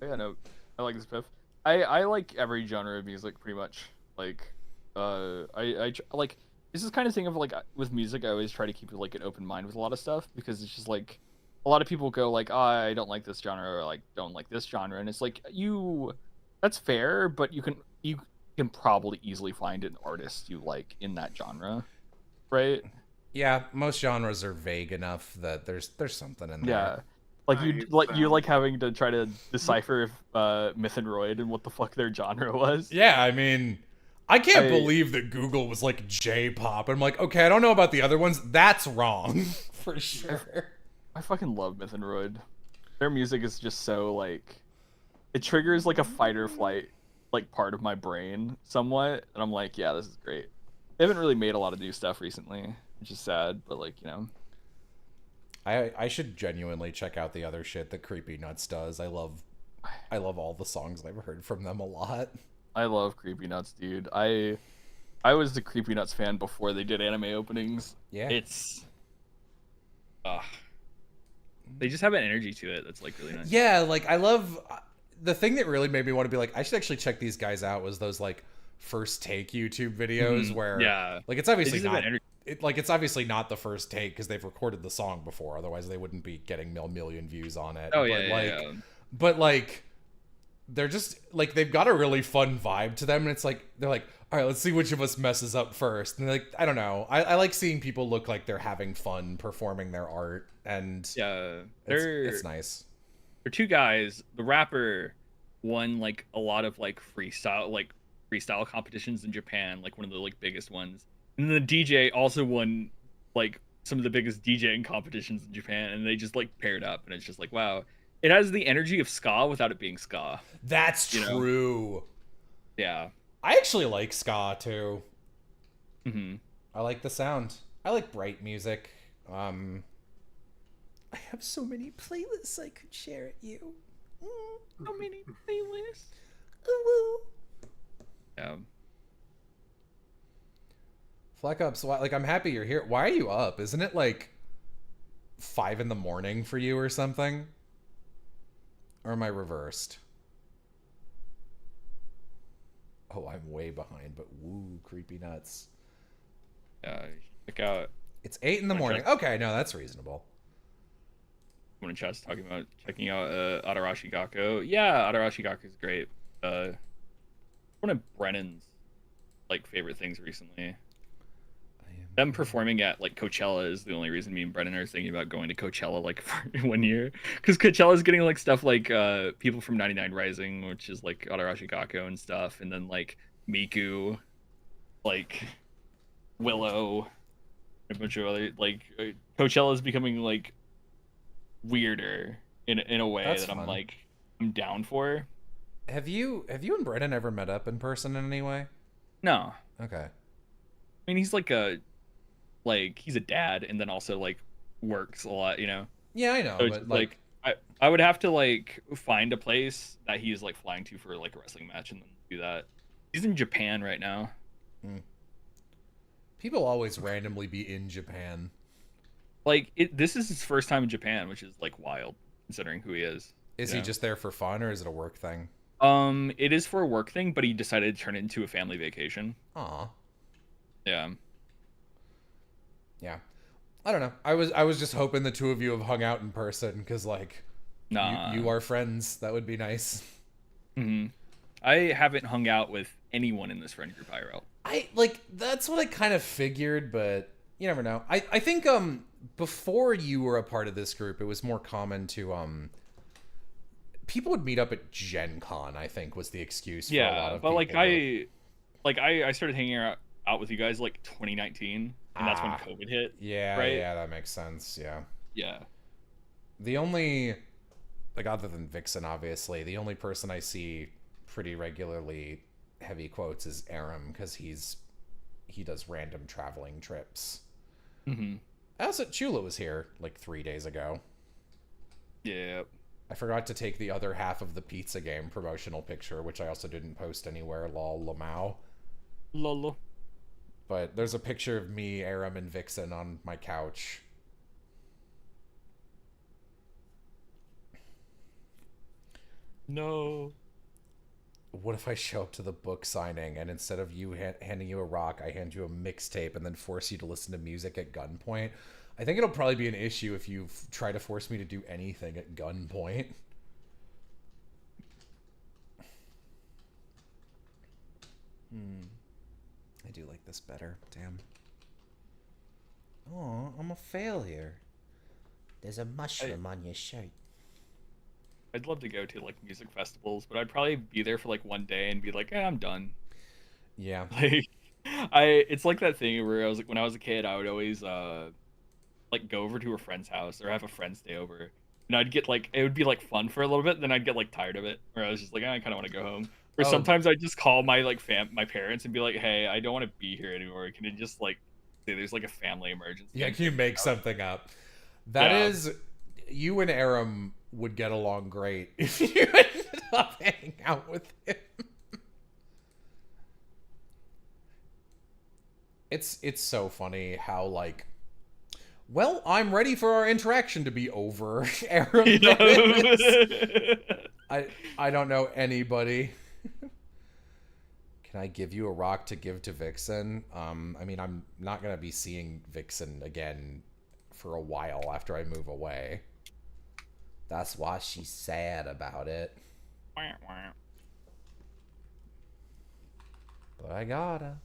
Yeah, no, I like this piff. I like every genre of music pretty much. Like, like this is kind of thing of like with music. I always try to keep like an open mind with a lot of stuff because it's just like a lot of people go like, I don't like this genre or like don't like this genre, and it's like that's fair, but you can probably easily find an artist you like in that genre, right? Yeah, most genres are vague enough that there's something in there. Yeah. Like you like having to try to decipher if Myth and Roid and what the fuck their genre was. Yeah, I mean, I can't believe that Google was like J-pop. I'm like, okay, I don't know about the other ones. That's wrong for sure. I fucking love Myth and Roid. Their music is just so like, it triggers like a fight or flight like part of my brain somewhat, and I'm like, yeah, this is great. They haven't really made a lot of new stuff recently, which is sad, but like, you know. I should genuinely check out the other shit that Creepy Nuts does. I love all the songs I've heard from them a lot. I love Creepy Nuts, dude. I was the Creepy Nuts fan before they did anime openings. Yeah. It's they just have an energy to it that's like really nice. Yeah, like I love the thing that really made me want to be like, I should actually check these guys out was those like first take YouTube videos where like it's obviously not it's obviously not the first take because they've recorded the song before, otherwise they wouldn't be getting million views on it. But like they're just like they've got a really fun vibe to them, and it's like they're like, all right, let's see which of us messes up first. And like, I don't know, I like seeing people look like they're having fun performing their art, and it's nice. They're two guys. The rapper won like a lot of like freestyle competitions in Japan, like one of the like biggest ones. And then the DJ also won like some of the biggest DJing competitions in Japan, and they just like paired up, and it's just like, wow, it has the energy of ska without it being ska. That's true. Yeah, I actually like ska too. Mm-hmm. I like the sound. I like bright music. I have so many playlists I could share at you. How many playlists? Ooh. Yeah. Fleck Ups, like I'm happy you're here. Why are you up? Isn't it like 5 a.m. for you or something? Or am I reversed? Oh, I'm way behind, but woo, Creepy Nuts. Check out. It's 8 a.m. Okay, no, that's reasonable. When chat's talking about checking out Adarashi Gakko. Yeah, Adarashi Gakko is great. One of Brennan's like favorite things recently. Them performing at like Coachella is the only reason me and Brennan are thinking about going to Coachella like for 1 year, because Coachella is getting like stuff like people from 99 Rising, which is like Adarashi Gakko and stuff, and then like Miku, like Willow, a bunch of other like Coachella is becoming like weirder in a way That's that fun. I'm down for. Have you and Brennan ever met up in person in any way? No, Okay. I mean he's like he's a dad, and then also like works a lot, you know. Yeah, I know, So it's but just, like, like I would have to like find a place that he's like flying to for like a wrestling match and then do that. He's in Japan right now. mm. People always randomly be in Japan. Like this is his first time in Japan, which is like wild considering who he is. Is You he know? just there for fun, or is it a work thing? It is for a work thing, but he decided to turn it into a family vacation. Aw, Yeah. yeah. I don't know. I was just hoping the two of you have hung out in person, because like, Nah. you are friends. That would be nice. Hmm. I haven't hung out with anyone in this friend group IRL. I like that's what I kind of figured, but you never know. I think before you were a part of this group, it was more common to people would meet up at Gen Con, I think was the excuse for a lot Yeah, of but people. I started hanging out with you guys like 2019, and that's when COVID hit, Yeah, right? yeah, that makes sense. Yeah. Yeah. The only, like, other than Vixen, obviously, the only person I see pretty regularly, heavy quotes, is Aram, because he does random traveling trips. Hmm. I also, Chula was here like 3 days ago. Yeah. I forgot to take the other half of the pizza game promotional picture, which I also didn't post anywhere, lol lamau. Lolo. But there's a picture of me, Aram, and Vixen on my couch. No. What if I show up to the book signing and instead of you handing you a rock, I hand you a mixtape and then force you to listen to music at gunpoint? I think it'll probably be an issue if you try to force me to do anything at gunpoint. I do like this better. Damn. Oh, I'm a failure. There's a mushroom on your shirt. I'd love to go to like music festivals, but I'd probably be there for like one day and be like, I'm done. Yeah. Like it's like that thing where I was like when I was a kid, I would always like go over to a friend's house or have a friend stay over. And I'd get like it would be like fun for a little bit, then I'd get like tired of it. Or I was just like, I kinda wanna go home. Or Oh. sometimes I'd just call my like my parents and be like, hey, I don't want to be here anymore. Can you just like say there's like a family emergency? Yeah, can you make something up? That Yeah. is, you and Aram would get along great if you ended up hanging out with him. It's so funny how like, well, I'm ready for our interaction to be over. Aram is. I don't know anybody. Can I give you a rock to give to Vixen? I mean, I'm not gonna be seeing Vixen again for a while after I move away. That's why she's sad about it. But I gotta.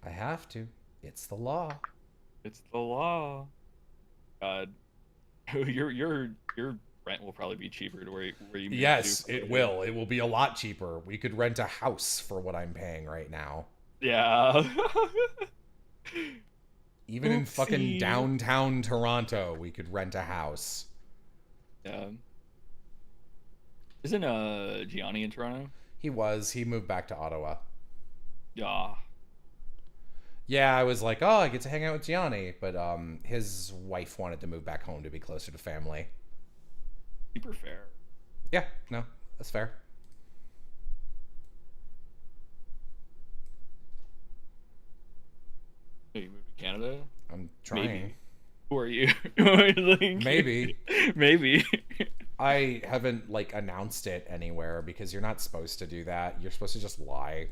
I have to. It's the law. It's the law. God, your rent will probably be cheaper to where you move Yes, to. it will. It will be a lot cheaper. We could rent a house for what I'm paying right now. Yeah. Even in fucking Oopsie. downtown Toronto, we could rent a house. Yeah. Isn't Gianni in Toronto? He moved back to Ottawa. Yeah. Yeah, I was like, oh, I get to hang out with Gianni, but his wife wanted to move back home to be closer to family. Super fair. Yeah, no, that's fair. So you moved to Canada? I'm trying. Maybe. Who are you? Like, Maybe. Maybe. I haven't like announced it anywhere because you're not supposed to do that. You're supposed to just lie.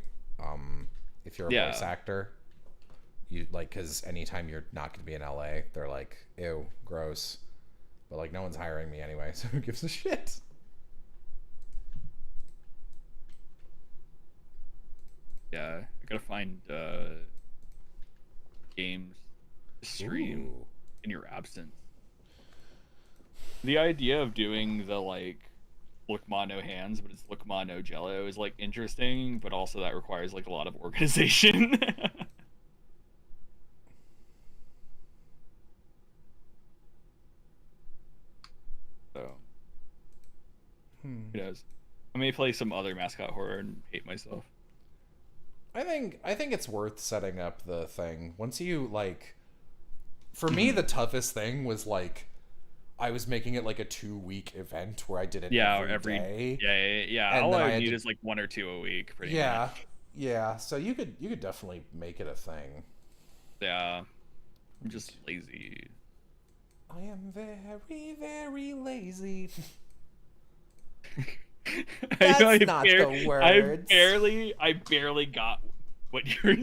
If you're a Yeah. voice actor, you like, because anytime you're not going to be in LA, they're like, ew, gross. But like, no one's hiring me anyway, so who gives a shit? Yeah. I gotta find games to stream Ooh. in your absence. The idea of doing the like look ma no hands, but it's look ma no jello is like interesting, but also that requires like a lot of organization. So who knows? I may play some other mascot horror and hate myself. I think it's worth setting up the thing. Once you like, for me, the toughest thing was like, I was making it like a 2-week event where I did it every day. Yeah. And All then I I would had need to- is like 1 or 2 a week, pretty Yeah, much. yeah. So you could definitely make it a thing. Yeah. I'm just lazy. I am very, very lazy. That's not the words. I barely got what you're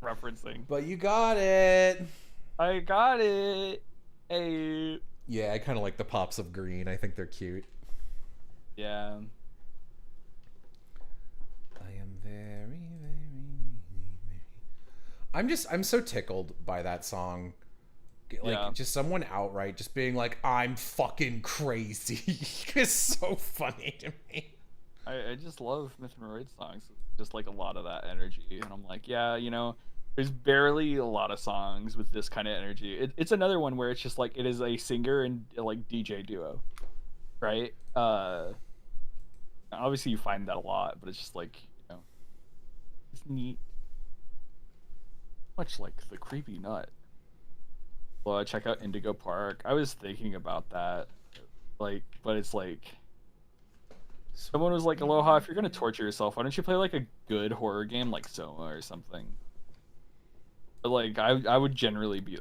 referencing. But you got it. I got it. Hey. Yeah, I kind of like the pops of green. I think they're cute. Yeah. I am very, very lazy. I'm so tickled by that song. Like, Yeah. just someone outright just being like, I'm fucking crazy is so funny to me. I just love Myth and Roid songs. Just like a lot of that energy. And I'm like, yeah, there's barely a lot of songs with this kind of energy. It's another one where it's just like it is a singer and like DJ duo. Right? Obviously you find that a lot, but it's just like, it's neat. Much like the creepy nut. Well, check out Indigo Park. I was thinking about that, but it's like, someone was like, "Aloha, if you're gonna torture yourself, why don't you play like a good horror game like Soma or something?" But like, I would genuinely be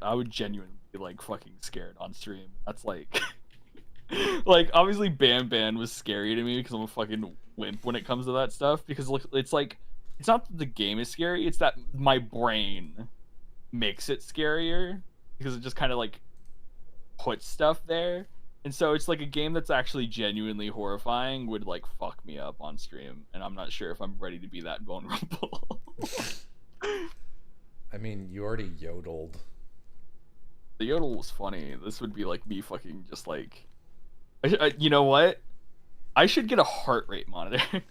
like fucking scared on stream. That's like, like obviously Ban Ban was scary to me because I'm a fucking wimp when it comes to that stuff. Because it's like, it's not that the game is scary; it's that my brain makes it scarier. Because it just kind of like puts stuff there, and so it's like a game that's actually genuinely horrifying would like fuck me up on stream, and I'm not sure if I'm ready to be that vulnerable. I mean, you already yodeled. The yodel was funny. This would be like me fucking just like, you know what? I should get a heart rate monitor.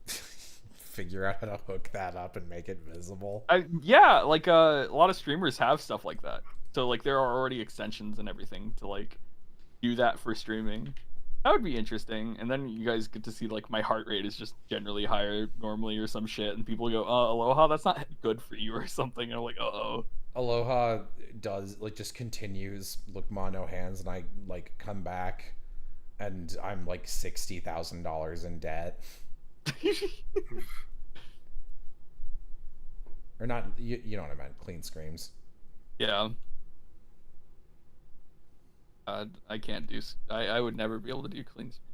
Figure out how to hook that up and make it visible. Yeah, like a lot of streamers have stuff like that. So like there are already extensions and everything to like do that for streaming. That would be interesting. And then you guys get to see like my heart rate is just generally higher normally or some shit, and people go, Aloha, that's not good for you or something. And I'm like, uh-oh. Aloha does like just continues look mono hands, and I like come back and I'm like $60,000 in debt. Or not, you know what I meant, clean screams. Yeah. I can't do. I would never be able to do clean screen.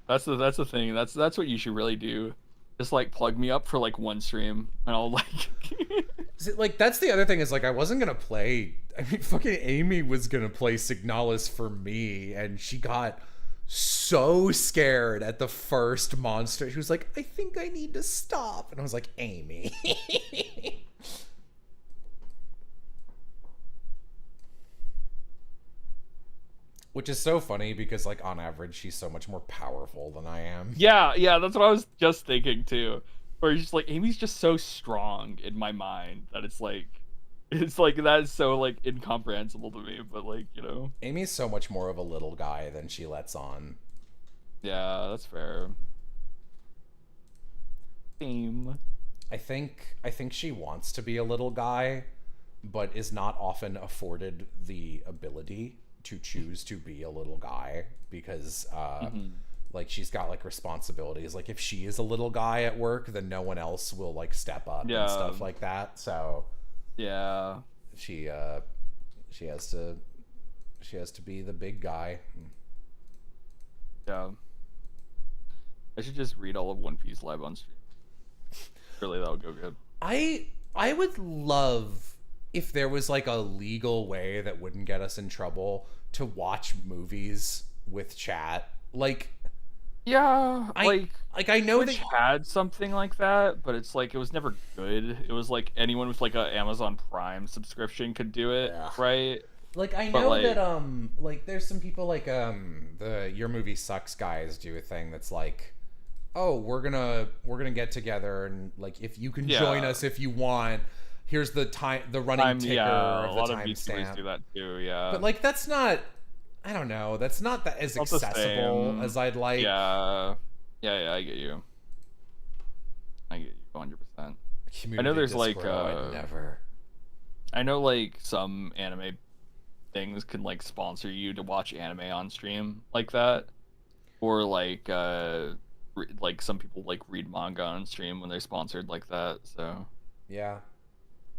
That's the thing. That's what you should really do. Just like plug me up for like one stream, and I'll like. Like that's the other thing is like I wasn't gonna play. I mean, fucking Amy was gonna play Signalis for me, and she got so scared at the first monster. She was like, I think I need to stop, and I was like, Amy. Which is so funny because, like, on average, she's so much more powerful than I am. Yeah, that's what I was just thinking too. Where it's just like Amy's just so strong in my mind that it's like that is so like incomprehensible to me. But like Amy's so much more of a little guy than she lets on. Yeah, that's fair. Same. I think she wants to be a little guy, but is not often afforded the ability to choose to be a little guy because like she's got like responsibilities. Like if she is a little guy at work, then no one else will like step up and stuff like that. So yeah, she has to be the big guy. Yeah. I should just read all of One Piece live on stream. Surely that'll go good. I would love if there was like a legal way that wouldn't get us in trouble to watch movies with chat. Like yeah, I know Twitch that had something like that, but it's like it was never good. It was like anyone with like a Amazon Prime subscription could do it, right? Like I But, know like- that like there's some people like the Your Movie Sucks guys do a thing that's like, oh, we're gonna get together and like if you can join us if you want, here's the running ticker Yeah, of a the lot of VTubers timestamp. do that too. Yeah, But like that's not, I don't know, that's not that as Not the accessible same. as I'd like. yeah, I get you. 100%. Community there's, like, Discord, I'd never. I know like some anime things can like sponsor you to watch anime on stream like that, or like like some people like read manga on stream when they're sponsored like that. So, Yeah.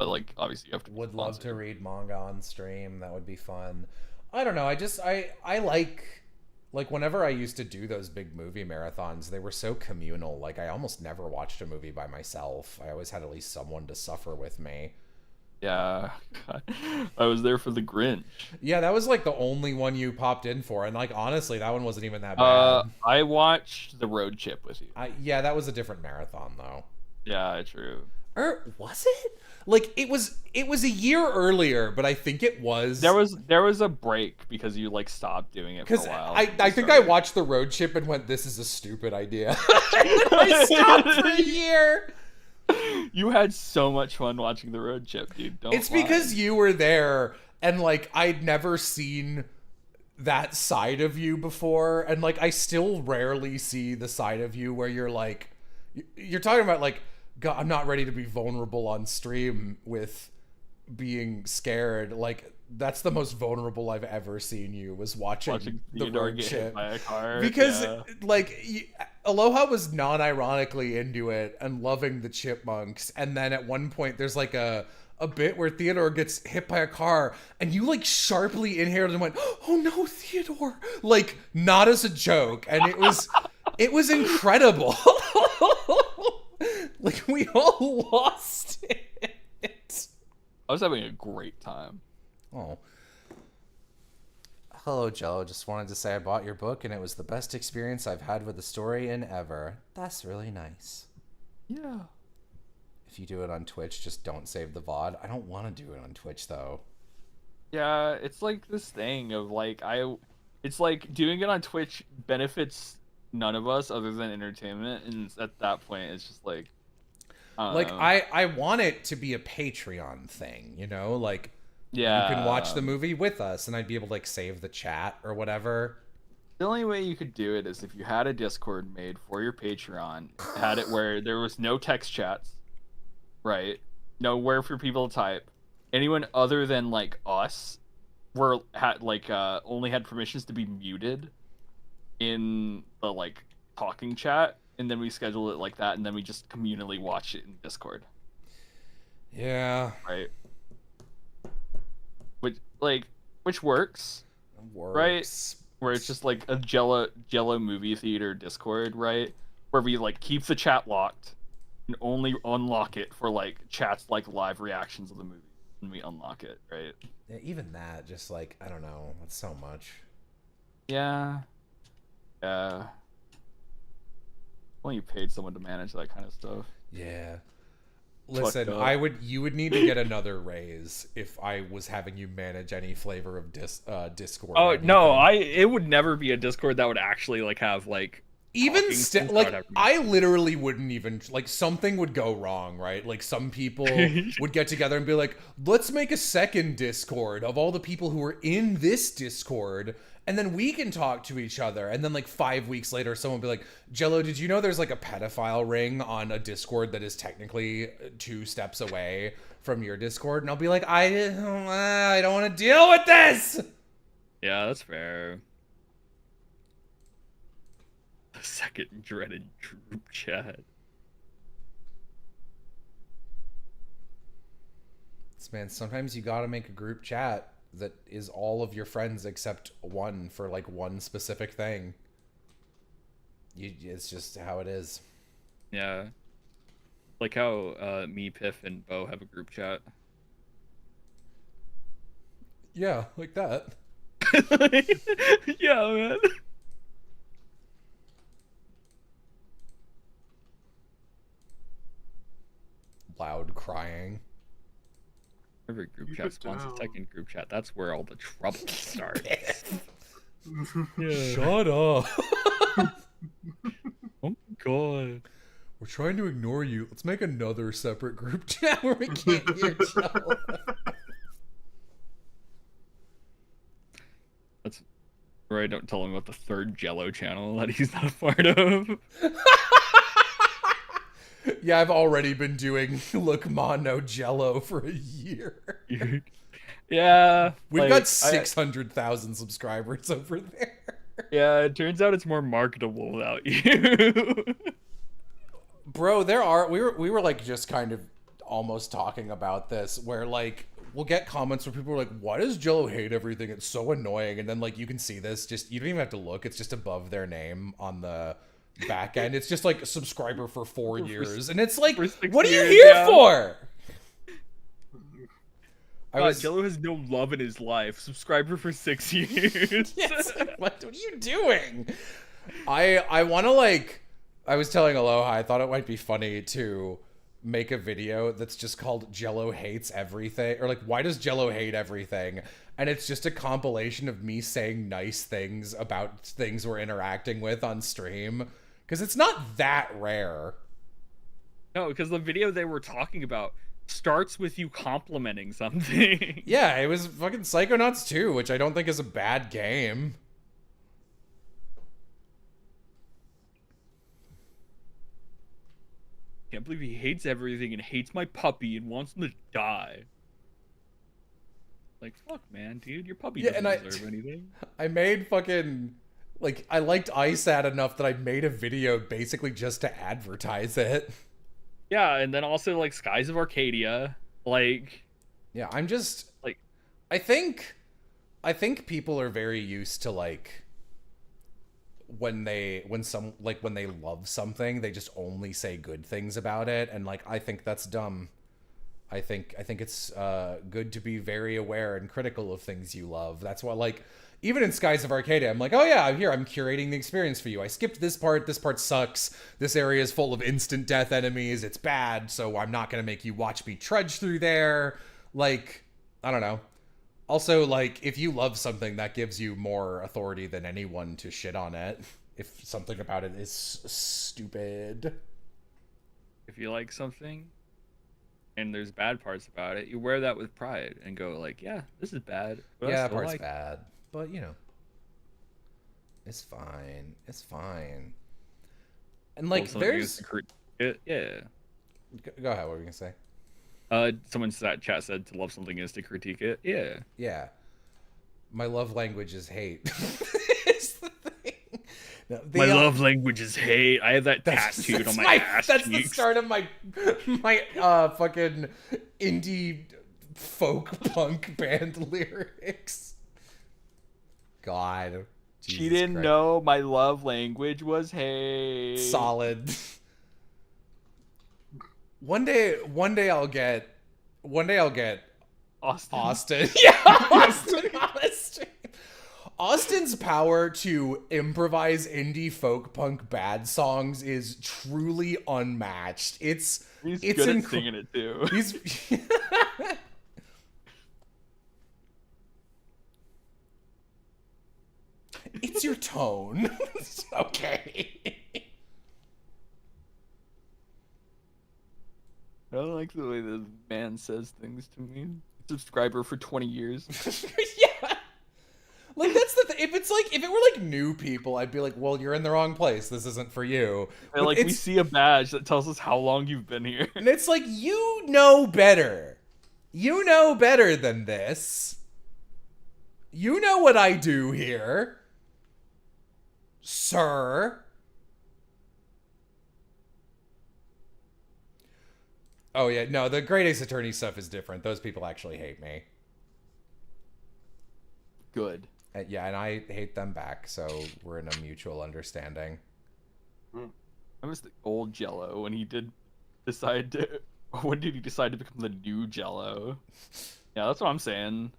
but like obviously you have to. Would love to read manga on stream. That would be fun. I don't know. I like whenever I used to do those big movie marathons, they were so communal. Like I almost never watched a movie by myself. I always had at least someone to suffer with me. Yeah, I was there for the Grinch. Yeah, that was like the only one you popped in for, and like honestly, that one wasn't even that bad. I watched the Road Chip with you. Yeah, that was a different marathon though. Yeah, true. Or was it? Like it was a year earlier, but I think it was. There was a break because you like stopped doing it for a while. I think I watched the Road Chip and went, "This is a stupid idea." And I stopped for a year. You had so much fun watching the Road Chip, dude. It's lie. Because you were there, and like I'd never seen that side of you before, and like I still rarely see the side of you where you're like, you're talking about like, God, I'm not ready to be vulnerable on stream with being scared. Like that's the most vulnerable I've ever seen you, was watching the Road Chip by a car. Because like Aloha was non-ironically into it and loving the chipmunks, and then at one point there's like a bit where Theodore gets hit by a car and you like sharply inhaled and went, "Oh no, Theodore," like not as a joke, and it was incredible. Like we all lost it. I was having a great time. Oh. Hello, Jello. Just wanted to say I bought your book and it was the best experience I've had with a story in ever. That's really nice. Yeah. If you do it on Twitch, just don't save the VOD. I don't want to do it on Twitch, though. Yeah, it's like this thing of like, it's like doing it on Twitch benefits none of us other than entertainment, and at that point, it's just like... I want it to be a Patreon thing, you know? Like... Yeah, you can watch the movie with us, and I'd be able to like save the chat or whatever. The only way you could do it is if you had a Discord made for your Patreon, had it where there was no text chats, right? Nowhere for people to type. Anyone other than like us only had permissions to be muted in the like talking chat, and then we schedule it like that, and then we just communally watch it in Discord. Yeah. Right. Which works, right? Where it's just like a Jello movie theater Discord, right? Where we like keep the chat locked and only unlock it for like chats like live reactions of the movie, and we unlock it, right? Yeah, even that, just like I don't know, that's so much. Yeah. Yeah. Well, you paid someone to manage that kind of stuff. Yeah. Listen, you would need to get another raise if I was having you manage any flavor of Discord. Oh no, it would never be a Discord that would actually like have like even still like I literally wouldn't even like, something would go wrong, right? Like some people would get together and be like, let's make a second Discord of all the people who are in this Discord, and then we can talk to each other. And then like 5 weeks later, someone would be like, Jello, did you know there's like a pedophile ring on a Discord that is technically 2 steps away from your Discord? And I'll be like, I don't want to deal with this. Yeah, that's fair. The second dreaded group chat. Man, sometimes you gotta make a group chat that is all of your friends except one for like one specific thing. It's just how it is. Yeah. Like how me, Piff, and Bo have a group chat. Yeah, like that. Yeah, man. Loud crying. Every group chat spawns a second group chat. That's where all the trouble starts. Yeah. Shut up. Oh my god. We're trying to ignore you. Let's make another separate group chat where we can't hear Jello. That's where I don't tell him about the third Jello channel that he's not a part of. Yeah, I've already been doing Look Ma No Jello for a year. Yeah, We've like, got 600,000 subscribers over there. yeah, it turns out it's more marketable without you. Bro, we were like just kind of almost talking about this where like we'll get comments where people are like, why does Jello hate everything? It's so annoying. And then like you can see this, just you don't even have to look, it's just above their name on the back end. It's just like subscriber for 4 years. And it's like, for 6 what are you years, here yeah. for? Jello has no love in his life. Subscriber for 6 years. Yes, what are you doing? I want to like, I was telling Aloha, I thought it might be funny to make a video that's just called Jello Hates Everything, or like, why does Jello hate everything? And it's just a compilation of me saying nice things about things we're interacting with on stream, because it's not that rare. No, because the video they were talking about starts with you complimenting something. Yeah, it was fucking Psychonauts 2, which I don't think is a bad game. Can't believe he hates everything and hates my puppy and wants him to die. Like, fuck, man, dude, your puppy doesn't deserve anything. I made fucking, like, I liked ISAT enough that I made a video basically just to advertise it. Yeah, and then also, like, Skies of Arcadia, like... Yeah, I'm just, like... I think people are very used to, like, when they love something, they just only say good things about it, and, like, I think that's dumb. I think it's good to be very aware and critical of things you love. That's why, like, even in Skies of Arcadia, I'm like, oh yeah, I'm here, I'm curating the experience for you. I skipped this part sucks, this area is full of instant death enemies, it's bad, so I'm not gonna make you watch me trudge through there. Like, I don't know. Also, like, if you love something, that gives you more authority than anyone to shit on it, if something about it is stupid. If you like something, and there's bad parts about it, you wear that with pride and go like, yeah, this is bad. But yeah, that part's bad. But, you know, it's fine. It's fine. And, like, there's... Yeah. Go ahead, what were you going to say? Someone in that chat said to love something is to critique it. Yeah. Yeah. My love language is hate. It's the thing. No, my love language is hate. I have that tattooed on my ass That's cheeks. the start of my fucking indie folk punk band lyrics. God. She didn't know my love language was hate. Solid. One day I'll get Austin. Yeah, Austin on a stream. Austin's power to improvise indie folk punk bad songs is truly unmatched. He's good at singing it too. It's your tone. Okay. I don't like the way this man says things to me. Subscriber for 20 years. Yeah. Like, that's the thing. If it were like new people, I'd be like, well, you're in the wrong place. This isn't for you. And, like, we see a badge that tells us how long you've been here. And it's like, you know better. You know better than this. You know what I do here, sir. Oh, yeah. No, the Great Ace Attorney stuff is different. Those people actually hate me. Good. Yeah, and I hate them back, so we're in a mutual understanding. I was the old Jello when he did decide to... When did he decide to become the new Jello? Yeah, that's what I'm saying.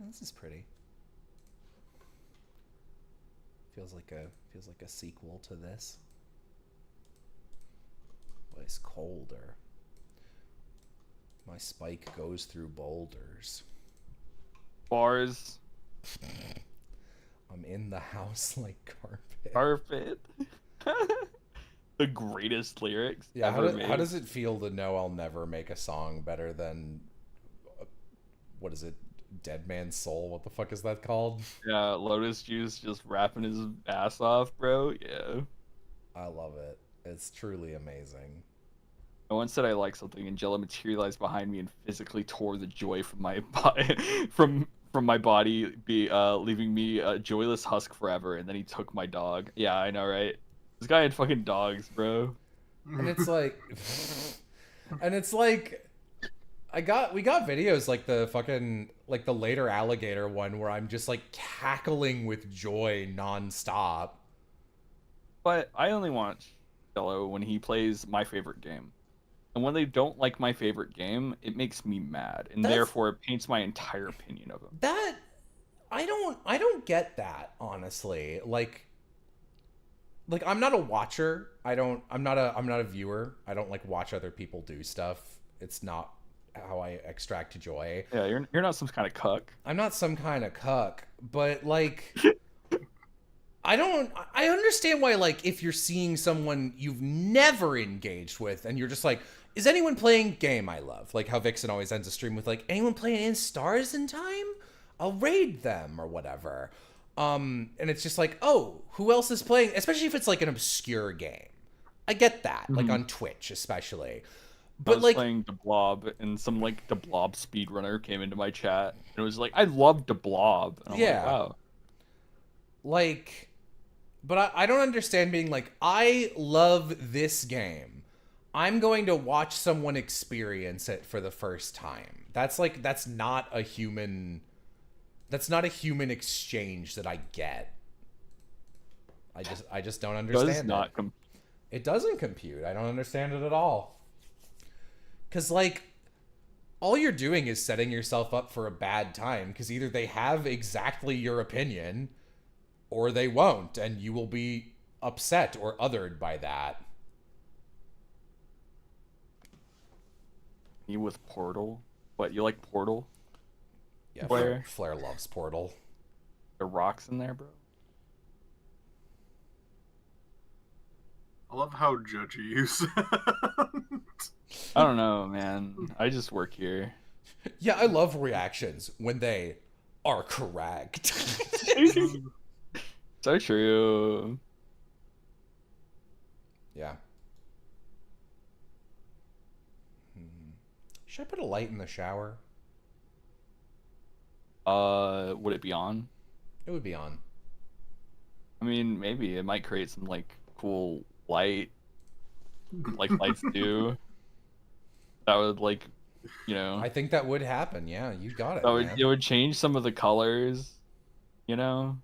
This is pretty. Feels like a sequel to this. But it's colder. My spike goes through boulders. Bars. I'm in the house like carpet. Carpet. The greatest lyrics ever made. How does it feel to know I'll never make a song better than, what is it, Dead Man's Soul. What the fuck is that called? Yeah, Lotus Juice just rapping his ass off, bro. Yeah. I love it. It's truly amazing. I once said I like something, and Jello materialized behind me and physically tore the joy from my body, from my body, leaving me a joyless husk forever. And then he took my dog. Yeah, I know, right? This guy had fucking dogs, bro. And it's like, we got videos like the fucking, like the later alligator one where I'm just like cackling with joy nonstop. But I only watch Jello when he plays my favorite game. And when they don't like my favorite game, it makes me mad, and therefore it paints my entire opinion of him. That I don't get that, honestly. Like I'm not a watcher. I'm not a viewer. I don't like watch other people do stuff. It's not how I extract joy. Yeah, you're not some kind of cuck. I'm not some kind of cuck, but like I understand why, like, if you're seeing someone you've never engaged with and you're just like, is anyone playing game I love? Like how Vixen always ends a stream with like, anyone playing In Stars in Time? I'll raid them or whatever. And it's just like, oh, who else is playing? Especially if it's like an obscure game. I get that, like on Twitch especially. But I was like playing The Blob, and some like The Blob speedrunner came into my chat, and it was like, I love The Blob. And I'm Yeah. like, wow. Like, but I don't understand being like, I love this game. I'm going to watch someone experience it for the first time. That's not a human exchange that I get. I just don't understand Does not it. It doesn't compute. I don't understand it at all. 'Cause like, all you're doing is setting yourself up for a bad time, because either they have exactly your opinion or they won't, and you will be upset or othered by that. You with Portal? What, you like Portal? Yeah, Where? Flair loves Portal. The rocks in there, bro. I love how judgy you sound. I don't know, man. I just work here. Yeah, I love reactions when they are correct. So true. Yeah. Should I put a light in the shower? Would it be on? It would be on. I mean, maybe it might create some like cool light, like lights do. That would like, you know. I think that would happen. Yeah, you got it. It would change some of the colors, you know.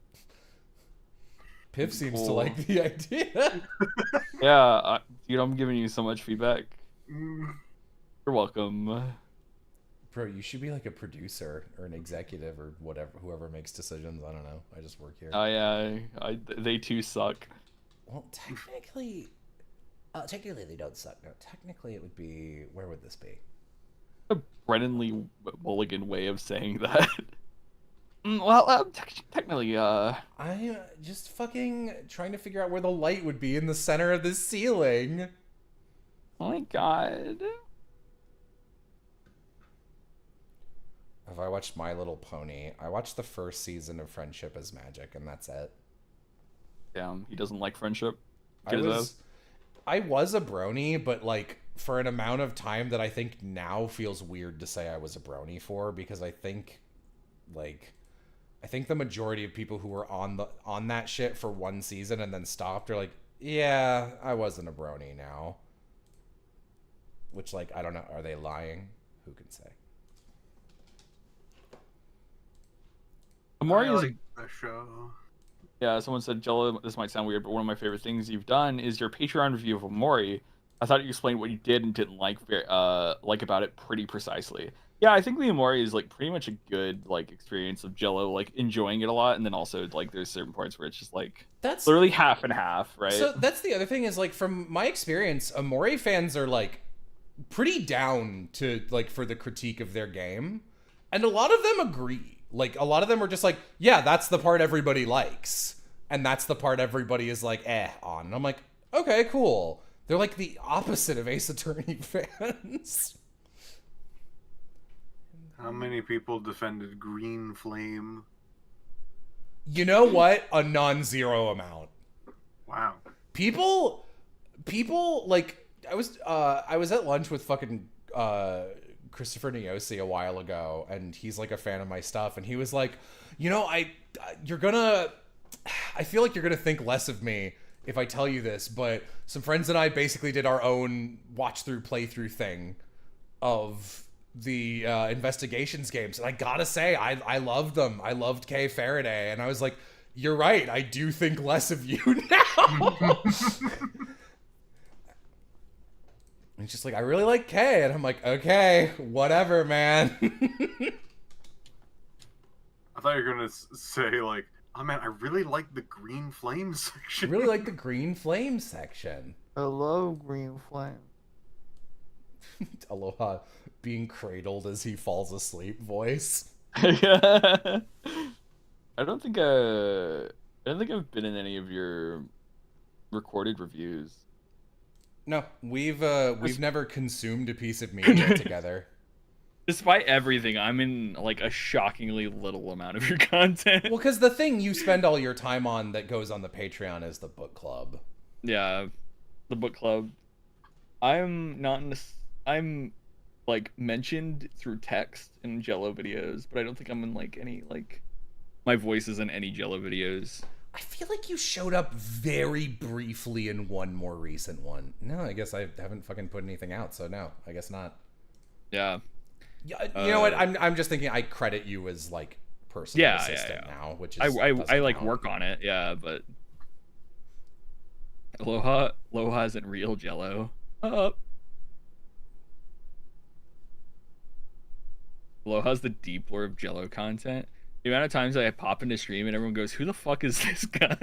Piv seems to Cool. like the idea. Yeah, dude, I'm giving you so much feedback. You're welcome. Bro, you should be like a producer or an executive or whatever, whoever makes decisions. I don't know. I just work here. Oh yeah, they too suck. Well, technically they don't suck. No, technically it would be, where would this be? A Brennan Lee Mulligan way of saying that. Well, technically, I'm just fucking trying to figure out where the light would be in the center of the ceiling. oh my god. Have I watched My Little Pony? I watched the first season of Friendship is Magic, and that's it. Damn, he doesn't like friendship. I was a brony, but like for an amount of time that I think now feels weird to say I was a brony for, because I think the majority of people who were on that shit for one season and then stopped are like, yeah, I wasn't a brony now. Which, like, I don't know, are they lying? Who can say? Amori I is like the show. Yeah, someone said, Jello, this might sound weird, but one of my favorite things you've done is your Patreon review of Amori. I thought you explained what you did and didn't like about it pretty precisely. Yeah, I think the Amori is like pretty much a good like experience of Jello, like enjoying it a lot, and then also like there's certain parts where it's just like That's literally half and half, right? So that's the other thing is, like, from my experience, Amori fans are like pretty down to like for the critique of their game, and a lot of them agree. Like, a lot of them are just like, yeah, that's the part everybody likes, and that's the part everybody is like on. And I'm like, okay, cool. They're like the opposite of Ace Attorney fans. How many people defended Green Flame? You know what? A non-zero amount. Wow. People like I was at lunch with fucking Christopher Niosi a while ago, and he's like a fan of my stuff, and he was like, you know, I feel like you're gonna think less of me if I tell you this, but some friends and I basically did our own watch through playthrough thing of the investigations games, and I gotta say I loved them. I loved Kay Faraday, and I was like, you're right, I do think less of you now. And it's just like, I really like Kay, and I'm like, okay, whatever, man. I thought you were gonna say like, oh man, I really like the Green Flame I section. really like the Green Flame section. Hello, Green Flame. Aloha being cradled as he falls asleep voice. I don't think I've been in any of your recorded reviews. No, we've never consumed a piece of media together. Despite everything, I'm in like a shockingly little amount of your content. Well, because the thing you spend all your time on that goes on the Patreon is the book club. Yeah, the book club. I'm not in this. I'm like mentioned through text in Jello videos, but I don't think I'm in like any like my voice is in any Jello videos. I feel like you showed up very briefly in one more recent one. No, I guess I haven't fucking put anything out, so no, I guess not. Yeah. Yeah, you know what? I'm just thinking I credit you as like personal assistant now, which is I doesn't like count. work on it, yeah, but Aloha isn't real Jello. Aloha's the deep lore of Jello content. The amount of times I pop into stream and everyone goes, "Who the fuck is this guy?"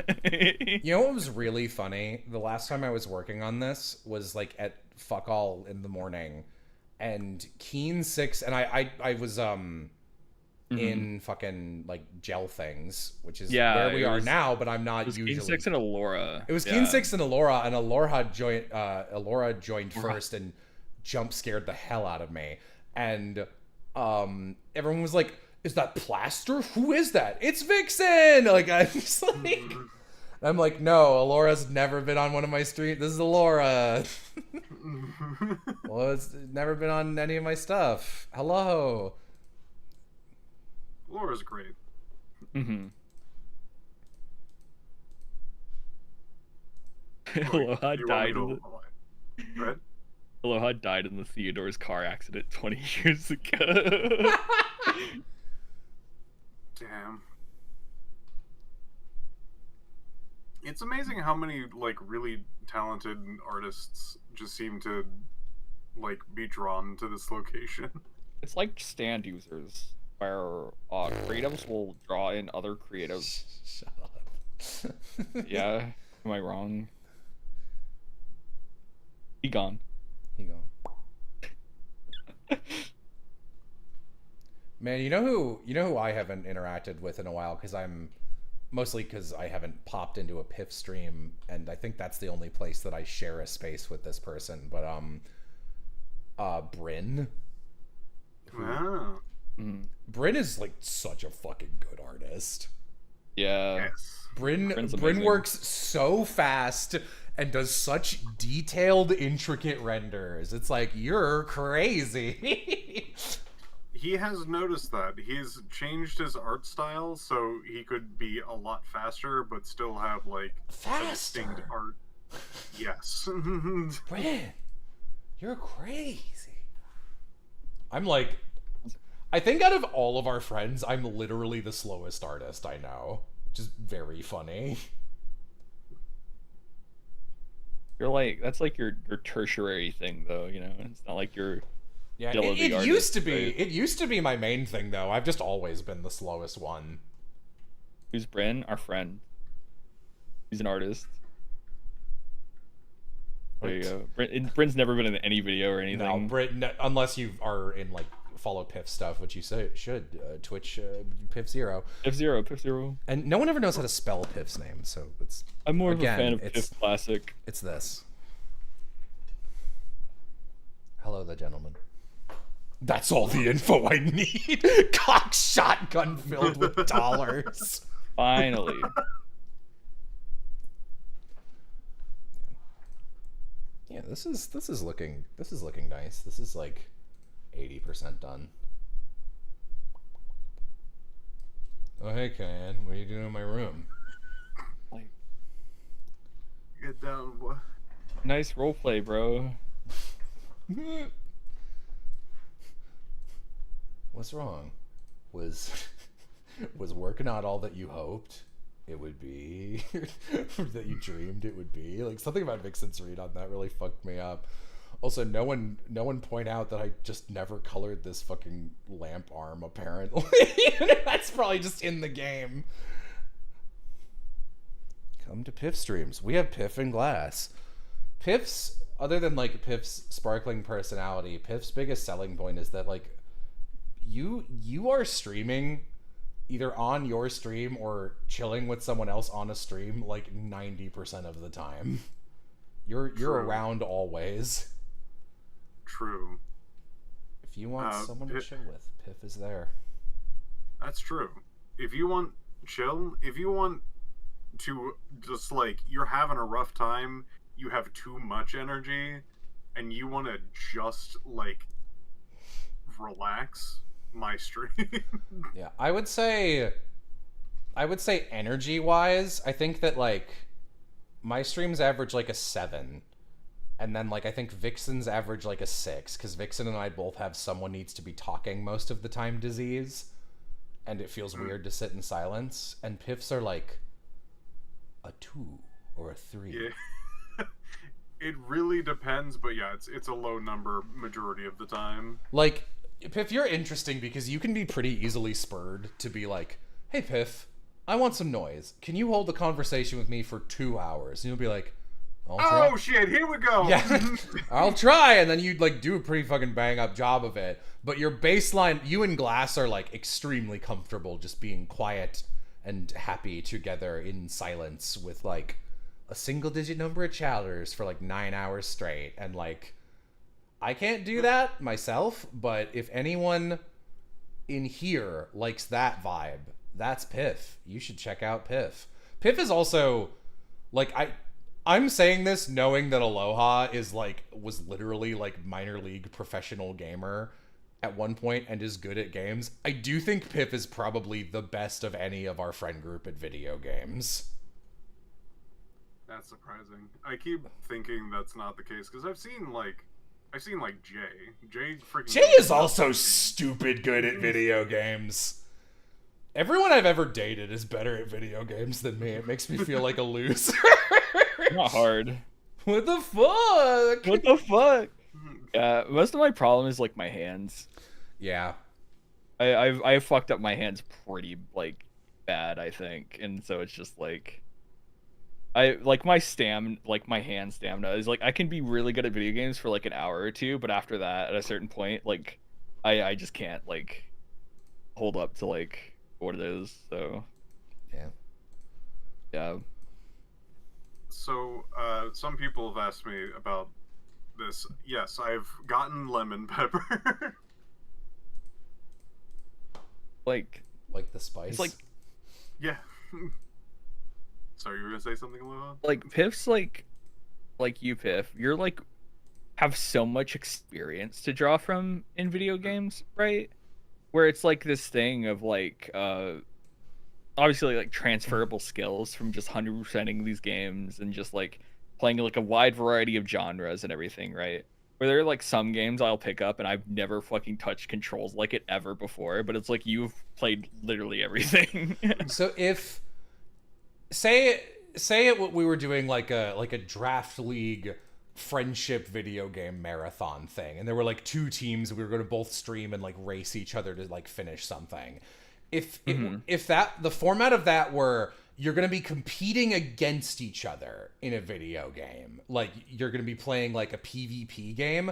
You know what was really funny? The last time I was working on this was like at fuck all in the morning, and Keen 6, and I was in fucking like gel things, which is where we are now, but I'm not usually. Keen 6 and Alora. It was Keen 6 and Alora, and Alora joined first and jump scared the hell out of me, and everyone was like, "Is that Plaster? Who is that? It's Vixen!" Like, I'm just like, I'm like, no, Alora's never been on one of my streams. This is Alora. Well, it's never been on any of my stuff. Hello. Laura's great. Mm-hmm. Oh, Aloha you want me died. to- Right? Aloha died in the Theodore's car accident 20 years ago. Damn. It's amazing how many like really talented artists just seem to like be drawn to this location. It's like stand users, where creatives will draw in other creatives. Shut up. Yeah, am I wrong? He gone. He go. Man, you know who I haven't interacted with in a while, because I haven't popped into a Piff stream, and I think that's the only place that I share a space with this person. But Bryn. Wow. Bryn is like such a fucking good artist. Yeah. Yes. Bryn amazing. works so fast and does such detailed, intricate renders. It's like, you're crazy. He has noticed that. He's changed his art style so he could be a lot faster but still have like a distinct Faster. art. Yes. Bryn, you're crazy. I'm like, I think out of all of our friends, I'm literally the slowest artist I know. Which is very funny. You're like, that's like your tertiary thing, though, you know? It's not like you're... Yeah, Jello it the artist, used to be. right? It used to be my main thing, though. I've just always been the slowest one. Who's Bryn? Our friend. He's an artist. There you go. Bryn's never been in any video or anything. No, unless you are in like follow Piff stuff, which you should. Twitch Piff Zero. Piff Zero. And no one ever knows how to spell Piff's name, so it's. I'm more Again, of a fan of it's- Piff Classic. It's this. Hello, the gentleman. That's all the info I need. Cock shotgun filled with dollars. Finally. Yeah, this is looking nice. This is like 80% done. Oh hey, Cayenne, what are you doing in my room? Like, Get down, boy. nice roleplay, bro. What's wrong? Was working out all that you hoped it would be? That you dreamed it would be? Like, something about Vixen's read on that really fucked me up. Also, no one point out that I just never colored this fucking lamp arm, apparently. That's probably just in the game. Come to Piff streams. We have Piff and Glass. Piff's, other than like Piff's sparkling personality, Piff's biggest selling point is that like you are streaming either on your stream or chilling with someone else on a stream like 90% of the time. You're True. around always. True. If you want someone to Piff- chill with, Piff is there. That's true. If you want chill, if you want to just like you're having a rough time, you have too much energy, and you want to just like relax, my stream. Yeah, I would say energy wise, I think that like my streams average like a 7. And then like I think Vixen's average like a 6, because Vixen and I both have someone needs to be talking most of the time disease. And it feels weird to sit in silence. And Piffs are like a 2 or a 3. Yeah. It really depends, but yeah, it's a low number majority of the time. Like, Piff, you're interesting because you can be pretty easily spurred to be like, hey Piff, I want some noise. Can you hold the conversation with me for 2 hours? And you'll be like, I'll try. Oh shit, here we go. Yeah, I'll try. And then you'd like do a pretty fucking bang up job of it. But your baseline, you and Glass are like extremely comfortable just being quiet and happy together in silence with like a single digit number of chowders for like 9 hours straight. And like, I can't do that myself, but if anyone in here likes that vibe, that's Piff. You should check out Piff. Piff is also like, I'm saying this knowing that Aloha was literally like minor league professional gamer at one point and is good at games. I do think Piff is probably the best of any of our friend group at video games. That's surprising. I keep thinking that's not the case because I've seen like Jay freaking. Jay is also stupid good at video games. Everyone I've ever dated is better at video games than me. It makes me feel like a loser. Not hard. What the fuck? What the fuck? Yeah, most of my problem is like my hands. Yeah. I've fucked up my hands pretty like bad, I think, and so it's just like I like my hand stamina is like I can be really good at video games for like an hour or two, but after that, at a certain point, like I just can't like hold up to like what it is. So yeah. So, some people have asked me about this. Yes, I've gotten lemon pepper. Like the spice. it's like Yeah. Sorry, you were gonna say something, Aloha? like Piff's like you, Piff. You're like have so much experience to draw from in video games, right? Where it's like this thing of like obviously like transferable skills from just 100%ing these games and just like playing like a wide variety of genres and everything, right? Where there are like some games I'll pick up and I've never fucking touched controls like it ever before, but it's like you've played literally everything. So if say it we were doing like a draft league friendship video game marathon thing, and there were like 2 teams we were going to both stream and like race each other to like finish something. If that the format of that were you're going to be competing against each other in a video game, like you're going to be playing like a PvP game,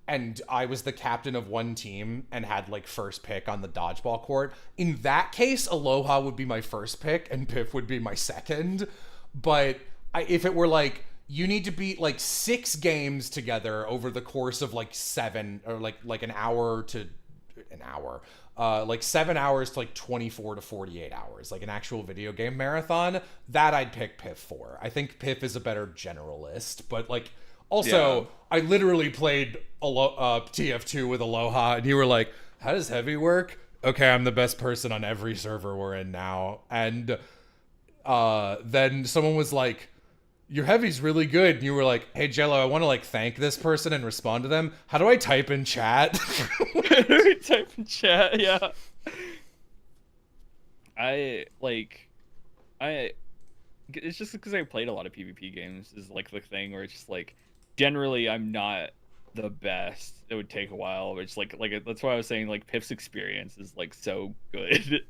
and I was the captain of one team and had like first pick on the dodgeball court, in that case Aloha would be my first pick and Piff would be my second. But if it were like you need to beat like 6 games together over the course of like 7 or like an hour to an hour. Like 7 hours to like 24 to 48 hours, like an actual video game marathon. That I'd pick Piff for. I think Piff is a better generalist, but like also I literally played TF2 with Aloha, and you were like, how does heavy work? Okay, I'm the best person on every server we're in now. And then someone was like, your heavy's really good. And you were like, hey, Jello, I want to like thank this person and respond to them. How do I type in chat? Type in chat, yeah. It's just because I played a lot of PvP games is like the thing where it's just like, generally I'm not the best. It would take a while, but it's like that's why I was saying like Piff's experience is like so good,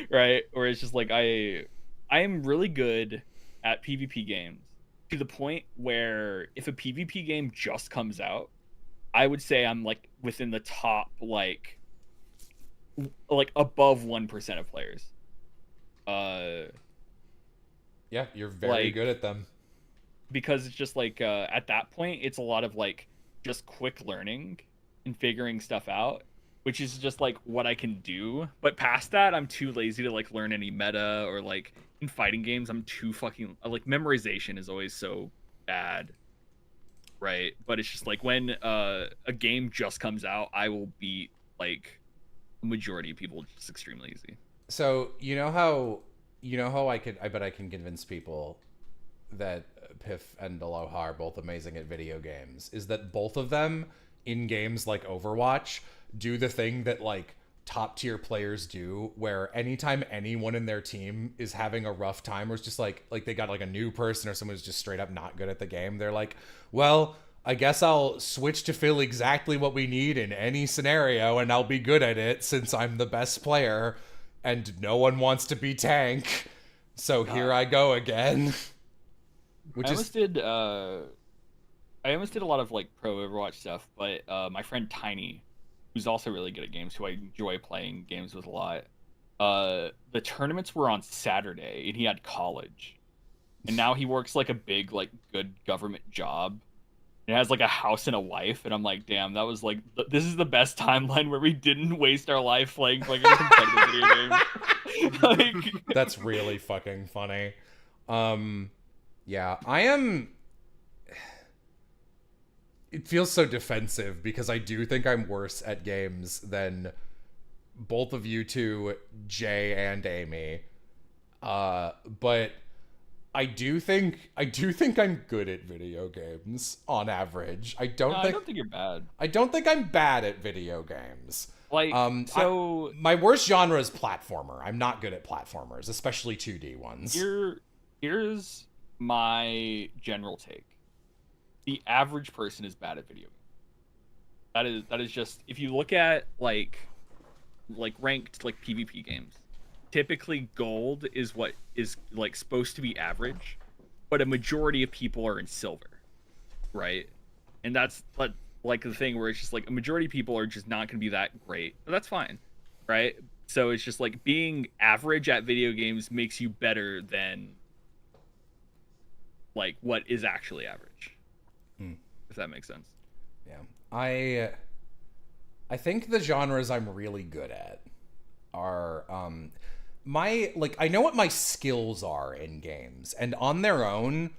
right? Or it's just like I am really good at PvP games to the point where if a PvP game just comes out, I would say I'm like within the top like above 1% of players. Yeah, you're very good at them. Because it's just like at that point it's a lot of like just quick learning and figuring stuff out, which is just like what I can do. But past that, I'm too lazy to like learn any meta, or like in fighting games I'm too fucking like memorization is always so bad, right? But it's just like when a game just comes out, I will beat like a majority of people just extremely easy. So you know how I bet I can convince people that Piff and Aloha are both amazing at video games is that both of them in games like Overwatch do the thing that like top tier players do, where anytime anyone in their team is having a rough time or it's just like they got like a new person or someone who's just straight up not good at the game, they're like, well, I guess I'll switch to fill exactly what we need in any scenario and I'll be good at it since I'm the best player and no one wants to be tank. So here I go again. I almost did a lot of like pro Overwatch stuff, but my friend Tiny, who's also really good at games, who I enjoy playing games with a lot, the tournaments were on Saturday and he had college, and now he works like a big like good government job and has like a house and a wife, and I'm like, damn, that was like this is the best timeline where we didn't waste our life playing like a competitive video game. Like, that's really fucking funny. Yeah, I am. It feels so defensive because I do think I'm worse at games than both of you two, Jay and Amy. But I do think I'm good at video games on average. I don't think you're bad. I don't think I'm bad at video games. Like, my worst genre is platformer. I'm not good at platformers, especially 2D ones. Here's my general take. The average person is bad at video games. That is just, if you look at like ranked like PvP games, typically gold is what is like supposed to be average, but a majority of people are in silver, right? And that's like the thing where it's just like a majority of people are just not going to be that great, but that's fine, right? So it's just like being average at video games makes you better than like what is actually average, if that makes sense. Yeah, I think the genres I'm really good at are I know what my skills are in games, and on their own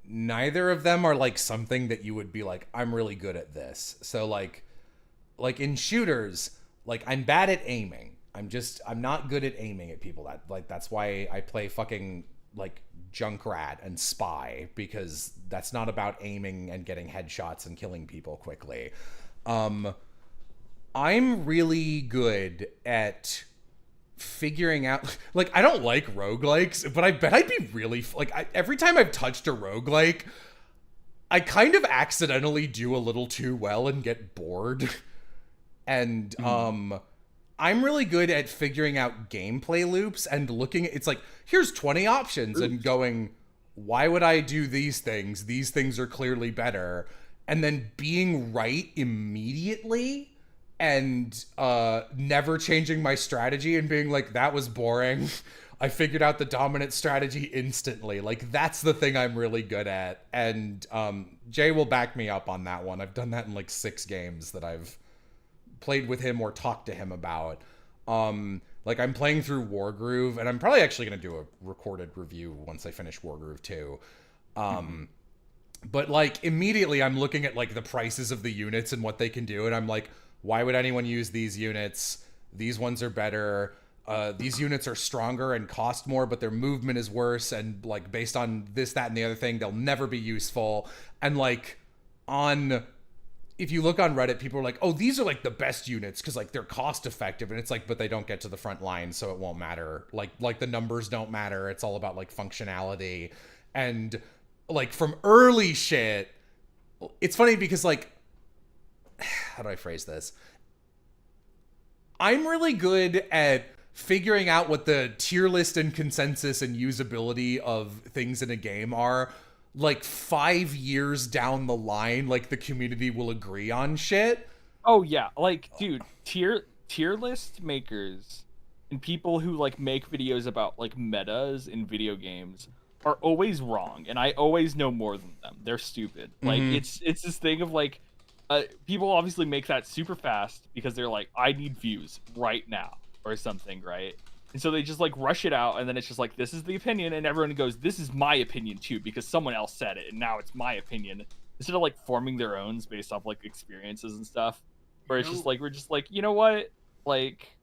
neither of them are like something that you would be like, I'm really good at this. So like in shooters, like I'm bad at aiming. I'm not good at aiming at people. That's why I play fucking like Junkrat and Spy, because that's not about aiming and getting headshots and killing people quickly. I'm really good at figuring out, like, I don't like roguelikes, but I bet I'd be really every time I've touched a roguelike, I kind of accidentally do a little too well and get bored. And I'm really good at figuring out gameplay loops and looking at, it's like, here's 20 options and going, why would I do these things? These things are clearly better. And then being right immediately and never changing my strategy and being like, that was boring. I figured out the dominant strategy instantly. Like, that's the thing I'm really good at. And Jay will back me up on that one. I've done that in like 6 games that I've played with him or talked to him about. Like, I'm playing through Wargroove, and I'm probably actually going to do a recorded review once I finish Wargroove 2. But like, immediately I'm looking at like the prices of the units and what they can do, and I'm like, why would anyone use these units? These ones are better. These units are stronger and cost more, but their movement is worse, and like, based on this, that, and the other thing, they'll never be useful. And like, if you look on Reddit, people are like, oh, these are like the best units because like they're cost effective, and it's like, but they don't get to the front line, so it won't matter. Like the numbers don't matter. It's all about like functionality. And like, from early shit, it's funny because like, how do I phrase this? I'm really good at figuring out what the tier list and consensus and usability of things in a game are. Like 5 years down the line, like the community will agree on shit. Oh yeah, like dude, tier list makers and people who like make videos about like metas in video games are always wrong, and I always know more than them. They're stupid. Like, it's this thing of like, people obviously make that super fast because they're like, I need views right now or something, right? And so they just like rush it out, and then it's just like, this is the opinion, and everyone goes, this is my opinion too because someone else said it, and now it's my opinion, instead of like forming their own based off like experiences and stuff. Where it's just like, we're just like, you know what, like,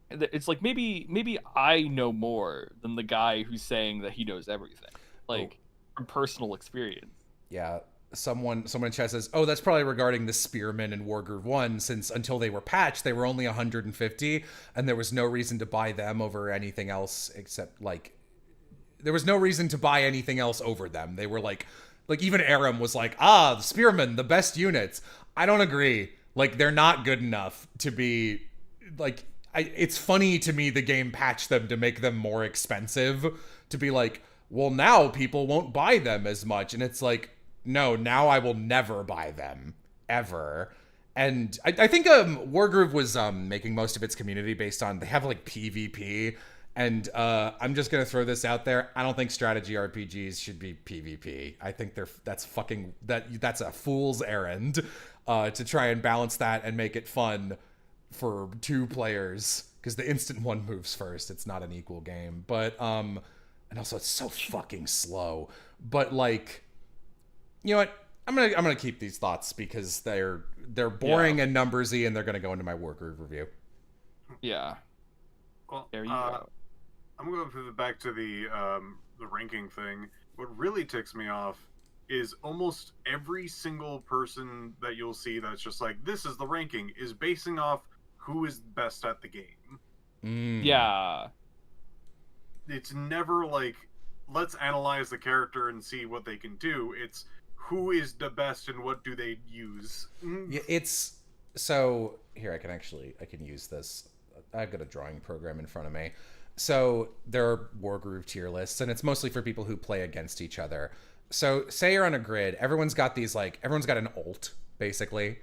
it's like, maybe I know more than the guy who's saying that he knows everything, like, from personal experience. Yeah. Someone in chat says, oh, that's probably regarding the Spearmen in Wargroove 1, since until they were patched, they were only 150, and there was no reason to buy them over anything else, except, like, there was no reason to buy anything else over them. They were, like even Aram was like, the Spearmen, the best units. I don't agree. Like, they're not good enough to be, like, it's funny to me the game patched them to make them more expensive, to be like, well, now people won't buy them as much, and it's like, no, now I will never buy them, ever. And I think Wargroove was making most of its community based on, they have like PvP, and I'm just gonna throw this out there. I don't think strategy RPGs should be PvP. I think that's a fool's errand to try and balance that and make it fun for 2 players, because the instant one moves first. It's not an equal game, but and also it's so fucking slow. But like, you know what? I'm gonna keep these thoughts because they're boring and numbersy, and they're gonna go into my Wargroove review. Yeah. Well, there you go. I'm going to pivot back to the ranking thing. What really ticks me off is almost every single person that you'll see that's just like, this is the ranking, is basing off who is best at the game. Yeah. It's never like, let's analyze the character and see what they can do. It's who is the best and what do they use. Yeah, it's so here I can use this. I've got a drawing program in front of me. So there are Wargroove tier lists, and it's mostly for people who play against each other. So say you're on a grid, everyone's got an ult basically,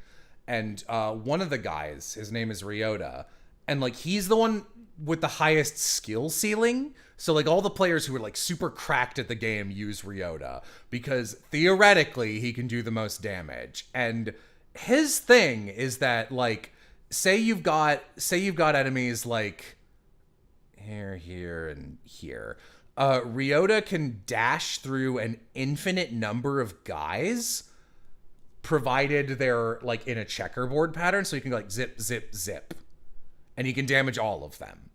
and one of the guys, his name is Ryota, and like, he's the one with the highest skill ceiling. So like, all the players who are like super cracked at the game use Ryota because theoretically he can do the most damage. And his thing is that, like, say you've got enemies like here and here. Ryota can dash through an infinite number of guys, provided they're like in a checkerboard pattern. So you can like zip, zip, zip, and he can damage all of them.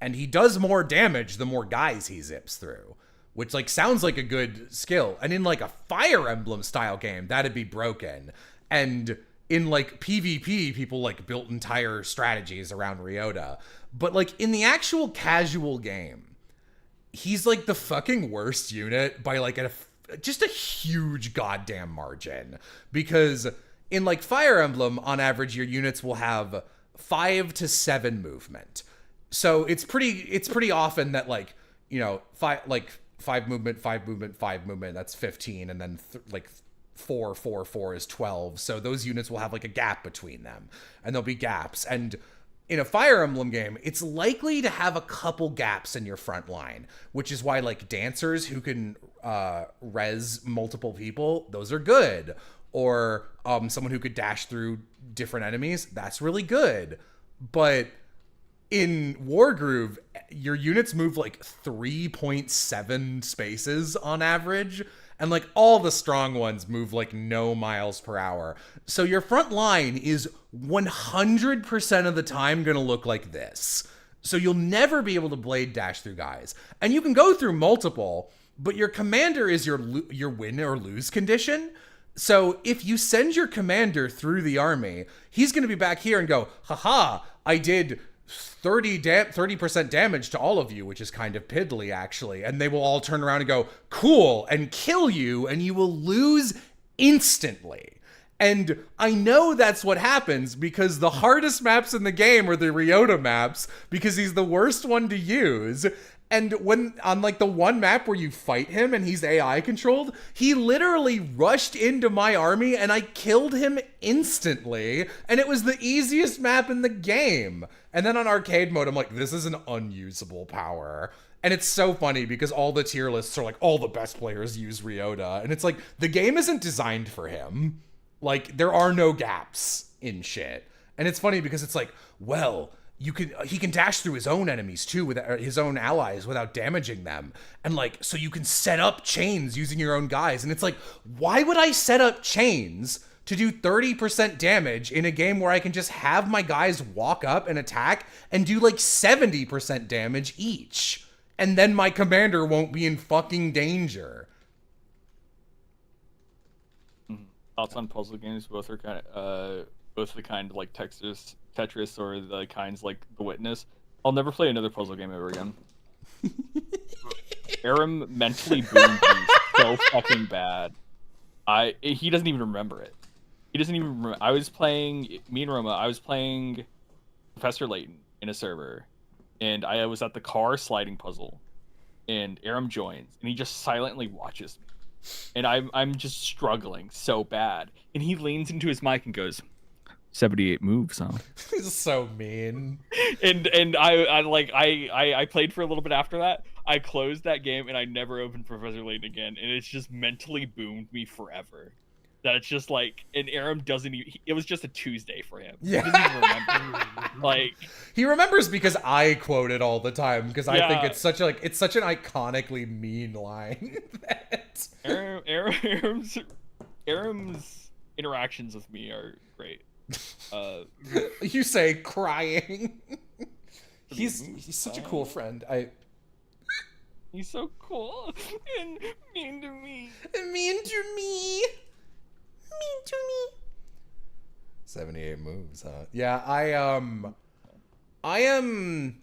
And he does more damage the more guys he zips through, which like sounds like a good skill. And in like a Fire Emblem style game, that'd be broken. And in like PvP, people like built entire strategies around Ryota. But like, in the actual casual game, he's like the fucking worst unit by like just a huge goddamn margin. Because in like Fire Emblem, on average, your units will have 5 to 7 movement. So it's pretty often that, like, you know, 5 movement, 5 movement, 5 movement, that's 15, and then 4, 4, 4 is 12. So those units will have like a gap between them, and there'll be gaps. And in a Fire Emblem game, it's likely to have a couple gaps in your front line, which is why like dancers who can res multiple people, those are good. Or someone who could dash through different enemies, that's really good. But in Wargroove, your units move like 3.7 spaces on average, and like all the strong ones move like no miles per hour. So your front line is 100% of the time gonna look like this. So you'll never be able to blade dash through guys. And you can go through multiple, but your commander is your win or lose condition. So if you send your commander through the army, he's going to be back here and go, haha, I did 30% damage to all of you, which is kind of piddly, actually. And they will all turn around and go, cool, and kill you, and you will lose instantly. And I know that's what happens because the hardest maps in the game are the Ryota maps because he's the worst one to use. And when on like the one map where you fight him and he's AI controlled, he literally rushed into my army and I killed him instantly. And it was the easiest map in the game. And then on arcade mode, I'm like, this is an unusable power. And it's so funny because all the tier lists are like, all the best players use Ryota. And it's like, the game isn't designed for him. Like, there are no gaps in shit. And it's funny because it's like, well, he can dash through his own enemies too, with his own allies without damaging them. And like, so you can set up chains using your own guys. And it's like, why would I set up chains to do 30% damage in a game where I can just have my guys walk up and attack and do like 70% damage each? And then my commander won't be in fucking danger. Thoughts on puzzle games? Both are kind of, both the kind like Tetris or the kinds like The Witness. I'll never play another puzzle game ever again. Aram mentally boomed me so fucking bad. He doesn't even remember it. He doesn't even remember. Me and Roma, I was playing Professor Layton in a server, and I was at the car sliding puzzle, and Aram joins, and he just silently watches me. And I'm just struggling so bad. And he leans into his mic and goes, 78 moves, huh? He's so mean. And I played for a little bit after that. I closed that game and I never opened Professor Layton again. And it's just mentally boomed me forever. That it's just like, and Aram doesn't even, it was just a Tuesday for him. Yeah. He doesn't even remember. Like, he remembers because I quote it all the time because I think it's such an iconically mean line. That Aram's interactions with me are great. You say crying. He's such a cool friend. He's so cool and mean to me. Mean to me. 78 moves, huh? Yeah, I am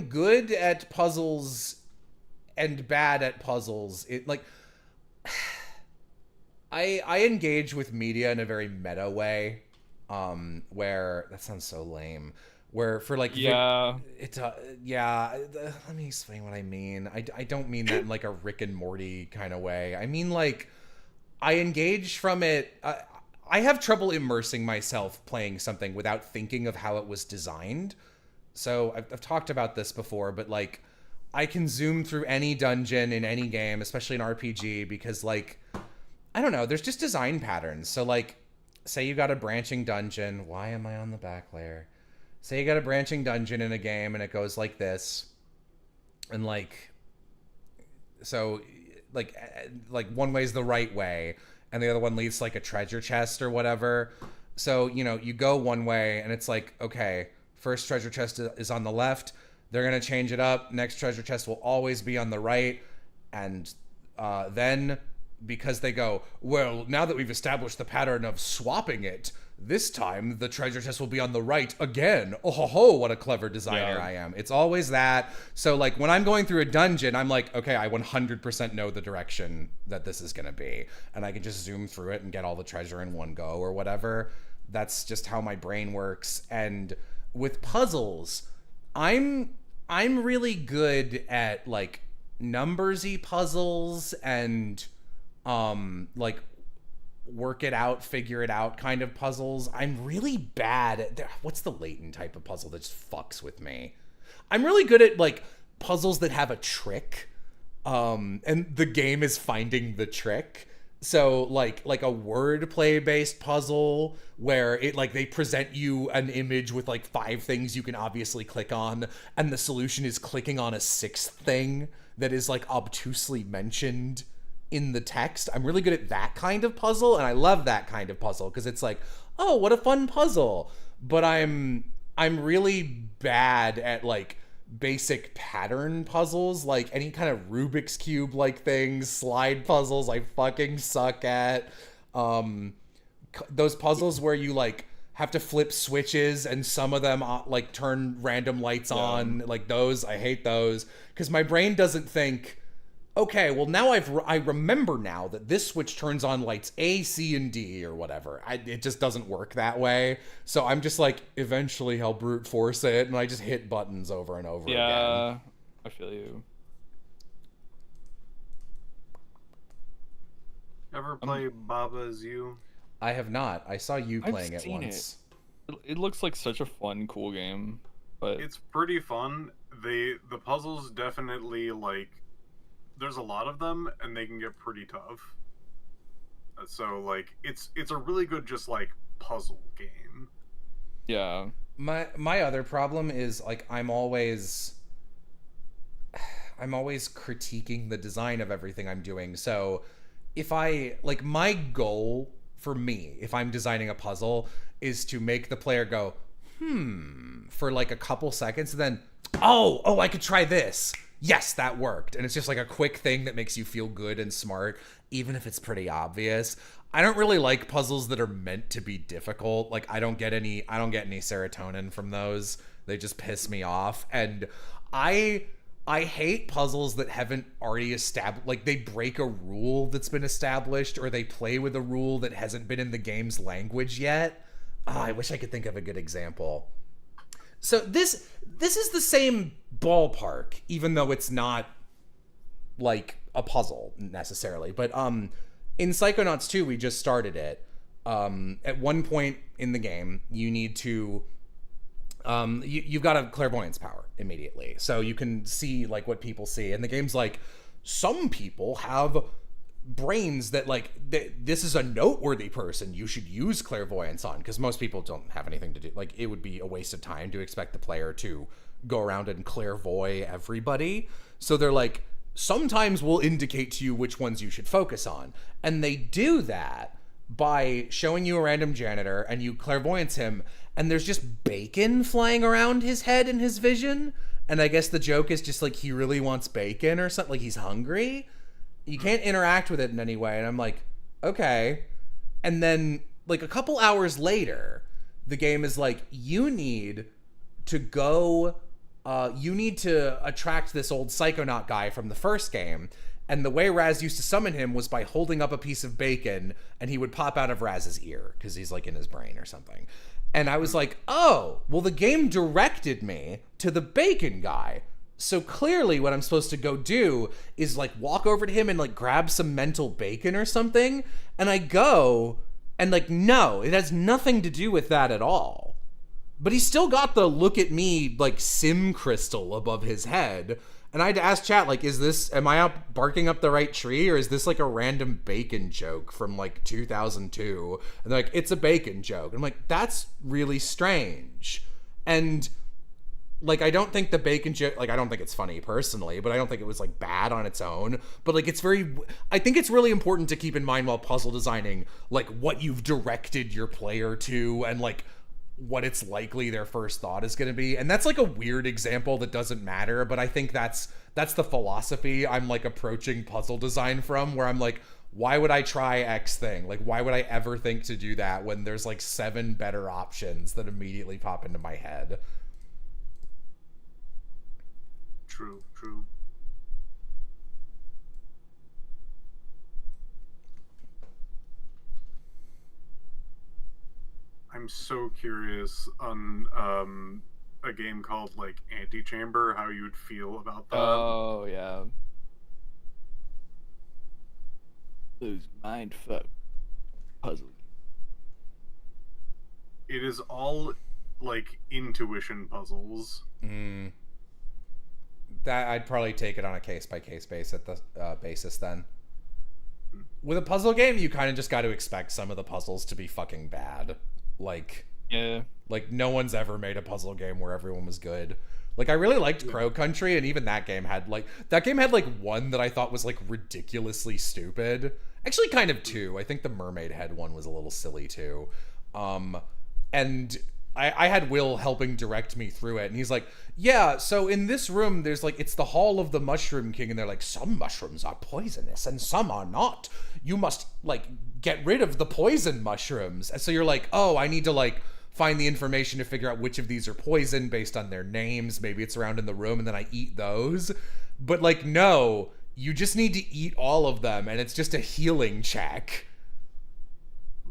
good at puzzles and bad at puzzles. It like I engage with media in a very meta way, where that sounds so lame. Where for like let me explain what I mean. I don't mean that in like a Rick and Morty kind of way. I mean like I engage from it. I have trouble immersing myself playing something without thinking of how it was designed. So I've talked about this before, but like I can zoom through any dungeon in any game, especially an RPG, because like I don't know, there's just design patterns. So like, say you got a branching dungeon. Why am I on the back layer? Say you got a branching dungeon in a game and it goes like this. And like, so like one way's the right way and the other one leads to like a treasure chest or whatever. So, you know, you go one way and it's like, okay, first treasure chest is on the left. They're going to change it up. Next treasure chest will always be on the right. And then because they go, well, now that we've established the pattern of swapping it, this time the treasure chest will be on the right again. Oh ho ho, what a clever designer I am. It's always that. So like when I'm going through a dungeon, I'm like, okay, I 100% know the direction that this is going to be. And I can just zoom through it and get all the treasure in one go or whatever. That's just how my brain works. And with puzzles, I'm really good at like numbersy puzzles and like work it out, figure it out kind of puzzles. I'm really bad at what's the latent type of puzzle that just fucks with me? I'm really good at like puzzles that have a trick. And the game is finding the trick. So like a wordplay based puzzle where it like they present you an image with like 5 things you can obviously click on, and the solution is clicking on a 6th thing that is like obtusely mentioned in the text. I'm really good at that kind of puzzle, and I love that kind of puzzle because it's like, oh, what a fun puzzle. But I'm really bad at like basic pattern puzzles, like any kind of Rubik's Cube like things, slide puzzles I fucking suck at. Those puzzles where you like have to flip switches and some of them like turn random lights on, like those, I hate those because my brain doesn't think, okay, well now I remember now that this switch turns on lights A, C, and D or whatever. It just doesn't work that way. So I'm just like, eventually I'll brute force it, and I just hit buttons over and over again. Yeah, I feel you. Ever play Baba Is You? I have not. I saw you playing it seen once. It looks like such a fun, cool game, but It's pretty fun. The puzzles definitely like, there's a lot of them and they can get pretty tough. So like it's a really good just like puzzle game. yeah. My other problem is like I'm always critiquing the design of everything I'm doing. So if I like, my goal for me, if I'm designing a puzzle, is to make the player go, for like a couple seconds, and then, oh, I could try this. Yes, that worked. And it's just like a quick thing that makes you feel good and smart, even if it's pretty obvious. I don't really like puzzles that are meant to be difficult. Like I don't get any serotonin from those. They just piss me off. And I hate puzzles that haven't already established, like they break a rule that's been established, or they play with a rule that hasn't been in the game's language yet. Oh, I wish I could think of a good example. So this is the same ballpark, even though it's not like a puzzle necessarily. But in Psychonauts 2, we just started it. At one point in the game, you need to you've got a clairvoyance power immediately, so you can see like what people see. And the game's like, some people have brains that like this is a noteworthy person you should use clairvoyance on, because most people don't have anything to do. Like it would be a waste of time to expect the player to go around and clairvoy everybody. So they're like, sometimes we'll indicate to you which ones you should focus on, and they do that by showing you a random janitor and you clairvoyance him, and there's just bacon flying around his head and his vision. And I guess the joke is just like he really wants bacon or something, like he's hungry. You can't interact with it in any way. And I'm like, okay. And then like a couple hours later, the game is like, you need to attract this old Psychonaut guy from the first game. And the way Raz used to summon him was by holding up a piece of bacon, and he would pop out of Raz's ear because he's like in his brain or something. And I was like, oh, well, the game directed me to the bacon guy. So clearly what I'm supposed to go do is like walk over to him and like grab some mental bacon or something. And I go and like, no, it has nothing to do with that at all. But he's still got the look at me like sim crystal above his head. And I had to ask chat, like, am I out barking up the right tree, or is this like a random bacon joke from like 2002? And they're like, it's a bacon joke. I'm like, that's really strange. And like, I don't think the bacon joke, like, I don't think it's funny personally, but I don't think it was like bad on its own. But like, I think it's really important to keep in mind while puzzle designing, like what you've directed your player to, and like what it's likely their first thought is going to be. And that's like a weird example that doesn't matter, but I think that's the philosophy I'm like approaching puzzle design from, where I'm like, why would I try X thing? Like, why would I ever think to do that when there's like 7 better options that immediately pop into my head? True. I'm so curious on a game called like Antichamber, how you would feel about that. Oh yeah. Those mindfuck puzzles. It is all like intuition puzzles. Mm. That I'd probably take it on a case by case basis then. With a puzzle game, you kind of just got to expect some of the puzzles to be fucking bad. Yeah. Like no one's ever made a puzzle game where everyone was good. Like I really liked Crow Country, and even that game had like one that I thought was like ridiculously stupid. Actually, kind of two. I think the Mermaid Head one was a little silly too. And I had Will helping direct me through it, and he's like, yeah, so in this room, there's like, it's the Hall of the Mushroom King, and they're like, some mushrooms are poisonous, and some are not. You must, like, get rid of the poison mushrooms. And so you're like, oh, I need to, like, find the information to figure out which of these are poison based on their names. Maybe it's around in the room, and then I eat those. But, like, no, you just need to eat all of them, and it's just a healing check.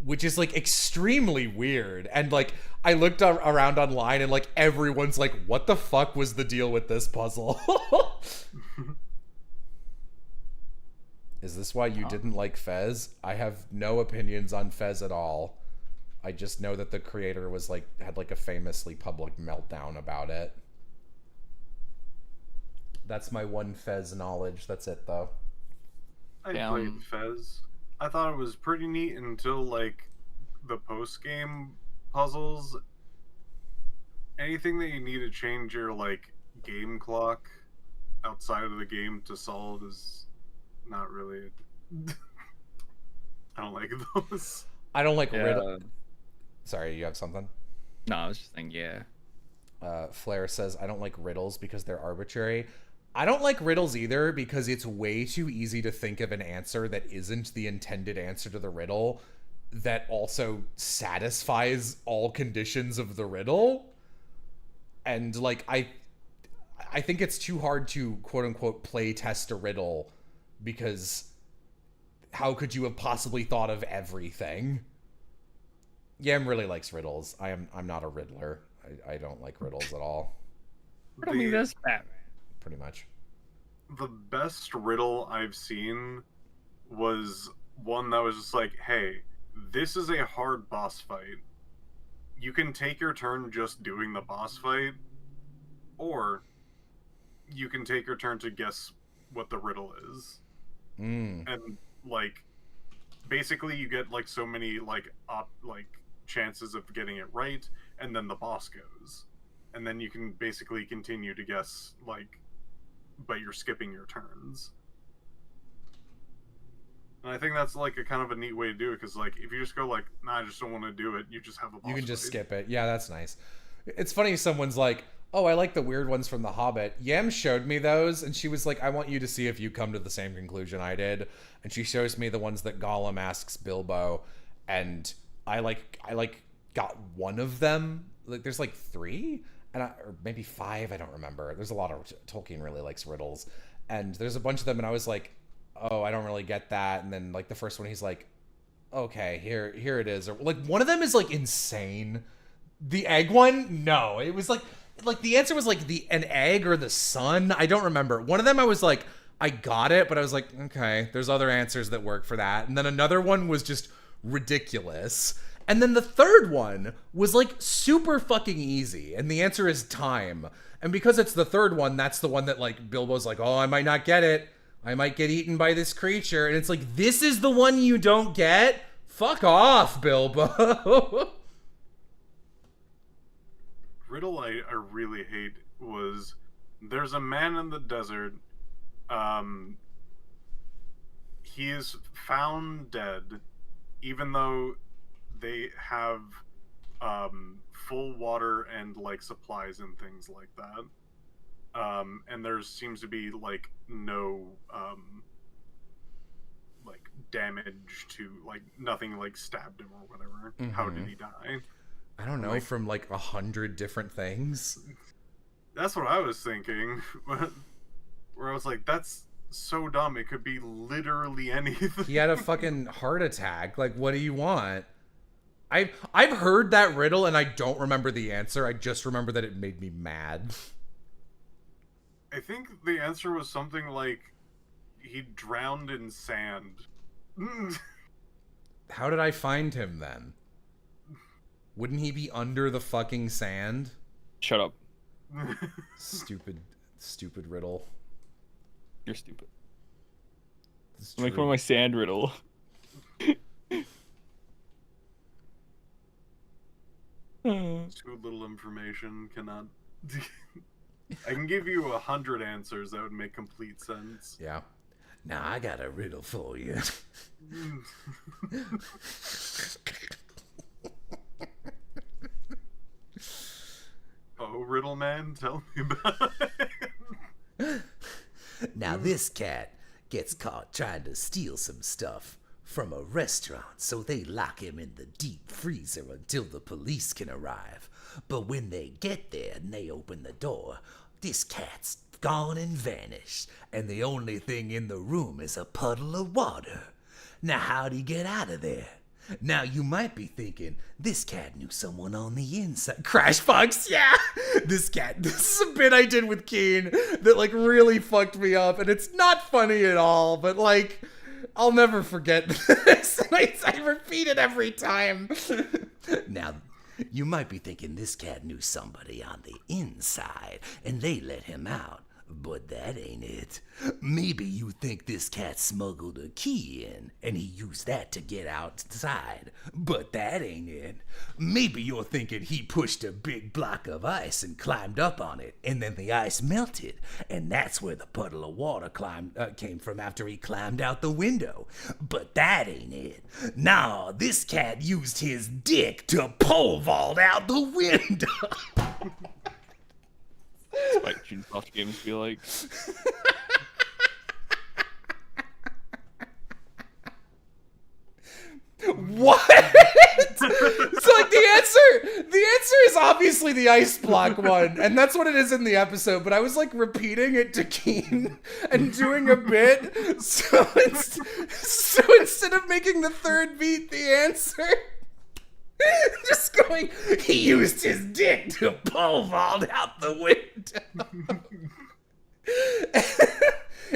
Which is, like, extremely weird. And, like, I looked around online and, like, everyone's like, what the fuck was the deal with this puzzle? Is this why you didn't like Fez? I have no opinions on Fez at all. I just know that the creator was, like, had, like, a famously public meltdown about it. That's my one Fez knowledge. That's it, though. I Damn. played Fez. I thought it was pretty neat until, like, the post-game puzzles. Anything that you need to change your, like, game clock outside of the game to solve is not really... I don't like those. I don't like Yeah. riddle. Sorry, you have something? No, I was just thinking, yeah. Flair says, I don't like riddles because they're arbitrary. I don't like riddles either because it's way too easy to think of an answer that isn't the intended answer to the riddle that also satisfies all conditions of the riddle. And, like, I think it's too hard to, quote-unquote, play test a riddle because how could you have possibly thought of everything? Yam really likes riddles. I'm not a riddler. I don't like riddles at all. Riddle me this, Batman. Pretty much. The best riddle I've seen was one that was just like, hey, this is a hard boss fight. You can take your turn just doing the boss fight, or you can take your turn to guess what the riddle is. And, like, basically you get, like, so many, like, chances of getting it right, and then the boss goes. And then you can basically continue to guess, like, but you're skipping your turns. And I think that's, like, a kind of a neat way to do it, because, like, if you just go, like, nah, I just don't want to do it, you just have a boss You can just fight. skip it. Yeah, that's nice. It's funny, someone's like, oh, I like the weird ones from The Hobbit. Yam showed me those, and she was like, I want you to see if you come to the same conclusion I did. And she shows me the ones that Gollum asks Bilbo, and I got one of them. Like, there's, like, 3? Or maybe 5, I don't remember. There's a lot of... Tolkien really likes riddles. And there's a bunch of them, and I was like, oh, I don't really get that. And then, like, the first one, he's like, okay, here it is. Or, like, one of them is, like, insane. The egg one? No. It was, like the answer was, like, an egg or the sun. I don't remember. One of them, I was like, I got it, but I was like, okay, there's other answers that work for that. And then another one was just ridiculous. And then the third one was, like, super fucking easy. And the answer is time. And because it's the third one, that's the one that, like, Bilbo's like, oh, I might not get it. I might get eaten by this creature. And it's like, this is the one you don't get? Fuck off, Bilbo. Riddle I really hate was, there's a man in the desert. He is found dead, even though they have full water and, like, supplies and things like that. And there seems to be, like, no like, damage to, like, nothing, like, stabbed him or whatever. Mm-hmm. How did he die? I don't know, from, like, 100 different things. That's what I was thinking. Where I was like, that's so dumb. It could be literally anything. He had a fucking heart attack. Like, what do you want? I've heard that riddle and I don't remember the answer. I just remember that it made me mad. I think the answer was something like he drowned in sand How did I find him then? Wouldn't he be under the fucking sand? Shut up. Stupid riddle. You're stupid. It's Make true. one of my sand riddle. Too little information cannot. I can give you 100 answers that would make complete sense. Yeah. Now I got a riddle for you. Oh, Riddle Man, tell me about it. Now this cat gets caught trying to steal some stuff from a restaurant, so they lock him in the deep freezer until the police can arrive. But when they get there and they open the door, this cat's gone and vanished, and the only thing in the room is a puddle of water. Now how'd he get out of there? Now you might be thinking, this cat knew someone on the inside. Crash Fox, yeah! This is a bit I did with Keen that like really fucked me up, and it's not funny at all, but like, I'll never forget this. I repeat it every time. Now, you might be thinking this cat knew somebody on the inside, and they let him out. But that ain't it. Maybe you think this cat smuggled a key in, and he used that to get outside. But that ain't it. Maybe you're thinking he pushed a big block of ice and climbed up on it, and then the ice melted, and that's where the puddle of water came from after he climbed out the window. But that ain't it. Nah, this cat used his dick to pole vault out the window. Like Soft games be like. What? So like the answer is obviously the ice block one, and that's what it is in the episode. But I was like repeating it to Keen and doing a bit, so instead of making the third beat the answer, just going, he used his dick to pole vault out the window.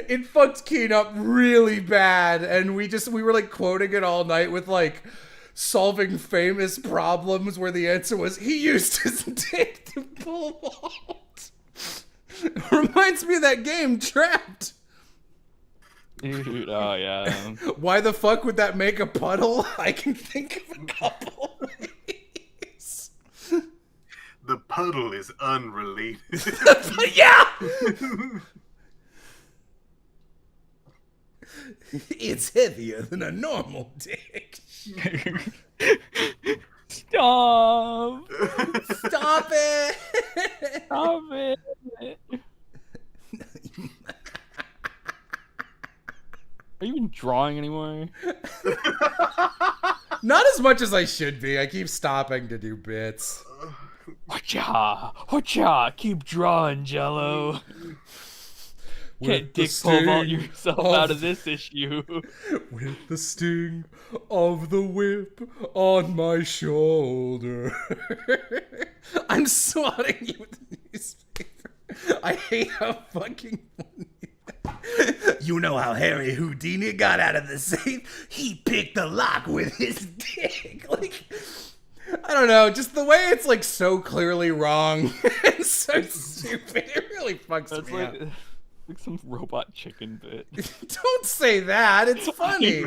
It fucked Keen up really bad, and we were like quoting it all night with like solving famous problems where the answer was he used his dick to pole vault. Reminds me of that game Trapped. Dude, oh yeah. Why the fuck would that make a puddle? I can think of a couple ways. The puddle is unrelated. Yeah! It's heavier than a normal dick. Stop! Stop it! Stop it! Are you even drawing anymore? Not as much as I should be. I keep stopping to do bits. Hotcha! Hotcha! Keep drawing, Jello. Can't With the dick pole vault sting yourself of- out of this issue. With the sting of the whip on my shoulder. I'm swatting you with a newspaper. I hate how fucking funny. You know how Harry Houdini got out of the safe? He picked the lock with his dick. Like, I don't know, just the way it's like so clearly wrong and so stupid. It really fucks That's me up. like some robot chicken bit. Don't say that. It's funny.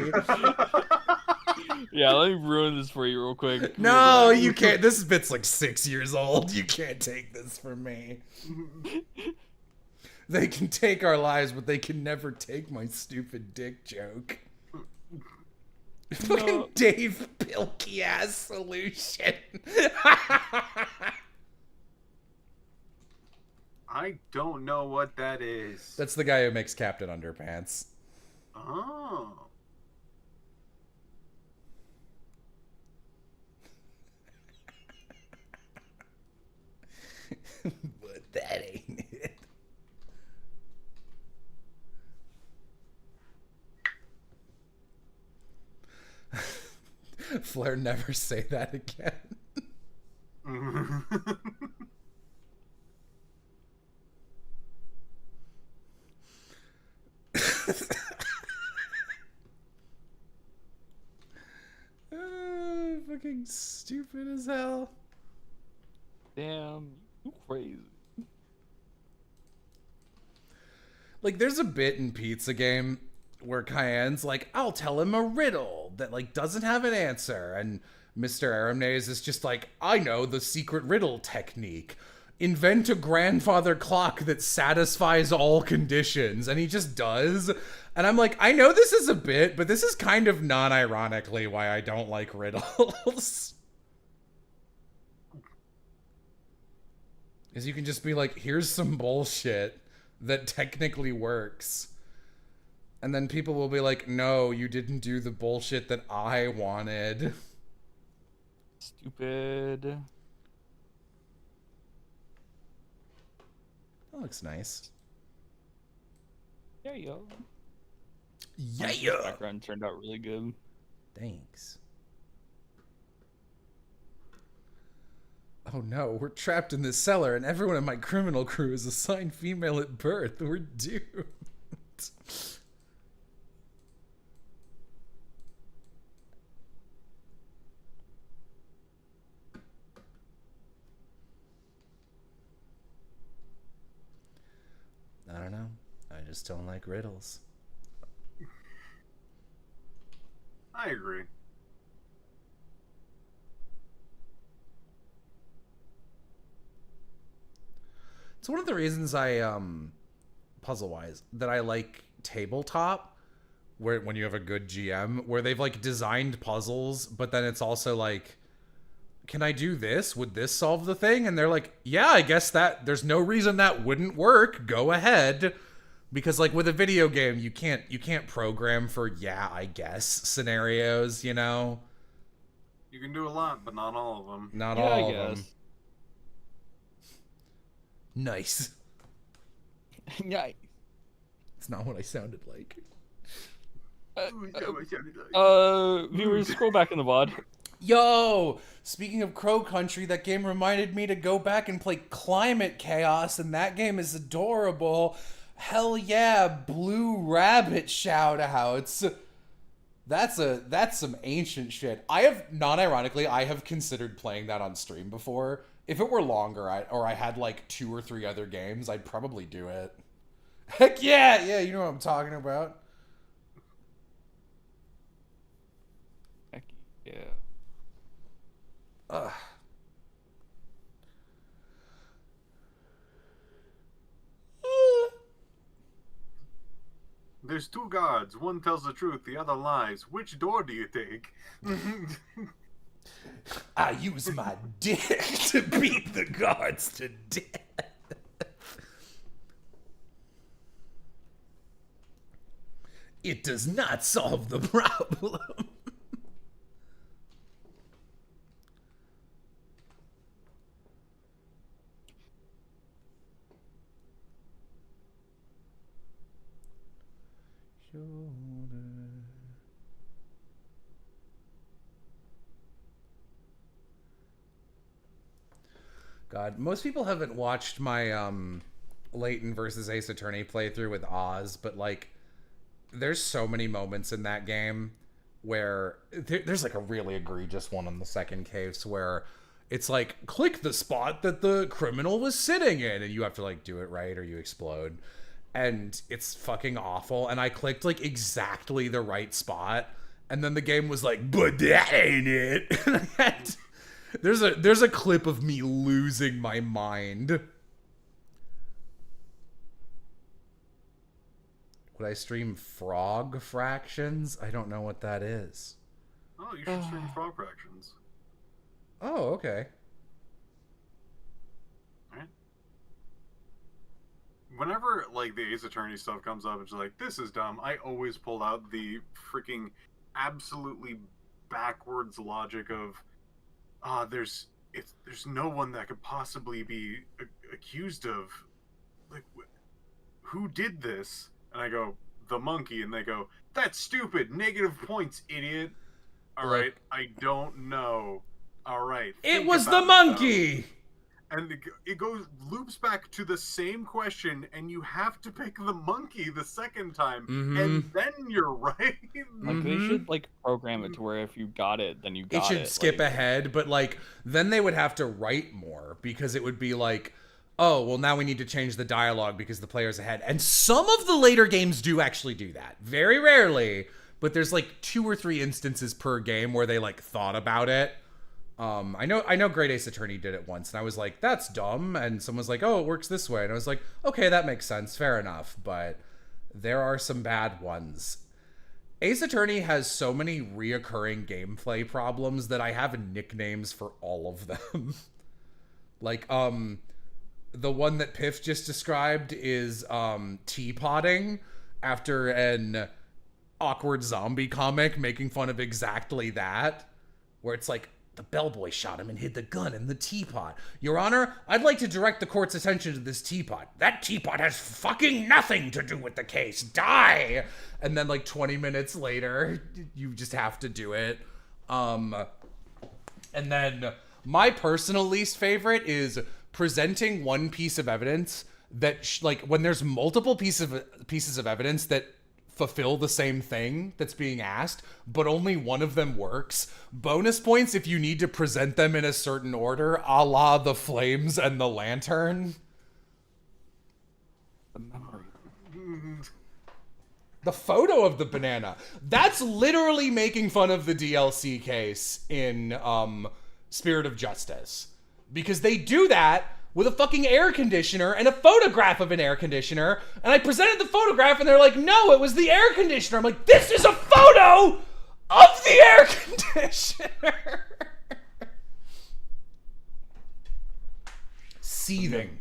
Yeah, let me ruin this for you real quick. No, you can't. This bit's like 6 years old. You can't take this from me. They can take our lives, but they can never take my stupid dick joke. Fucking Dave Pilkey ass solution. I don't know what that is. That's the guy who makes Captain Underpants. Oh. But that ain't it. Flair, never say that again. fucking stupid as hell. Damn, you crazy. Like, there's a bit in Pizza Game where Cayenne's like, I'll tell him a riddle that, like, doesn't have an answer. And Mr. Aramnaze is just like, I know the secret riddle technique. Invent a grandfather clock that satisfies all conditions. And he just does. And I'm like, I know this is a bit, but this is kind of non-ironically why I don't like riddles. Is you can just be like, here's some bullshit that technically works. And then people will be like, no, you didn't do the bullshit that I wanted. Stupid. That looks nice. There you go. Yeah. Background turned out really good. Thanks. Oh no, we're trapped in this cellar and everyone in my criminal crew is assigned female at birth. We're doomed. I don't know. I just don't like riddles. I agree. It's one of the reasons I, puzzle-wise, that I like tabletop, where when you have a good GM, where they've, like, designed puzzles, but then it's also like, can I do this? Would this solve the thing? And they're like, yeah, I guess that, there's no reason that wouldn't work. Go ahead. Because, like, with a video game, you can't program for, yeah, I guess scenarios, you know? You can do a lot, but not all of them. Not Yeah, all I of them. guess. Nice. Nice. It's not what I sounded like. Viewers, scroll back in the VOD. Yo! Speaking of Crow Country, that game reminded me to go back and play Climate Chaos, and that game is adorable. Hell yeah, Blue Rabbit shoutouts. That's some ancient shit. I have, non-ironically, I have considered playing that on stream before. If it were longer, or I had like 2 or 3 other games, I'd probably do it. Heck yeah! Yeah, you know what I'm talking about. Heck yeah. Ugh. There's 2 gods. One tells the truth, the other lies. Which door do you take? I use my dick to beat the guards to death. It does not solve the problem. God, most people haven't watched my Leighton versus Ace Attorney playthrough with Oz, but like, there's so many moments in that game where there's like a really egregious one in the second case where it's like, click the spot that the criminal was sitting in, and you have to like do it right or you explode. And it's fucking awful. And I clicked like exactly the right spot, and then the game was like, but that ain't it. There's a clip of me losing my mind. Would I stream Frog Fractions? I don't know what that is. Oh, you should stream Frog Fractions. Oh, okay. Alright. Whenever, like, the Ace Attorney stuff comes up, it's like, this is dumb. I always pull out the freaking absolutely backwards logic of, there's no one that could possibly be accused of, like, who did this? And I go, the monkey, and they go, that's stupid, negative points, idiot. All right, I don't know. All right, It think was about the monkey. and it goes loops back to the same question, and you have to pick the monkey the second time, and then you're right. Like they should like program it to where if you got it, then you got It it. should skip ahead, but like then they would have to write more because it would be like, oh, well now we need to change the dialogue because the player's ahead. And some of the later games do actually do that. Very rarely, but there's like 2 or 3 instances per game where they like thought about it. I know Great Ace Attorney did it once, and I was like, that's dumb. And someone's like, oh, it works this way. And I was like, okay, that makes sense. Fair enough. But there are some bad ones. Ace Attorney has so many reoccurring gameplay problems that I have nicknames for all of them. Like, the one that Piff just described is, teapotting after an awkward zombie comic making fun of exactly that. Where it's like, the bellboy shot him and hid the gun in the teapot. Your Honor, I'd like to direct the court's attention to this teapot. That teapot has fucking nothing to do with the case. Die! And then like 20 minutes later, you just have to do it. And then my personal least favorite is presenting one piece of evidence that like when there's multiple pieces of evidence that fulfill the same thing that's being asked, but only one of them works. Bonus points if you need to present them in a certain order, a la the flames and the lantern. The memory. The photo of the banana. That's literally making fun of the DLC case in Spirit of Justice. Because they do that with a fucking air conditioner and a photograph of an air conditioner. And I presented the photograph and they're like, no, it was the air conditioner. I'm like, this is a photo of the air conditioner. Seething.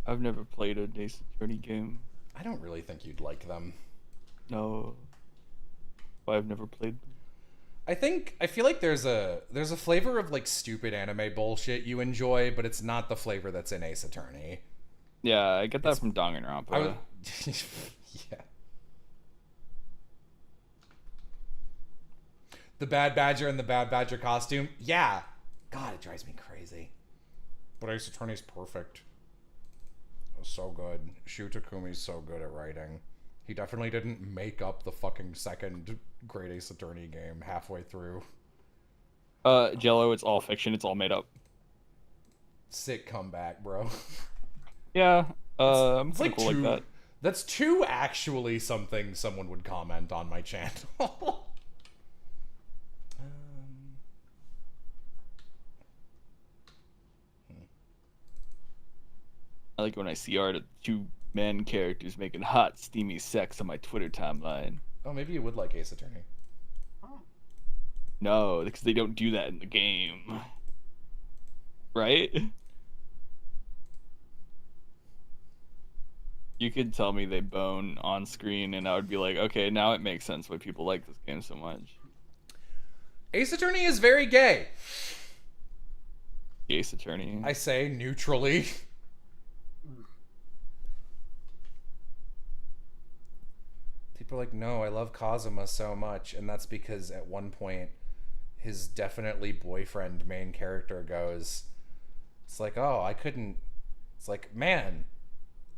I've never played a Ace Attorney game. I don't really think you'd like them. No. I've never played them. I feel like there's a flavor of like stupid anime bullshit you enjoy, but it's not the flavor that's in Ace Attorney. Yeah, I get that from Danganronpa. Yeah. The Bad Badger and the Bad Badger costume. Yeah. God, it drives me crazy. But Ace Attorney's perfect. It was so good. Shu Takumi's so good at writing. He definitely didn't make up the fucking second Great Ace Attorney game halfway through. Jello, it's all fiction. It's all made up. Sick comeback, bro. Yeah, I'm It's pretty like cool like that. That's 2 actually something someone would comment on my channel. I like when I see art of 2 men characters making hot, steamy sex on my Twitter timeline. Oh, maybe you would like Ace Attorney. No, because they don't do that in the game. Right? You could tell me they bone on screen and I would be like, okay, now it makes sense why people like this game so much. Ace Attorney is very gay. Ace Attorney. I say neutrally. People are like, no, I love Kazuma so much. And that's because at one point, his definitely boyfriend main character goes, it's like, oh, I couldn't. It's like, man,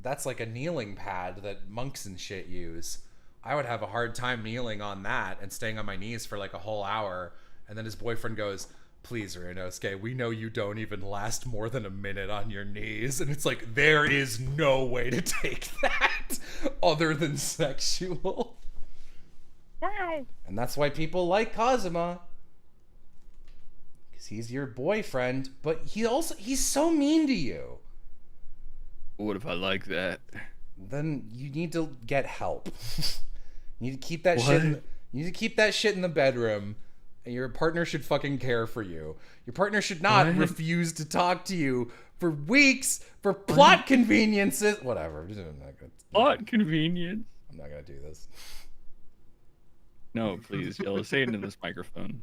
that's like a kneeling pad that monks and shit use. I would have a hard time kneeling on that and staying on my knees for like a whole hour. And then his boyfriend goes, please, Ryunosuke, we know you don't even last more than a minute on your knees. And it's like, there is no way to take that other than sexual. Wow. And that's why people like Kazuma. Because he's your boyfriend, but he's so mean to you. What if I like that? Then you need to get help. You need to keep that shit you need to keep that shit in the bedroom. And your partner should fucking care for you. Your partner should not refuse to talk to you for weeks for plot conveniences. Whatever. Plot convenience. I'm not gonna do this. No, please, Jello, say it in this microphone.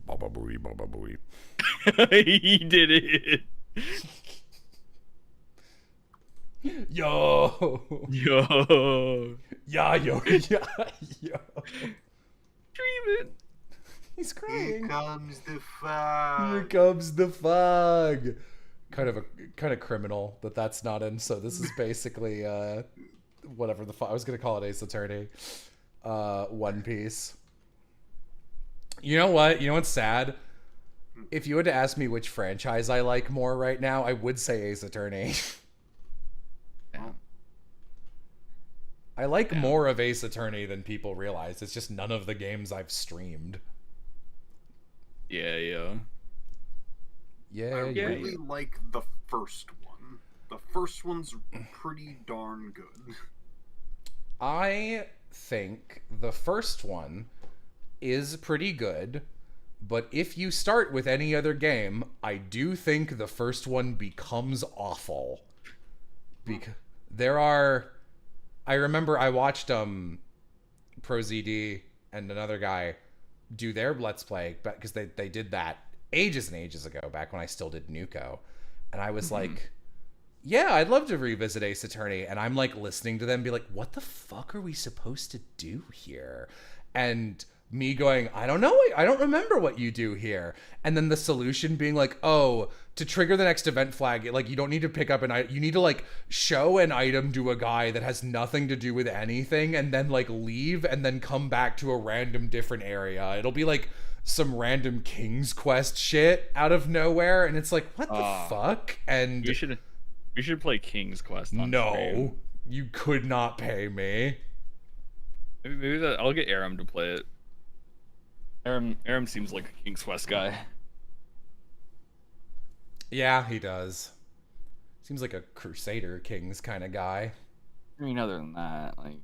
Baba booey, baba booey. He did it. Yo. Yo. Yeah, yo. Yeah, yo. Dreaming. He's crying. Here comes the fog. Here comes the fog. kind of criminal that that's not in. So this is basically whatever the fuck I was gonna call it, Ace Attorney, One Piece. You know what? You know what's sad? If you had to ask me which franchise I like more right now, I would say Ace Attorney. Yeah. I like more of Ace Attorney than people realize. It's just none of the games I've streamed. Yeah, yeah. Yeah, I yeah. really like the first one. The first one's pretty darn good. I think the first one is pretty good, but if you start with any other game, I do think the first one becomes awful. Because there are... I remember I watched ProZD and another guy do their Let's Play, because they did that ages and ages ago, back when I still did Nuko. And I was like, yeah, I'd love to revisit Ace Attorney. And I'm like listening to them be like, what the fuck are we supposed to do here? And me going, I don't know, I don't remember what you do here. And then the solution being like, oh, to trigger the next event flag, like, you don't need to pick up an item, you need to like show an item to a guy that has nothing to do with anything, and then like leave and then come back to a random different area. It'll be like some random King's Quest shit out of nowhere, and it's like, what the fuck? And We should play King's Quest on stream. You could not pay me. Maybe I'll get Aram to play it. Aram seems like a King's Quest guy. Yeah, he does. Seems like a Crusader Kings kind of guy. I mean, other than that, like...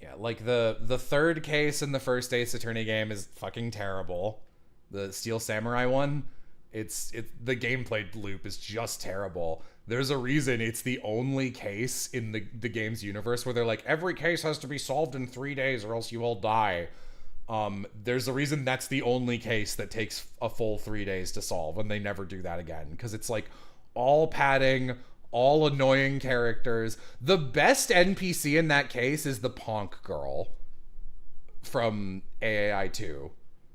Yeah, like the third case in the first Ace Attorney game is fucking terrible. The Steel Samurai one, the gameplay loop is just terrible. There's a reason it's the only case in the game's universe where they're like, every case has to be solved in 3 days or else you all die. There's a reason that's the only case that takes a full 3 days to solve, and they never do that again, because it's like all padding, all annoying characters. The best NPC in that case is the Ponk girl from AAI 2.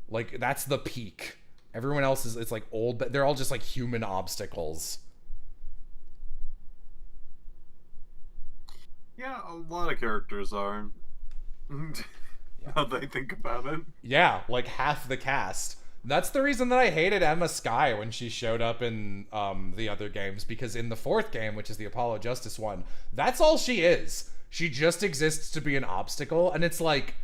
Like, that's the peak. Everyone else it's like old, but they're all just like human obstacles. Yeah, a lot of characters are. Now that I think about it. Yeah, like half the cast. That's the reason that I hated Emma Skye when she showed up in the other games, because in the fourth game, which is the Apollo Justice one, that's all she is. She just exists to be an obstacle, and it's like,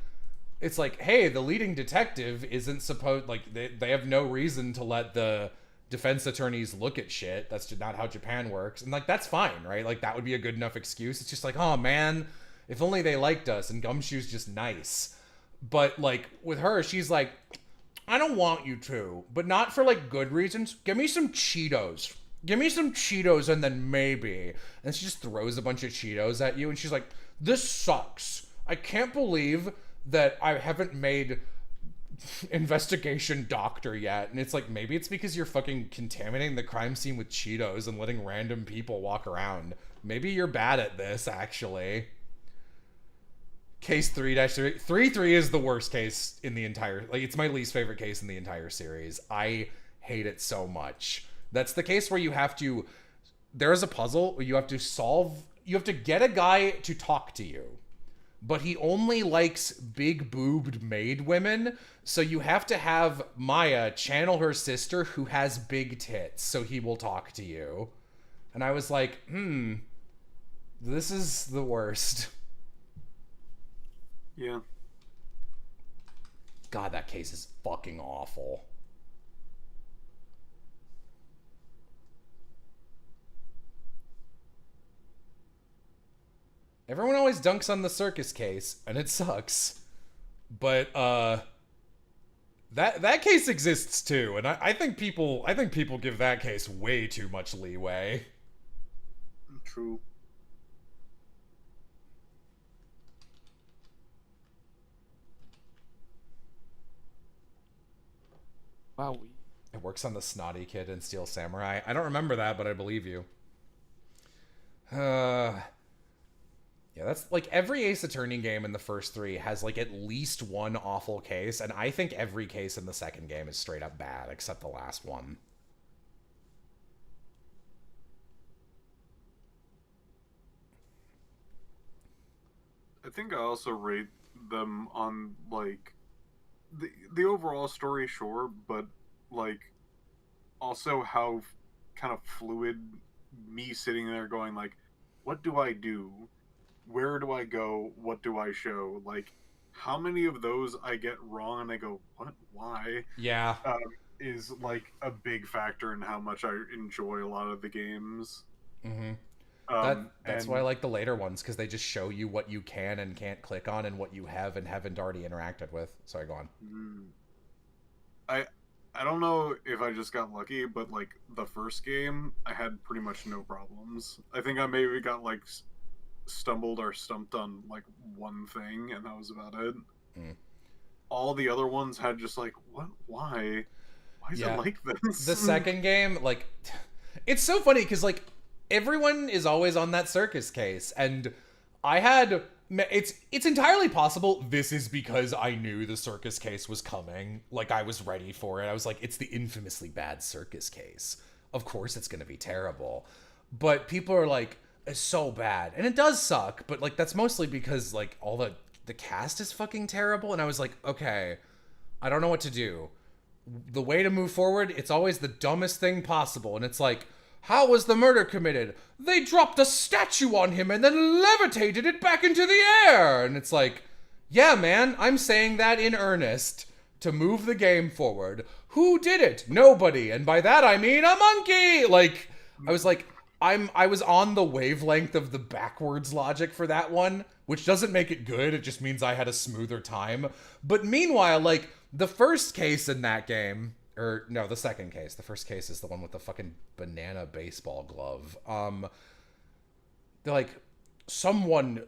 hey, the leading detective isn't supposed, like, they have no reason to let the defense attorneys look at shit. That's just not how Japan works. And like, that's fine, right? Like, that would be a good enough excuse. It's just like, oh man, if only they liked us, and Gumshoe's just nice. But like with her, she's like, I don't want you to, but not for like good reasons. Give me some Cheetos. Give me some Cheetos, and then maybe. And she just throws a bunch of Cheetos at you, and she's like, this sucks. I can't believe that I haven't made investigation doctor yet. And it's like, maybe it's because you're fucking contaminating the crime scene with Cheetos and letting random people walk around. Maybe you're bad at this, actually. Case 3-3. 3-3 is the worst case in the entire... Like, it's my least favorite case in the entire series. I hate it so much. That's the case where you have to... There's a puzzle where you have to solve... You have to get a guy to talk to you. But he only likes big-boobed maid women, so you have to have Maya channel her sister who has big tits, so he will talk to you. And I was like, this is the worst. Yeah. God, that case is fucking awful. Everyone always dunks on the circus case, and it sucks. But that case exists too, and I think people give that case way too much leeway. True. Wow. It works on the snotty kid in Steel Samurai. I don't remember that, but I believe you. Yeah, that's like every Ace Attorney game in the first 3 has like at least one awful case, and I think every case in the second game is straight up bad, except the last one. think I also rate them on like the overall story, sure, but like also how kind of fluid me sitting there going like, what do I do? Where do I go? What do I show? Like, how many of those I get wrong and I go, what? Why? Yeah. Is like a big factor in how much I enjoy a lot of the games. Mm-hmm. That's And why I like the later ones, because they just show you what you can and can't click on and what you have and haven't already interacted with. Sorry, go on. I I don't know if I just got lucky, but like the first game, I had pretty much no problems. I think I maybe got like stumbled or stumped on like one thing, and that was about it. Mm. All the other ones had just like, what? Why? Why is Yeah. it like this? The second game, like, it's so funny because like everyone is always on that circus case, and I had it's entirely possible this is because I knew the circus case was coming. Like, I was ready for it. I was like, it's the infamously bad circus case. Of course it's going to be terrible. But people are like, it's so bad. And it does suck, but like that's mostly because like all the cast is fucking terrible, and I was like, okay, I don't know what to do. The way to move forward, it's always the dumbest thing possible, and it's like, how was the murder committed? They dropped a statue on him and then levitated it back into the air. And it's like, yeah, man, I'm saying that in earnest to move the game forward. Who did it? Nobody. And by that I mean a monkey. Like, I was like, I was on the wavelength of the backwards logic for that one, which doesn't make it good. It just means I had a smoother time. But meanwhile, like, the first case in that game, or no, the second case. The first case is the one with the fucking banana baseball glove. They're like, someone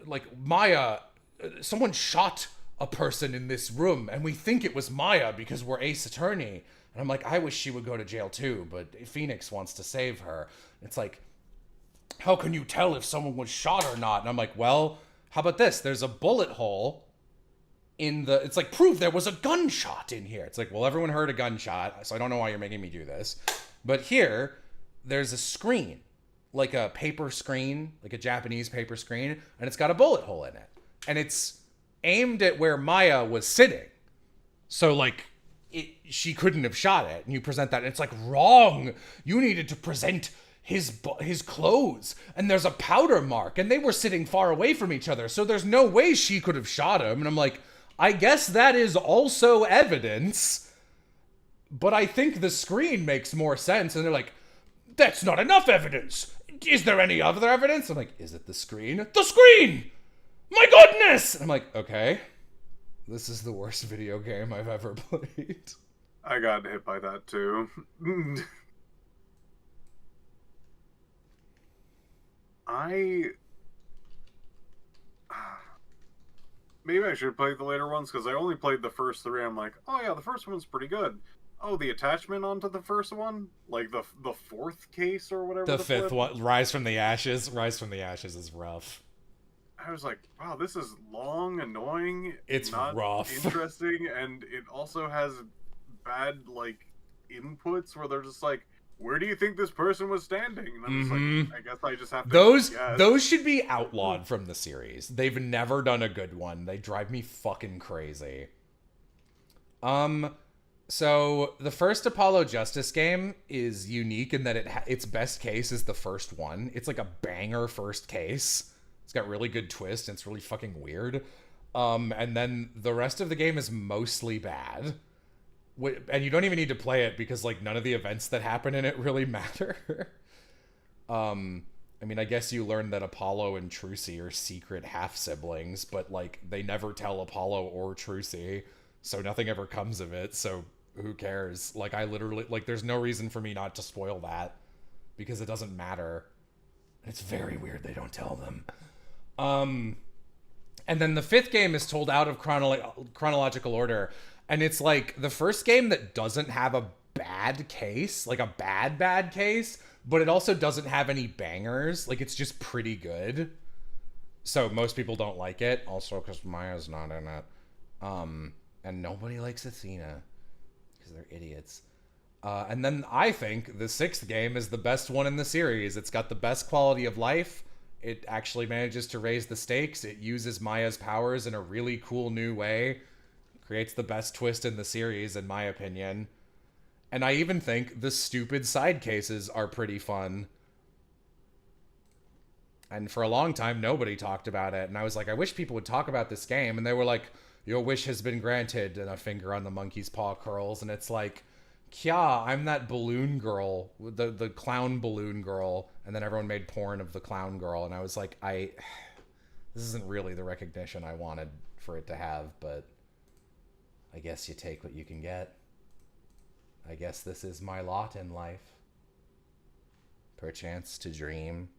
shot a person in this room, and we think it was Maya because we're Ace Attorney. And I'm like, I wish she would go to jail too, but Phoenix wants to save her. It's like, how can you tell if someone was shot or not? And I'm like, well, how about this? There's a bullet hole it's like, prove there was a gunshot in here. It's like, well, everyone heard a gunshot, so I don't know why you're making me do this. But here, there's a screen, like a paper screen, like a Japanese paper screen, and it's got a bullet hole in it. And it's aimed at where Maya was sitting. So, like, she couldn't have shot it. And you present that, and it's like, wrong. You needed to present his clothes, and there's a powder mark, and they were sitting far away from each other, so there's no way she could have shot him. And I'm like, I guess that is also evidence, but I think the screen makes more sense. And they're like, that's not enough evidence. Is there any other evidence? I'm like, is it the screen? The screen! My goodness! I'm like, okay, this is the worst video game I've ever played. I got hit by that too. Maybe I should play the later ones, because I only played the first three. I'm like, oh yeah, the first one's pretty good. Oh, the attachment onto the first one? Like the fourth case or whatever. The fifth one, Rise from the Ashes. Rise from the Ashes is rough. I was like, wow, this is long, annoying. It's not rough. Interesting, and it also has bad, like, inputs where they're just like, where do you think this person was standing? And I'm just like, I guess I just have to Those should be outlawed from the series. They've never done a good one. They drive me fucking crazy. So the first Apollo Justice game is unique in that its best case is the first one. It's like a banger first case. It's got really good twists, and it's really fucking weird. And then the rest of the game is mostly bad. And you don't even need to play it because, like, none of the events that happen in it really matter. I mean, I guess you learn that Apollo and Trucy are secret half-siblings, but, like, they never tell Apollo or Trucy, so nothing ever comes of it, so who cares? Like, I literally, like, there's no reason for me not to spoil that, because it doesn't matter. It's very weird they don't tell them. And then the fifth game is told out of chronological order, and it's like the first game that doesn't have a bad case, like a bad case, but it also doesn't have any bangers. Like, it's just pretty good. So most people don't like it. Also, because Maya's not in it. And nobody likes Athena because they're idiots. And then I think the sixth game is the best one in the series. It's got the best quality of life. it actually manages to raise the stakes. It uses Maya's powers in a really cool new way. Creates the best twist in the series, in my opinion. And I even think the stupid side cases are pretty fun. And for a long time, nobody talked about it. And I was like, I wish people would talk about this game. And they were like, your wish has been granted. And a finger on the monkey's paw curls. And it's like, Kya, I'm that balloon girl, the clown balloon girl. And then everyone made porn of the clown girl. And I was like, this isn't really the recognition I wanted for it to have. But I guess you take what you can get. I guess this is my lot in life. Perchance to dream.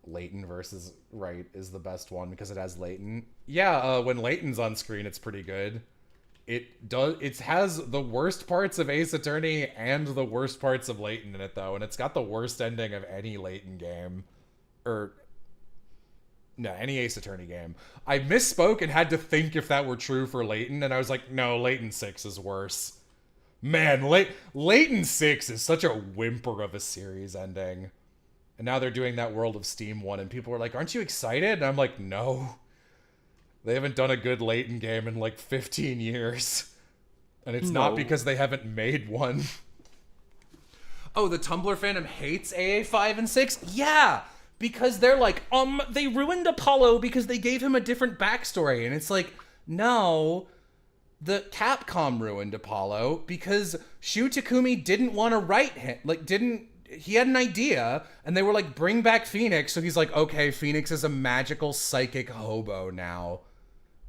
Layton versus Right is the best one because it has Layton. Yeah, when Layton's on screen, it's pretty good. It has the worst parts of Ace Attorney and the worst parts of Layton in it, though, and it's got the worst ending of any Layton game. Any Ace Attorney game. I misspoke and had to think if that were true for Layton, and I was like, no, Layton 6 is worse. Man, Layton 6 is such a whimper of a series ending. And now they're doing that World of Steam one, and people are like, aren't you excited? And I'm like, no. They haven't done a good Layton game in like 15 years. And it's not because they haven't made one. Oh, the Tumblr fandom hates AA5 and 6? Yeah! Because they're like, they ruined Apollo because they gave him a different backstory. And it's like, no, the Capcom ruined Apollo because Shu Takumi didn't want to write him. He had an idea, and they were like, bring back Phoenix. So he's like, okay, Phoenix is a magical psychic hobo now.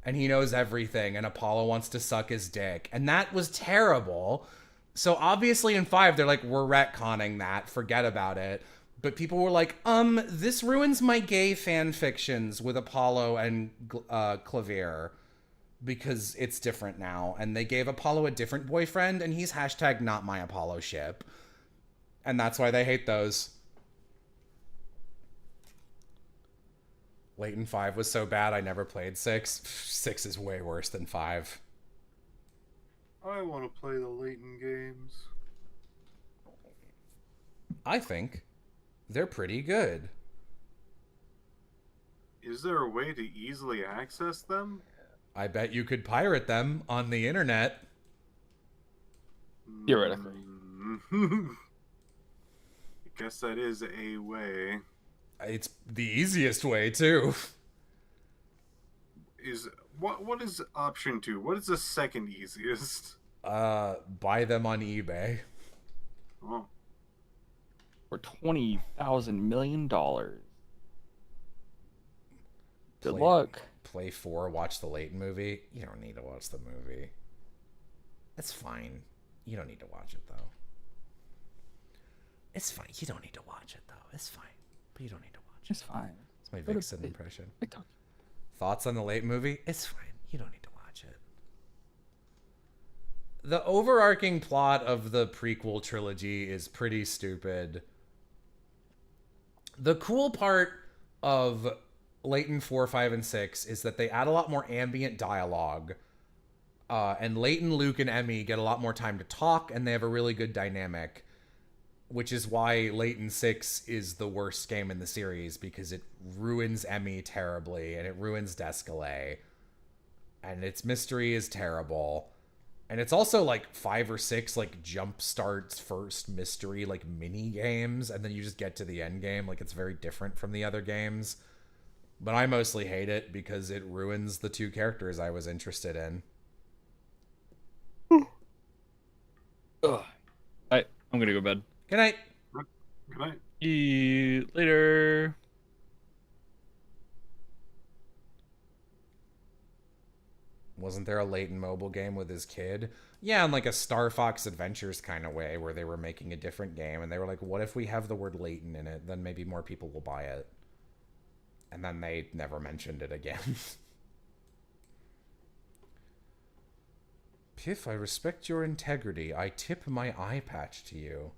And he knows everything, and Apollo wants to suck his dick. And that was terrible. So obviously in 5, they're like, we're retconning that. Forget about it. But people were like, this ruins my gay fan fictions with Apollo and Clavier. Because it's different now. And they gave Apollo a different boyfriend, and he's hashtag not my Apollo ship. And that's why they hate those. Layton 5 was so bad I never played 6. 6 is way worse than 5. I want to play the Layton games. I think they're pretty good. Is there a way to easily access them? I bet you could pirate them on the internet. Theoretically. I guess that is a way. It's the easiest way, too. What is option 2? What is the second easiest? Buy them on eBay. Oh. For $20,000 million. Good luck. Play 4, watch the Layton movie. You don't need to watch the movie. That's fine. You don't need to watch it, though. It's fine. You don't need to watch it, though. It's fine. But you don't need to watch it. It's fine. It's my Vixen impression. TikTok. Thoughts on the Layton movie? It's fine. You don't need to watch it. The overarching plot of the prequel trilogy is pretty stupid. The cool part of Layton 4, 5, and 6 is that they add a lot more ambient dialogue. And Layton, Luke, and Emmy get a lot more time to talk, and they have a really good dynamic. Which is why Layton 6 is the worst game in the series, because it ruins Emmy terribly, and it ruins Descalay. And its mystery is terrible. And it's also like 5 or 6 like jump starts first mystery like mini games, and then you just get to the end game. Like, it's very different from the other games. But I mostly hate it because it ruins the 2 characters I was interested in. Ugh. I'm gonna go to bed. Good night. Good night. Later. Wasn't there a Layton mobile game with his kid? Yeah, in like a Star Fox Adventures kind of way, where they were making a different game, and they were like, what if we have the word Layton in it? Then maybe more people will buy it. And then they never mentioned it again. Piff, I respect your integrity. I tip my eye patch to you.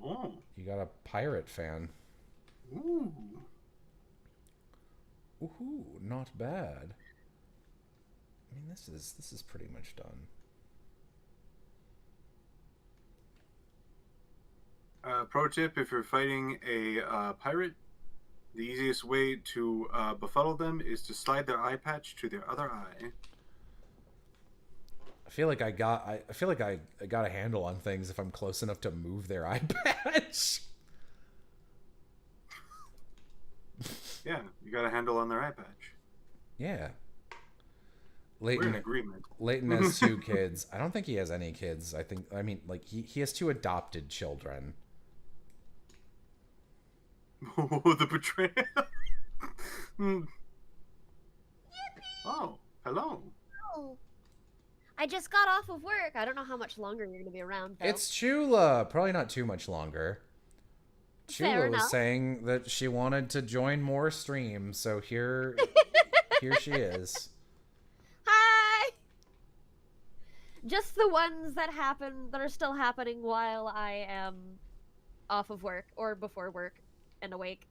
Oh. You got a pirate fan. Ooh. Ooh, not bad. I mean, this is pretty much done. Pro tip: if you're fighting a pirate, the easiest way to befuddle them is to slide their eye patch to their other eye. I feel like I feel like I got a handle on things if I'm close enough to move their eye patch. Yeah, you got a handle on their eye patch. Yeah. We're in Leighton agreement. Leighton has 2 kids. I don't think he has any kids. I mean like he has 2 adopted children. Oh, the betrayal. Hmm. Oh, hello. Oh. I just got off of work. I don't know how much longer you're gonna be around, though. It's Chula. Probably not too much longer. Fair Chula was enough. saying that she wanted to join more streams, so here she is. Hi! Just the ones that are still happening while I am off of work or before work and awake.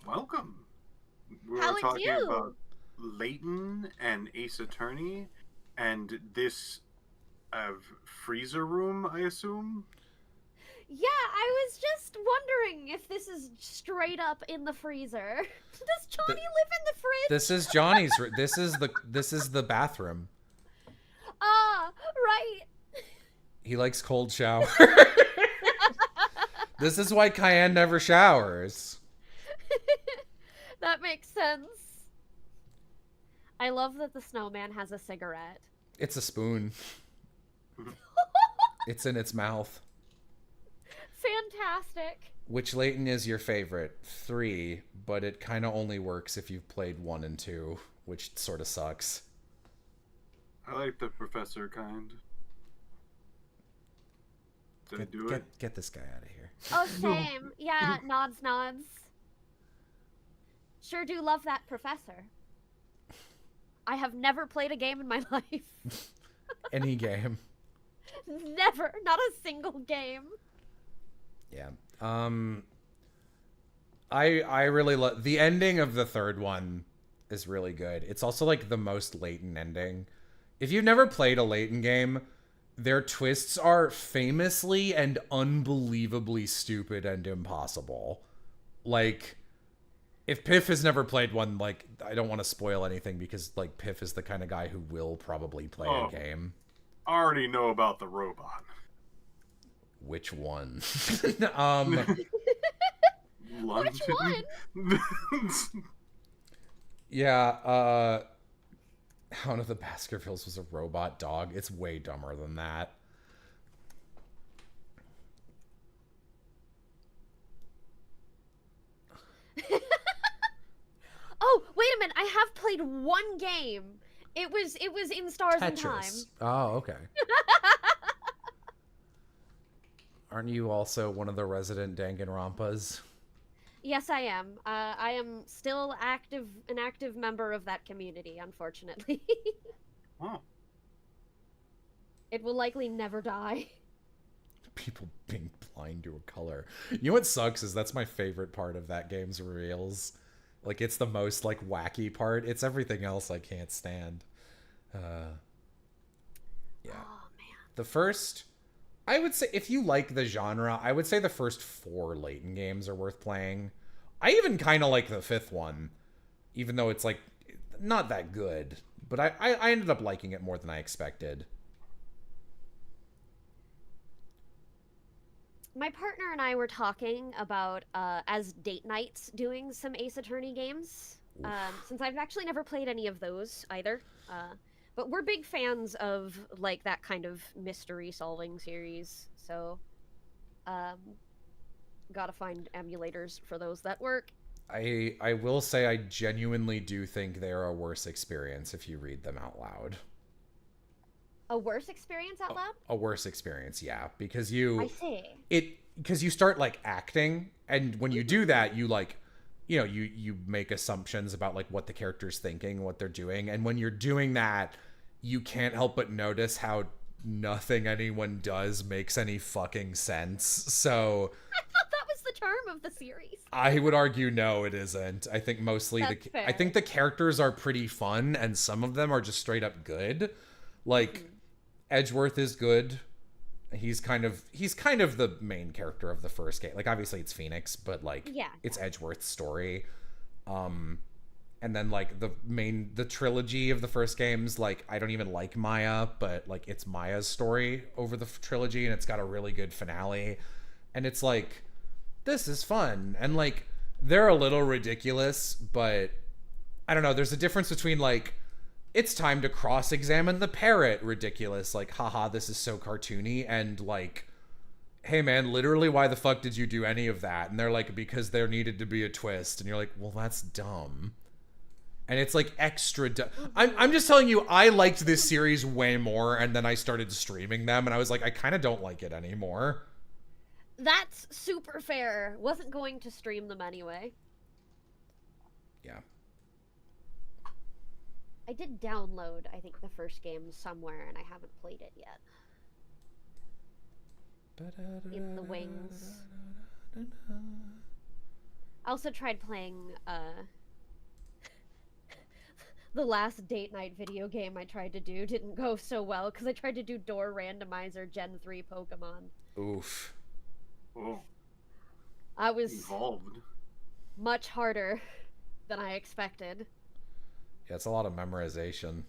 Welcome. We How were would talking you? about Leighton and Ace Attorney and this freezer room, I assume. Yeah, I was just wondering if this is straight up in the freezer. Does Johnny live in the fridge? This is Johnny's. This is the bathroom. Ah, right. He likes cold shower. This is why Cayenne never showers. That makes sense. I love that the snowman has a cigarette. It's a spoon. It's in its mouth. Fantastic. Which Leighton is your favorite? 3, but it kind of only works if you've played 1 and 2, which sort of sucks. I like the professor kind. Did I do it? Get this guy out of here. Oh, same. Yeah, nods, nods. Sure do love that professor. I have never played a game in my life. Any game. Never. Not a single game. Yeah. I really love the ending of the 3rd one is really good. It's also like the most Leighton ending. If you've never played a Leighton game, their twists are famously and unbelievably stupid and impossible. Like, if Piff has never played one, like, I don't want to spoil anything because, like, Piff is the kind of guy who will probably play a game. I already know about the robot. Which one? Which one? Yeah, one of the Baskervilles was a robot dog. It's way dumber than that. Oh, wait a minute. I have played one game. It was in Stars and Time. Tetris. Oh, okay. Aren't you also one of the resident Danganronpas? Yes, I am. I am still an active member of that community, unfortunately. Oh. It will likely never die. People being blind to a color. You know what sucks is that's my favorite part of that game's reveals. Like, it's the most, like, wacky part. It's everything else I can't stand. Yeah. Oh, man. The first... I would say, if you like the genre, I would say the first 4 Leighton games are worth playing. I even kind of like the 5th one, even though it's, like, not that good. But I ended up liking it more than I expected. My partner and I were talking about, as date nights, doing some Ace Attorney games. Since I've actually never played any of those, either. But we're big fans of, like, that kind of mystery-solving series, so, gotta find emulators for those that work. I will say I genuinely do think they're a worse experience if you read them out loud. A worse experience out loud? A worse experience, yeah. Because I see. because you start, like, acting, and when you do that, you, like, you know, you make assumptions about, like, what the character's thinking, what they're doing, and when you're doing that, you can't help but notice how nothing anyone does makes any fucking sense. So I thought that was the charm of the series. I would argue no, it isn't. I think mostly That's fair. I think the characters are pretty fun, and some of them are just straight up good. Like, Edgeworth is good. He's kind of the main character of the first game. Like, obviously it's Phoenix, but like Yeah. it's Edgeworth's story. And then like the trilogy of the first games, like I don't even like Maya, but like it's Maya's story over the trilogy, and it's got a really good finale. And it's like, this is fun. And like they're a little ridiculous, but I don't know, there's a difference between like, it's time to cross-examine the parrot, ridiculous, like, haha, this is so cartoony, and like, hey man, literally why the fuck did you do any of that? And they're like, because there needed to be a twist. And you're like, well, that's dumb. And it's like extra dumb. I'm just telling you, I liked this series way more, and then I started streaming them, and I was like, I kind of don't like it anymore. That's super fair. Wasn't going to stream them anyway. Yeah. I did download, I think, the first game somewhere, and I haven't played it yet. In the wings. I also tried playing, the last date night video game I tried to do didn't go so well, because I tried to do Door Randomizer Gen 3 Pokemon. Oof. Oh, I was involved. much harder than I expected. Yeah, it's a lot of memorization.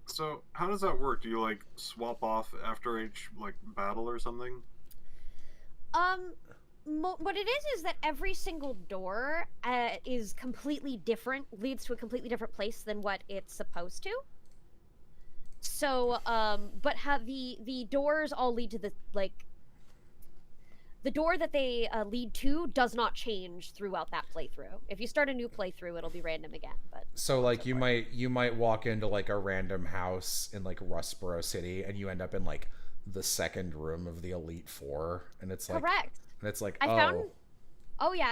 So how does that work? Do you like swap off after each like battle or something? What it is that every single door is completely different, leads to a completely different place than what it's supposed to. So, but the doors all lead to the, like, the door that they lead to does not change throughout that playthrough. If you start a new playthrough, it'll be random again. But so like you might walk into like a random house in like Rustboro City, and you end up in like the second room of the Elite Four, and it's like, correct. and it's like, I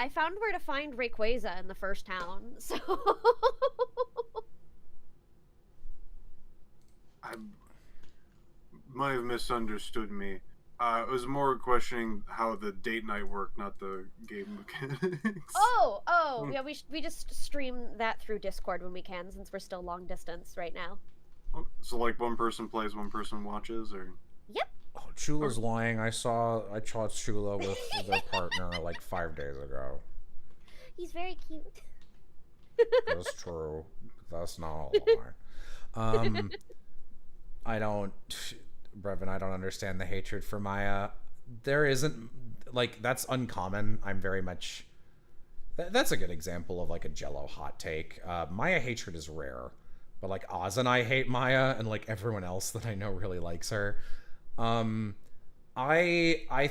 found where to find Rayquaza in the first town. So I might have misunderstood me. I was more questioning how the date night worked, not the game mechanics. yeah, we just stream that through Discord when we can, since we're still long distance right now. So like one person plays, one person watches, or? Yep. oh, Chula's lying. I saw Chula with their partner like 5 days ago. He's very cute. That's true. That's not a lie. I don't, Brevin, I don't understand the hatred for Maya. There isn't, like, that's uncommon. I'm very much, that's a good example of like a Jello hot take. Maya hatred is rare, but like Oz and I hate Maya, and like everyone else that I know really likes her. I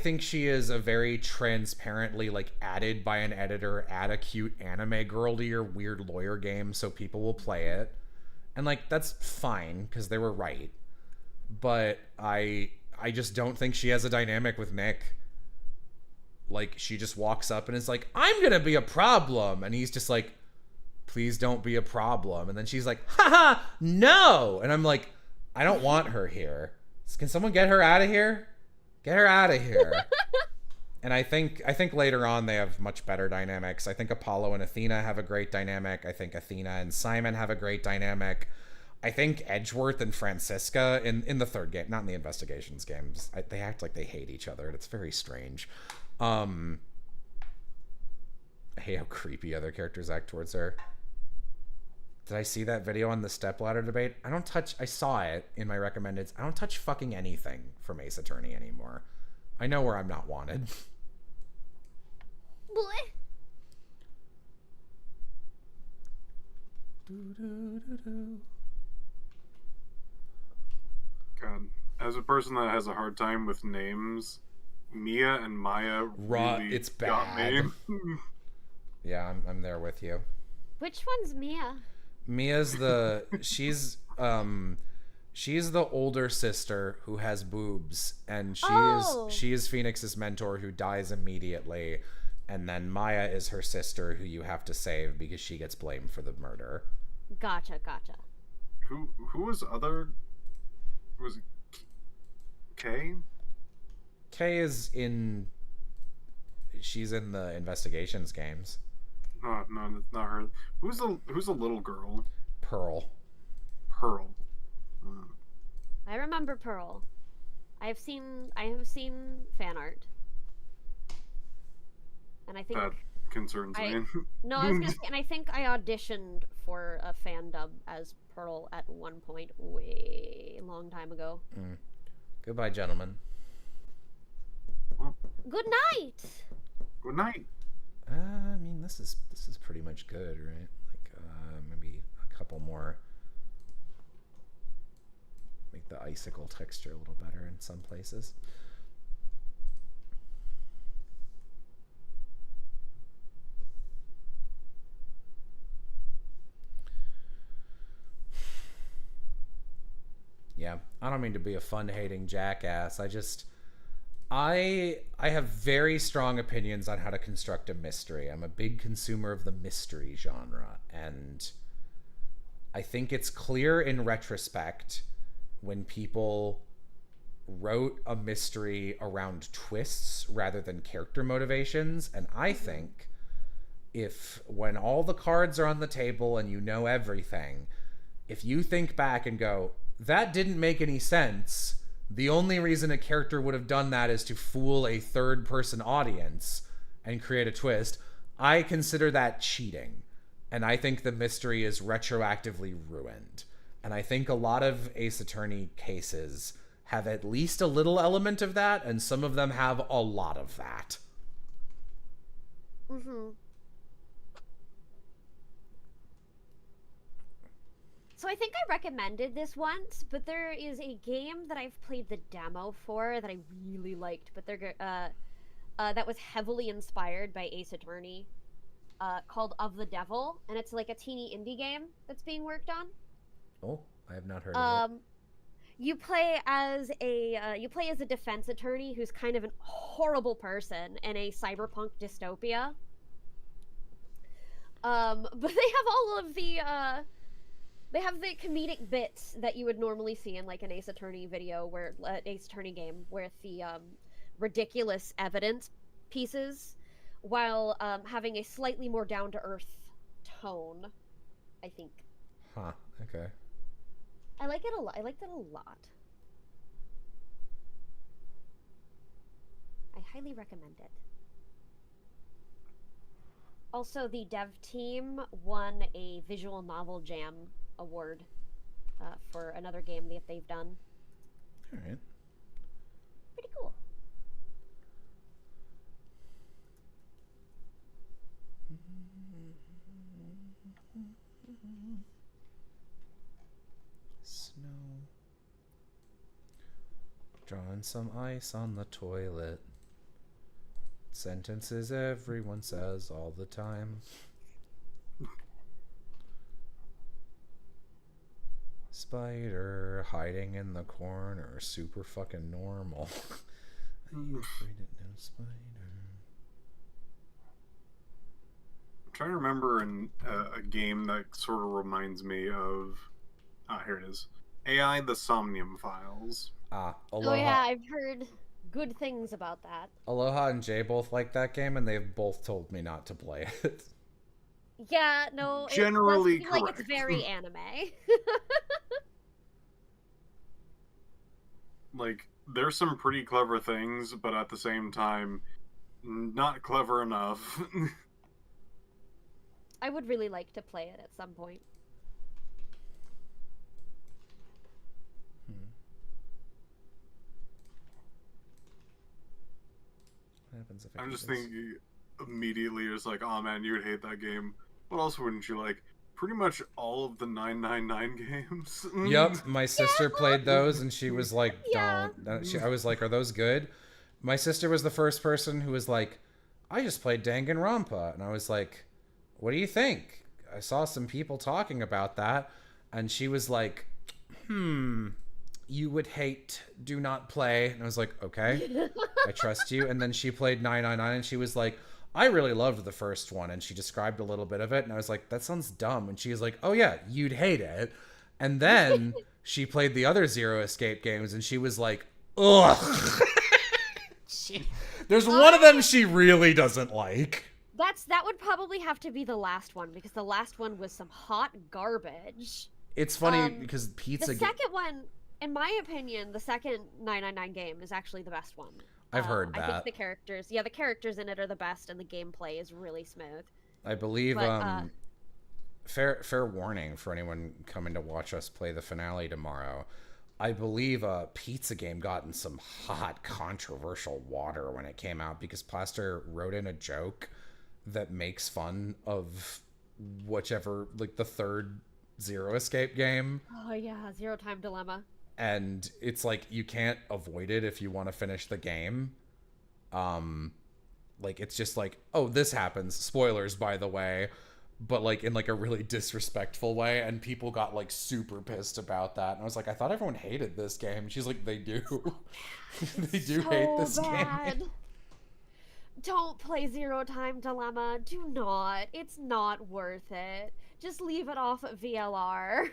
think she is a very transparently like added by an editor, add a cute anime girl to your weird lawyer game so people will play it. And like that's fine because they were right. But I just don't think she has a dynamic with Nick. Like she just walks up and is like, "I'm going to be a problem." And he's just like, "Please don't be a problem." And then she's like, "Haha, no." And I'm like, "I don't want her here. Can someone get her out of here? Get her out of here." And I think later on they have much better dynamics. I think Apollo and Athena have a great dynamic. I think Athena and Simon have a great dynamic. I think Edgeworth and Francisca in the third game, not in the investigations games, they act like they hate each other, and it's very strange. I hate how creepy other characters act towards her. Did I see that video on the stepladder debate? I saw it in my recommendeds. I don't touch fucking anything from Ace Attorney anymore. I know where I'm not wanted. God, as a person that has a hard time with names, Mia and Maya really it's got bad. me. Yeah, I'm there with you. Which one's Mia? Mia's she's the older sister who has boobs, and she is Phoenix's mentor who dies immediately, and then Maya is her sister who you have to save because she gets blamed for the murder. Gotcha. Who was other? Was it Kay? Kay is she's in the investigations games. No, not her. Who's the little girl? Pearl. Pearl. I remember Pearl. I have seen fan art, and I think That concerns me. no, I was gonna say, and I think I auditioned for a fan dub as Pearl at one point, way long time ago. Goodbye, gentlemen. Good night. Good night. I mean, this is pretty much good, right? Like, maybe a couple more. Make the icicle texture a little better in some places. Yeah, I don't mean to be a fun-hating jackass. I have very strong opinions on how to construct a mystery. I'm a big consumer of the mystery genre, and I think it's clear in retrospect when people wrote a mystery around twists rather than character motivations. And I think when all the cards are on the table and you know everything, if you think back and go, that didn't make any sense, the only reason a character would have done that is to fool a third person audience and create a twist, I consider that cheating. And I think the mystery is retroactively ruined. And I think a lot of Ace Attorney cases have at least a little element of that, and some of them have a lot of that. So I think I recommended this once, but there is a game that I've played the demo for that I really liked, but that was heavily inspired by Ace Attorney, called Of the Devil, and it's like a teeny indie game that's being worked on. Oh, I have not heard of it. You play as a defense attorney who's kind of a horrible person in a cyberpunk dystopia. But they have all of the they have the comedic bits that you would normally see in like an Ace Attorney video, where Ace Attorney game, with the ridiculous evidence pieces, while having a slightly more down to earth tone, I think. Huh. Okay. I like it a lot. I liked it a lot. I highly recommend it. Also, the dev team won a visual novel jam award for another game that they've done. All right. Pretty cool. Snow. Drawing some ice on the toilet. Sentences everyone says all the time. Spider hiding in the corner, super fucking normal. I'm afraid of no spider. I'm trying to remember a game that sort of reminds me of. Here it is. AI the Somnium Files. Aloha. Oh yeah, I've heard good things about that. Aloha and Jay both like that game, and they've both told me not to play it. Yeah, no, Generally it does feel like it's correct. very anime. Like, there's some pretty clever things, but at the same time, not clever enough. I would really like to play it at some point. What happens if I I'm do just this? thinking immediately, it's like, oh man, you would hate that game. What else wouldn't you like? Pretty much all of the 999 games. Yep, my sister played those, and she was like, Yeah. "Don't." I was like, "Are those good?" My sister was the first person who was like, "I just played Danganronpa," and I was like, "What do you think?" I saw some people talking about that, and she was like, "You would hate Do Not Play," and I was like, "Okay, I trust you." And then she played 999, and she was like, I really loved the first one, and she described a little bit of it, and I was like, that sounds dumb. And she was like, oh yeah, you'd hate it. And then she played the other Zero Escape games, and she was like, ugh. There's one of them she really doesn't like. That would probably have to be the last one, because the last one was some hot garbage. It's funny because The second one, in my opinion, the second 999 game is actually the best one. I've heard I that. think the characters in it are the best, and the gameplay is really smooth. I believe, But, fair warning for anyone coming to watch us play the finale tomorrow. I believe Pizza Game got in some hot controversial water when it came out because Plaster wrote in a joke that makes fun of whichever, like, the third Zero Escape game. oh yeah, Zero Time Dilemma. And it's like you can't avoid it if you want to finish the game. Like, it's just like, oh, this happens, spoilers by the way, but like in like a really disrespectful way, and people got like super pissed about that. And I was like, I thought everyone hated this game. She's like, they do. They do hate this game. Don't play Zero Time Dilemma. Do not. It's not worth it. Just leave it off at VLR.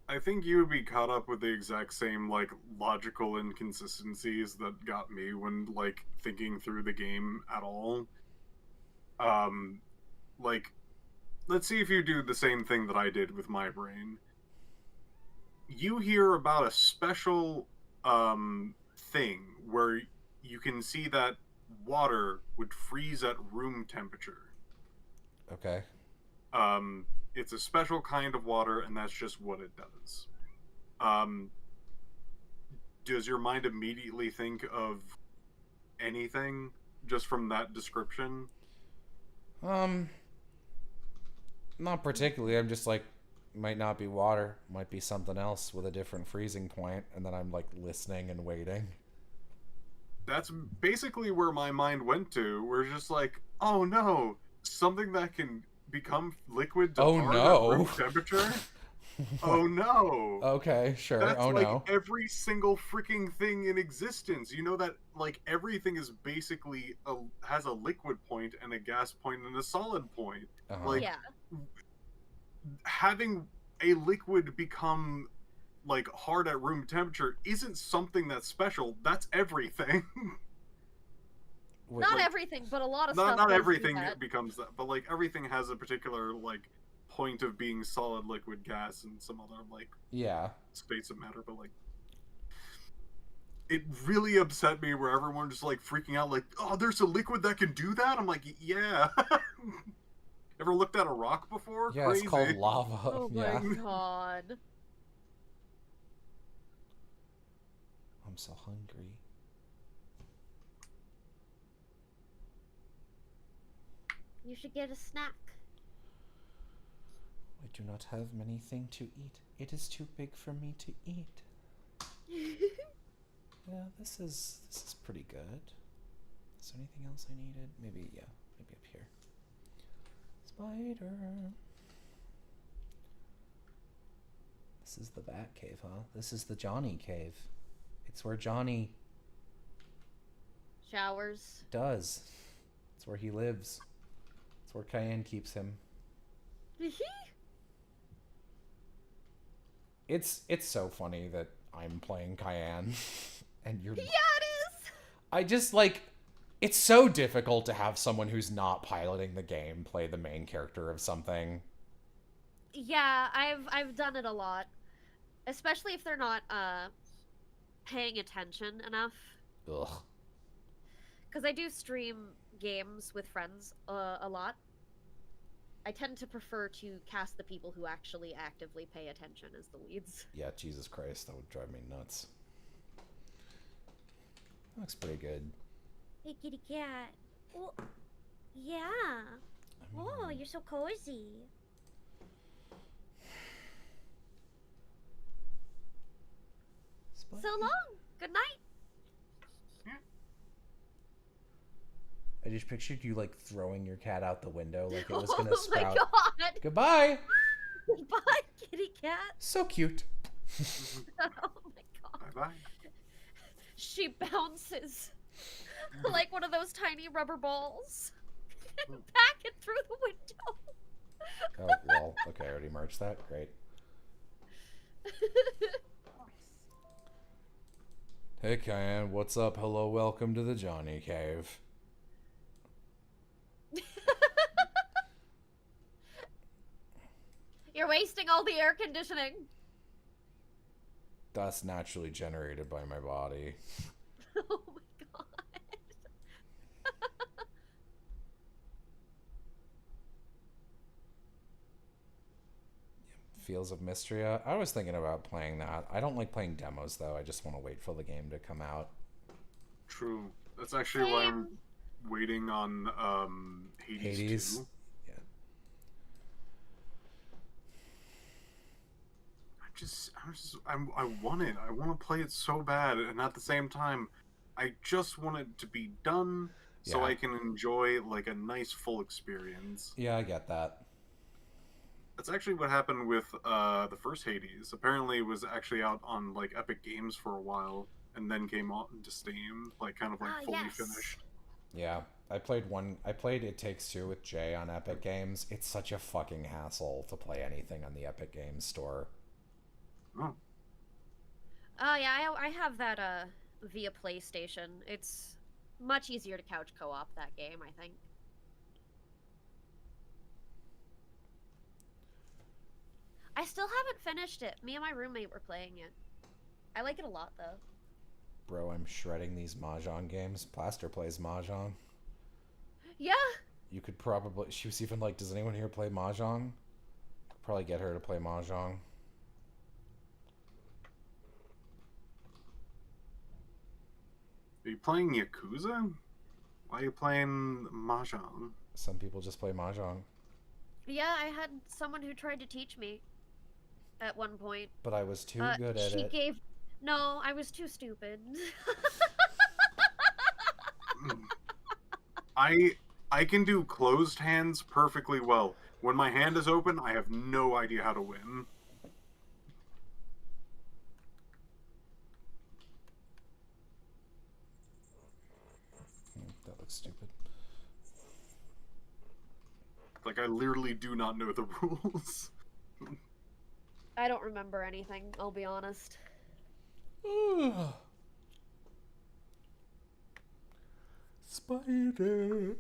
I think you would be caught up with the exact same like logical inconsistencies that got me when like thinking through the game at all. Like, let's see if you do the same thing that I did with my brain. You hear about a special thing where you can see that water would freeze at room temperature. Okay. It's a special kind of water, and that's just what it does. Does your mind immediately think of anything just from that description? Not particularly. I'm just like, might not be water, might be something else with a different freezing point, and then I'm like listening and waiting. That's basically where my mind went to. We're just like, oh no, something that can become liquid to Oh, hard no. at room temperature? Oh no. Okay, sure. That's Oh like no. every single freaking thing in existence. You know that like everything is basically has a liquid point and a gas point and a solid point. Uh-huh. Like Yeah. having a liquid become like hard at room temperature isn't something that's special. That's everything. Wait, Not like- everything, but a lot of not stuff. not does do everything that. becomes that, but like everything has a particular like point of being solid, liquid, gas, and some other like Yeah. states of matter. But like, it really upset me where everyone just like freaking out, like, "Oh, there's a liquid that can do that." I'm like, "Yeah." Ever looked at a rock before? Yeah, Crazy. it's called lava. Oh my Yeah. god. I'm so hungry. You should get a snack. I do not have many things to eat. It is too big for me to eat. Yeah, this is pretty good. Is there anything else I needed? Maybe up here. Spider. This is the Bat Cave, huh? This is the Johnny Cave. It's where Johnny Showers. does. It's where he lives. It's where Cayenne keeps him. It's so funny that I'm playing Cayenne and you're Yeah, it is. I just like it's so difficult to have someone who's not piloting the game play the main character of something. Yeah, I've done it a lot, especially if they're not paying attention enough. Ugh. Because I do stream games with friends a lot. I tend to prefer to cast the people who actually actively pay attention as the leads. Yeah, Jesus Christ, that would drive me nuts. Looks pretty good. Hey, kitty cat. Oh, yeah. I mean, Oh, you're so cozy. Spidey. So long. Good night. I just pictured you like throwing your cat out the window like it was gonna Oh sprout. my god. Goodbye. Bye, kitty cat. So cute. Oh my god. Bye bye. She bounces like one of those tiny rubber balls back and through the window. Oh well, okay, I already merged that. Great. Hey Cayenne, what's up? Hello, welcome to the Johnny Cave. You're wasting all the air conditioning. That's naturally generated by my body. Oh my god. Fields of Mystria. I was thinking about playing that. I don't like playing demos though. I just want to wait for the game to come out. True. That's actually why I'm Same. waiting on Hades, Hades. 2. Yeah. I want it. I want to play it so bad, and at the same time, I just want it to be done so Yeah. I can enjoy like a nice full experience. Yeah, I get that. That's actually what happened with the first Hades. Apparently, it was actually out on like Epic Games for a while, and then came on to Steam, like kind of like Ah, fully yes. finished. Yeah. I played It Takes Two with Jay on Epic Games. It's such a fucking hassle to play anything on the Epic Games store. Oh, Yeah, I have that via PlayStation. It's much easier to couch co-op that game, I think. I still haven't finished it. Me and my roommate were playing it. I like it a lot though. Bro, I'm shredding these Mahjong games. Plaster plays Mahjong. Yeah. You could probably... She was even like, does anyone here play Mahjong? Could probably get her to play Mahjong. are you playing Yakuza? Why are you playing Mahjong? Some people just play Mahjong. Yeah, I had someone who tried to teach me at one point. But I was too good at She it. gave No, I was too stupid. I can do closed hands perfectly well. When my hand is open, I have no idea how to win. That looks stupid. Like, I literally do not know the rules. I don't remember anything, I'll be honest. Spider.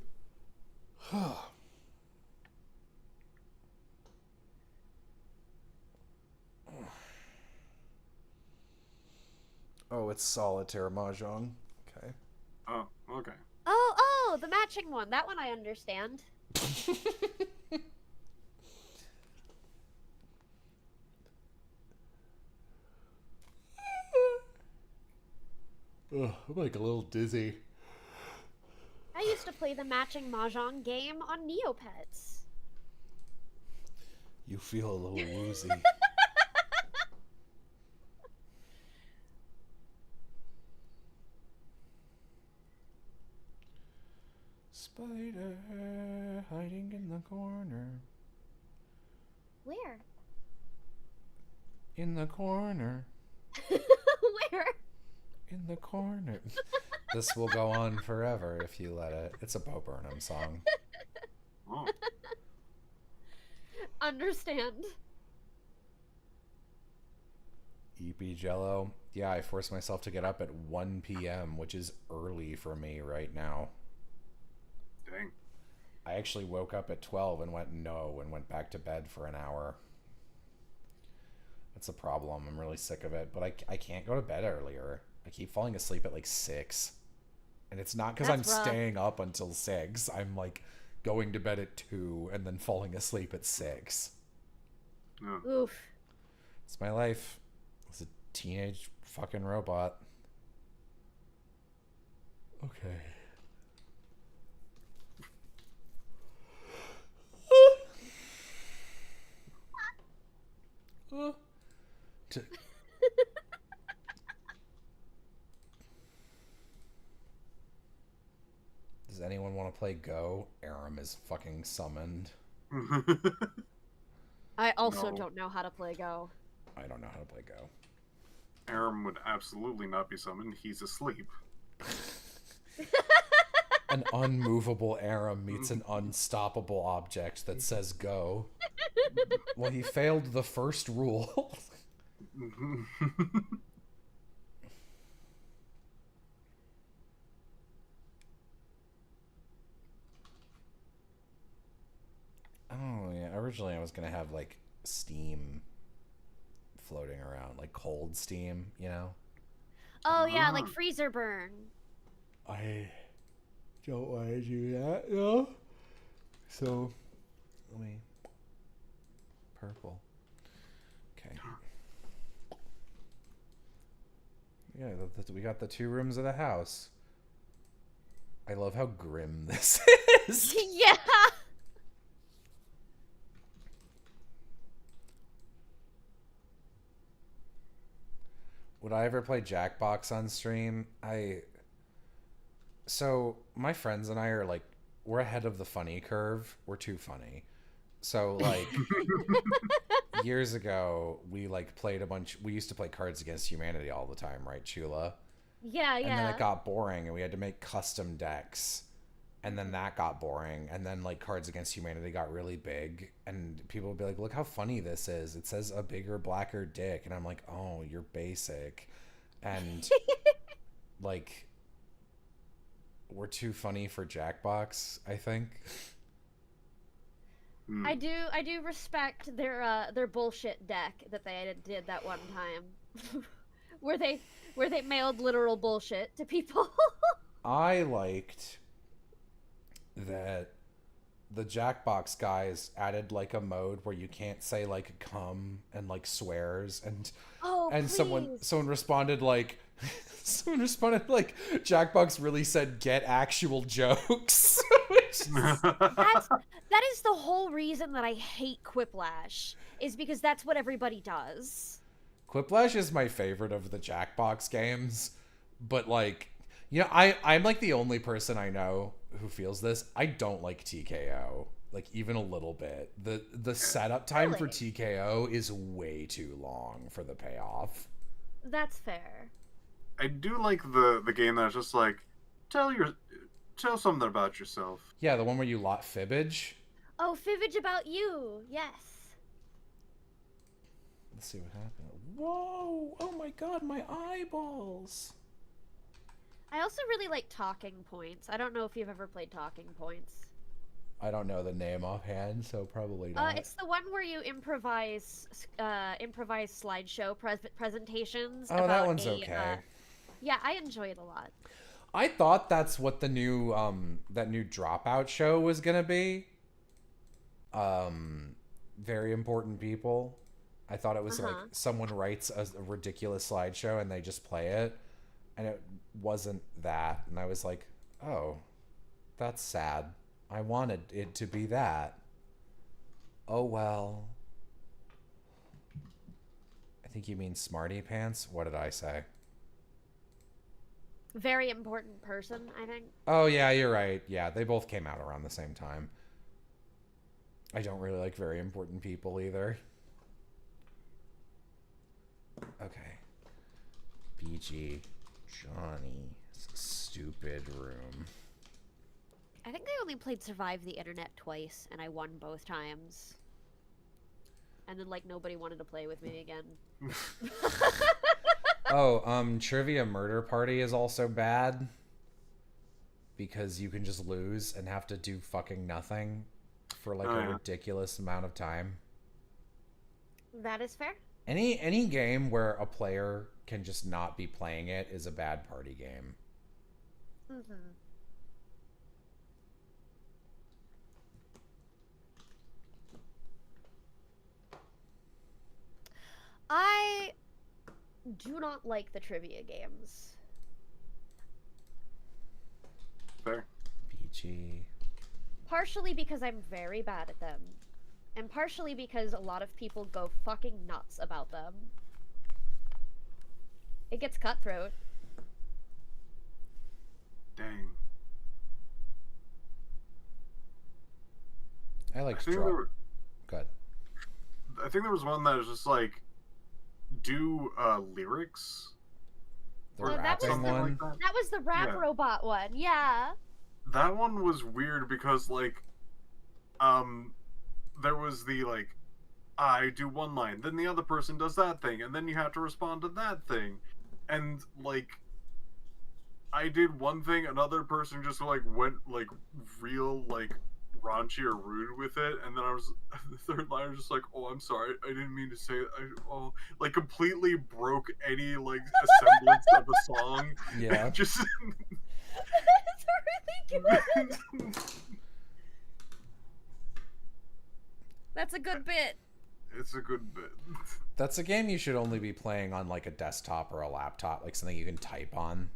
Oh, it's solitaire Mahjong. Okay. Oh, okay. Oh, the matching one. That one I understand. Ugh, I'm like a little dizzy. I used to play the matching Mahjong game on Neopets. You feel a little woozy. Spider hiding in the corner. Where? In the corner. Where? In the corner. This will go on forever if you let it. It's a Bo Burnham song. Oh. Understand. EP Jello. Yeah, I forced myself to get up at 1 p.m., which is early for me right now. Dang. I actually woke up at 12 and went back to bed for an hour. That's a problem. I'm really sick of it, but I can't go to bed earlier. I keep falling asleep at like 6. And it's not because I'm That's rough. staying up until 6. I'm like going to bed at 2 and then falling asleep at 6. Oh. Oof. It's my life. It's a teenage fucking robot. Okay. To- Does anyone want to play Go? Aram is fucking summoned. I also No. don't know how to play Go. I don't know how to play Go. Aram would absolutely not be summoned. He's asleep. An unmovable Aram meets an unstoppable object that says go. Well, he failed the first rule. Oh, yeah. Originally, I was going to have, like, Steam floating around, like cold steam, you know? Oh yeah, like freezer burn. I don't want to do that, though. So, let me... Purple. Okay. Yeah, we got the 2 rooms of the house. I love how grim this is. Yeah. Would I ever play Jackbox on stream? So, my friends and I are like, we're ahead of the funny curve. We're too funny. So, like, years ago, we, like, played we used to play Cards Against Humanity all the time, right, Chula? Yeah, yeah. And then it got boring, and we had to make custom decks. And then that got boring. And then, like, Cards Against Humanity got really big. And people would be like, look how funny this is. It says a bigger, blacker dick. And I'm like, oh, you're basic. And, like, we're too funny for Jackbox, I think. I do respect their bullshit deck that they did that one time. where they mailed literal bullshit to people. I liked that the Jackbox guys added like a mode where you can't say like come and like swears and please. someone responded like Jackbox really said get actual jokes. That is the whole reason that I hate Quiplash, is because that's what everybody does. Quiplash is my favorite of the Jackbox games, but like, you know, I'm like the only person I know who feels this. I don't like TKO, like even a little bit. The setup time for TKO is way too long for the payoff. That's fair. I do like the game that's just like tell something about yourself. Yeah, the one where you lot fibbage. Oh, fibbage about you. Yes. Let's see what happened. Whoa! Oh my god, my eyeballs! I also really like Talking Points. I don't know if you've ever played Talking Points. I don't know the name offhand, so probably not. It's the one where you improvise slideshow presentations. Oh, that one's okay. Yeah, I enjoy it a lot. I thought that's what the new that new Dropout show was gonna be. Very Important People. I thought it was like someone writes a ridiculous slideshow and they just play it, and it wasn't that. And I was like, oh, that's sad. I wanted it to be that. Oh well. I think you mean Smarty Pants. What did I say? Very Important Person, I think. Oh yeah, you're right. Yeah, they both came out around the same time. I don't really like Very Important People either. Okay. BG Johnny's stupid room. I think I only played Survive the Internet twice, and I won both times. And then, like, nobody wanted to play with me again. Trivia Murder Party is also bad. Because you can just lose and have to do fucking nothing for, like, a ridiculous amount of time. That is fair. Any game where a player can just not be playing it is a bad party game. Mm-hmm. I do not like the trivia games. Fair. BG. Partially because I'm very bad at them. And partially because a lot of people go fucking nuts about them. It gets cutthroat. Dang. I like Good. I think there was one that was just like do lyrics. The rapping one? That was the rap robot one, yeah. That one was weird because like there was the like I do one line, then the other person does that thing, and then you have to respond to that thing. And like I did one thing, another person just like went like real like raunchy or rude with it, and then I was the third line was just like, "Oh, I'm sorry, I didn't mean to say it." Like completely broke any like semblance of a song. Yeah. Just It's really good. That's a good bit. it's a good bit. That's a game you should only be playing on like a desktop or a laptop, like something you can type on.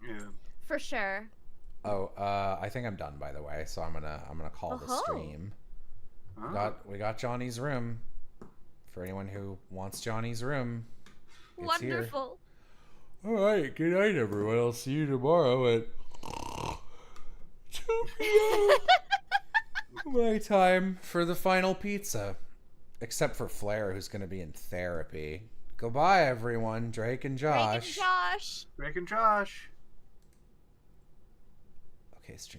Yeah. For sure. Oh, I think I'm done by the way, so I'm gonna call the Oh-ho. stream. Oh. We got Johnny's room. For anyone who wants Johnny's room, it's here. Wonderful. All right, good night, everyone. I'll see you tomorrow at 2 p.m. my time for the final pizza. Except for Flair, who's going to be in therapy. Goodbye, everyone. Drake and Josh. Drake and Josh. Drake and Josh. Okay, stream.